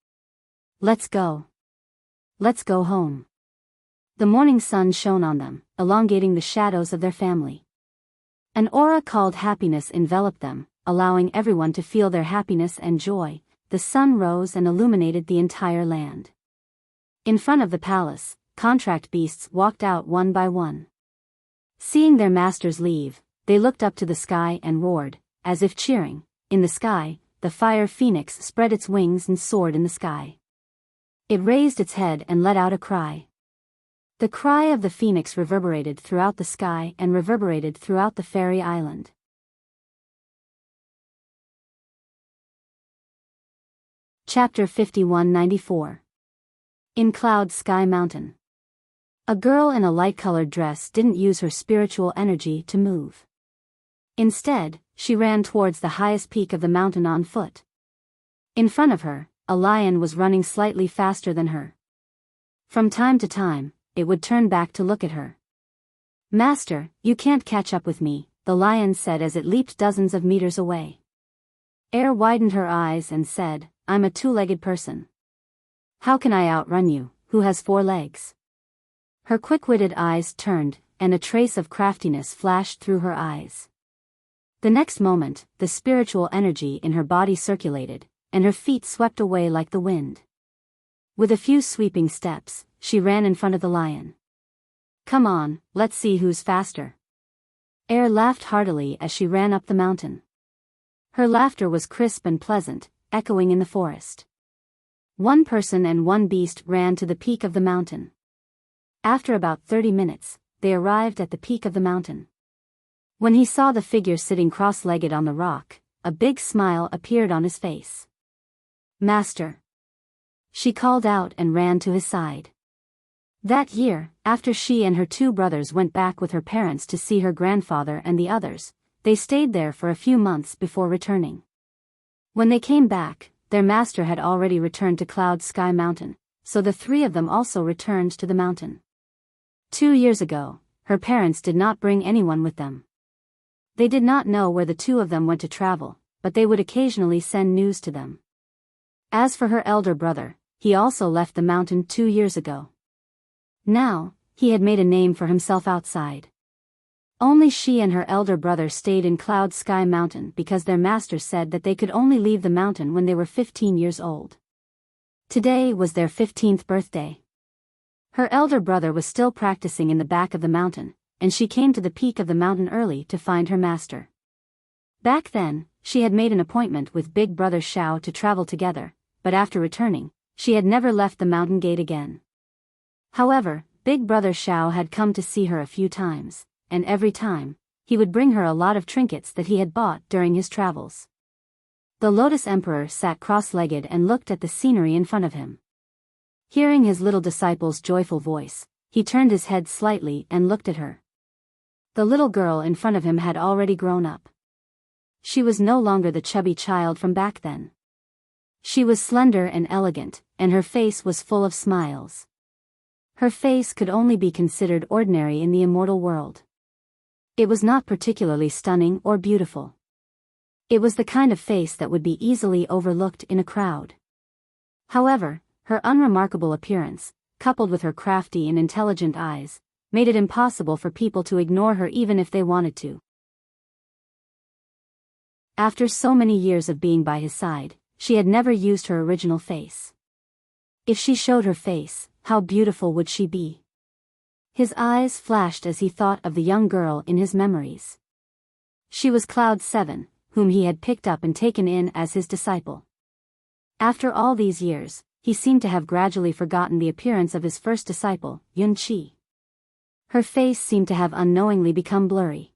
"Let's go. Let's go home." The morning sun shone on them, elongating the shadows of their family. An aura called happiness enveloped them, allowing everyone to feel their happiness and joy. The sun rose and illuminated the entire land. In front of the palace, contract beasts walked out one by one. Seeing their masters leave, they looked up to the sky and roared, as if cheering. In the sky, the fire phoenix spread its wings and soared in the sky. It raised its head and let out a cry. The cry of the phoenix reverberated throughout the sky and reverberated throughout the fairy island. Chapter 5194. In Cloud Sky Mountain. A girl in a light-colored dress didn't use her spiritual energy to move. Instead, she ran towards the highest peak of the mountain on foot. In front of her, a lion was running slightly faster than her. From time to time, it would turn back to look at her. "Master, you can't catch up with me," the lion said as it leaped dozens of meters away. Air widened her eyes and said, "I'm a two-legged person. How can I outrun you, who has 4 legs?" Her quick-witted eyes turned, and a trace of craftiness flashed through her eyes. The next moment, the spiritual energy in her body circulated, and her feet swept away like the wind. With a few sweeping steps, she ran in front of the lion. "Come on, let's see who's faster." Air laughed heartily as she ran up the mountain. Her laughter was crisp and pleasant, echoing in the forest. One person and one beast ran to the peak of the mountain. After about 30 minutes, they arrived at the peak of the mountain. When he saw the figure sitting cross-legged on the rock, a big smile appeared on his face. "Master!" she called out and ran to his side. That year, after she and her 2 brothers went back with her parents to see her grandfather and the others, they stayed there for a few months before returning. When they came back, their master had already returned to Cloud Sky Mountain, so the 3 of them also returned to the mountain. 2 years ago, her parents did not bring anyone with them. They did not know where the 2 of them went to travel, but they would occasionally send news to them. As for her elder brother, he also left the mountain 2 years ago. Now, he had made a name for himself outside. Only she and her elder brother stayed in Cloud Sky Mountain because their master said that they could only leave the mountain when they were 15 years old. Today was their 15th birthday. Her elder brother was still practicing in the back of the mountain, and she came to the peak of the mountain early to find her master. Back then, she had made an appointment with Big Brother Xiao to travel together, but after returning, she had never left the mountain gate again. However, Big Brother Xiao had come to see her a few times, and every time, he would bring her a lot of trinkets that he had bought during his travels. The Lotus Emperor sat cross-legged and looked at the scenery in front of him. Hearing his little disciple's joyful voice, he turned his head slightly and looked at her. The little girl in front of him had already grown up. She was no longer the chubby child from back then. She was slender and elegant, and her face was full of smiles. Her face could only be considered ordinary in the immortal world. It was not particularly stunning or beautiful. It was the kind of face that would be easily overlooked in a crowd. However, her unremarkable appearance, coupled with her crafty and intelligent eyes, made it impossible for people to ignore her even if they wanted to. After so many years of being by his side, she had never used her original face. If she showed her face, how beautiful would she be? His eyes flashed as he thought of the young girl in his memories. She was Cloud 7, whom he had picked up and taken in as his disciple. After all these years, he seemed to have gradually forgotten the appearance of his first disciple, Yun-Chi. Her face seemed to have unknowingly become blurry.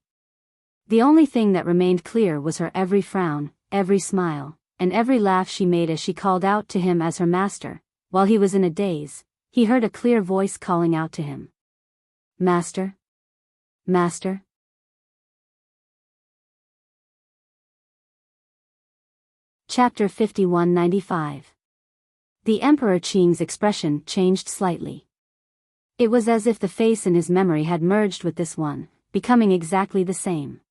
The only thing that remained clear was her every frown, every smile, and every laugh she made as she called out to him as her master. While he was in a daze, he heard a clear voice calling out to him. "Master? Master?" Chapter 5195. The Emperor Qing's expression changed slightly. It was as if the face in his memory had merged with this one, becoming exactly the same.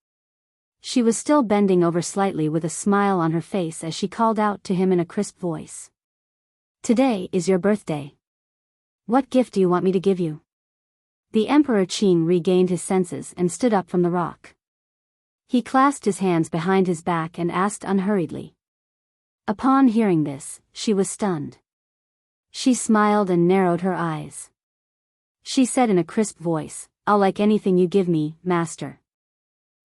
She was still bending over slightly with a smile on her face as she called out to him in a crisp voice. "Today is your birthday. What gift do you want me to give you?" The Emperor Qing regained his senses and stood up from the rock. He clasped his hands behind his back and asked unhurriedly. Upon hearing this, she was stunned. She smiled and narrowed her eyes. She said in a crisp voice, "I'll like anything you give me, master."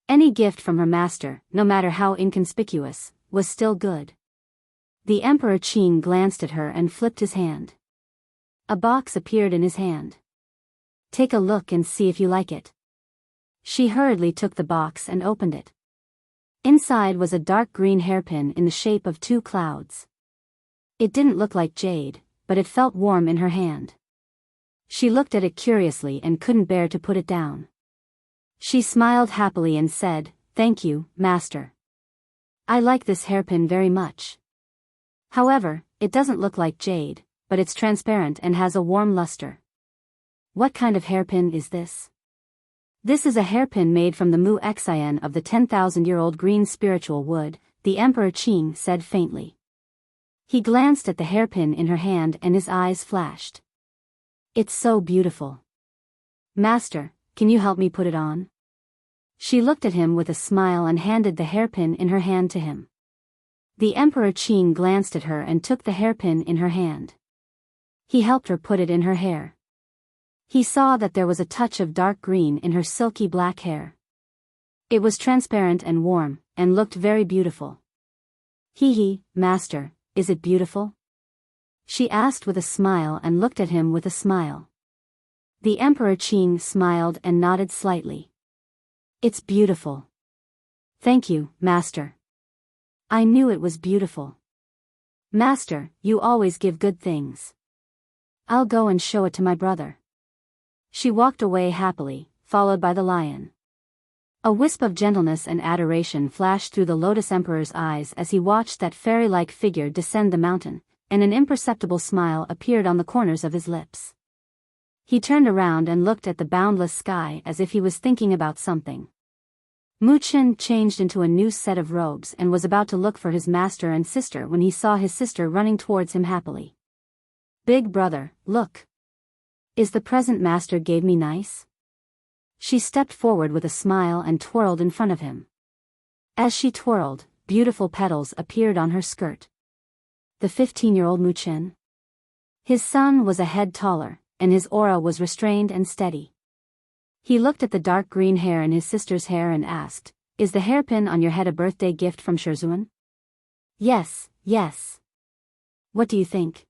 Any gift from her master, no matter how inconspicuous, was still good. The Emperor Qing glanced at her and flipped his hand. A box appeared in his hand. "Take a look and see if you like it." She hurriedly took the box and opened it. Inside was a dark green hairpin in the shape of 2 clouds. It didn't look like jade, but it felt warm in her hand. She looked at it curiously and couldn't bear to put it down. She smiled happily and said, "Thank you, master. I like this hairpin very much. However, it doesn't look like jade, but it's transparent and has a warm luster." "What kind of hairpin is this?" "This is a hairpin made from the mu-xian of the 10,000-year-old green spiritual wood," the Emperor Qing said faintly. He glanced at the hairpin in her hand and his eyes flashed. "It's so beautiful. Master, can you help me put it on?" She looked at him with a smile and handed the hairpin in her hand to him. The Emperor Qing glanced at her and took the hairpin in her hand. He helped her put it in her hair. He saw that there was a touch of dark green in her silky black hair. It was transparent and warm, and looked very beautiful. "Hee, master, is it beautiful?" she asked with a smile and looked at him with a smile. The Emperor Qing smiled and nodded slightly. "It's beautiful. Thank you, master. I knew it was beautiful. Master, you always give good things. I'll go and show it to my brother." She walked away happily, followed by the lion. A wisp of gentleness and adoration flashed through the Lotus Emperor's eyes as he watched that fairy-like figure descend the mountain, and an imperceptible smile appeared on the corners of his lips. He turned around and looked at the boundless sky as if he was thinking about something. Mu Chen changed into a new set of robes and was about to look for his master and sister when he saw his sister running towards him happily. "Big brother, look. Is the present master gave me nice?" She stepped forward with a smile and twirled in front of him. As she twirled, beautiful petals appeared on her skirt. The 15-year-old Mu Chen? His son was a head taller, and his aura was restrained and steady. He looked at the dark green hair in his sister's hair and asked, "Is the hairpin on your head a birthday gift from Shizhuan?" Yes. What do you think?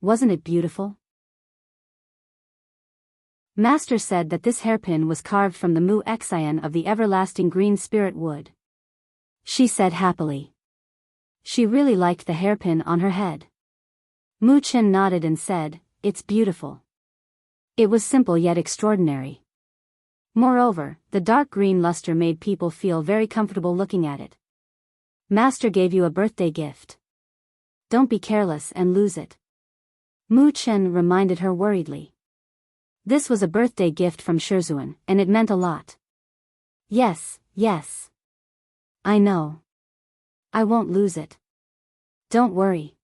Wasn't it beautiful?" Master said that this hairpin was carved from the mu-xian of the everlasting green spirit wood. She said happily. She really liked the hairpin on her head. Mu Chen nodded and said, "It's beautiful." It was simple yet extraordinary. Moreover, the dark green luster made people feel very comfortable looking at it. "Master gave you a birthday gift. Don't be careless and lose it." Mu Chen reminded her worriedly. This was a birthday gift from Shizhuan, and it meant a lot. Yes. I know. I won't lose it. Don't worry."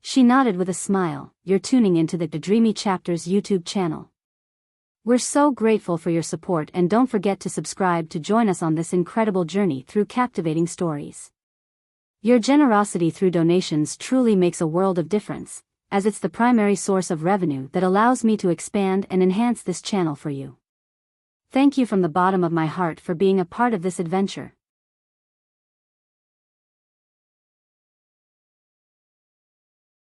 She nodded with a smile. "You're tuning into the Dreamy Chapters YouTube channel. We're so grateful for your support, and don't forget to subscribe to join us on this incredible journey through captivating stories. Your generosity through donations truly makes a world of difference, as it's the primary source of revenue that allows me to expand and enhance this channel for you. Thank you from the bottom of my heart for being a part of this adventure.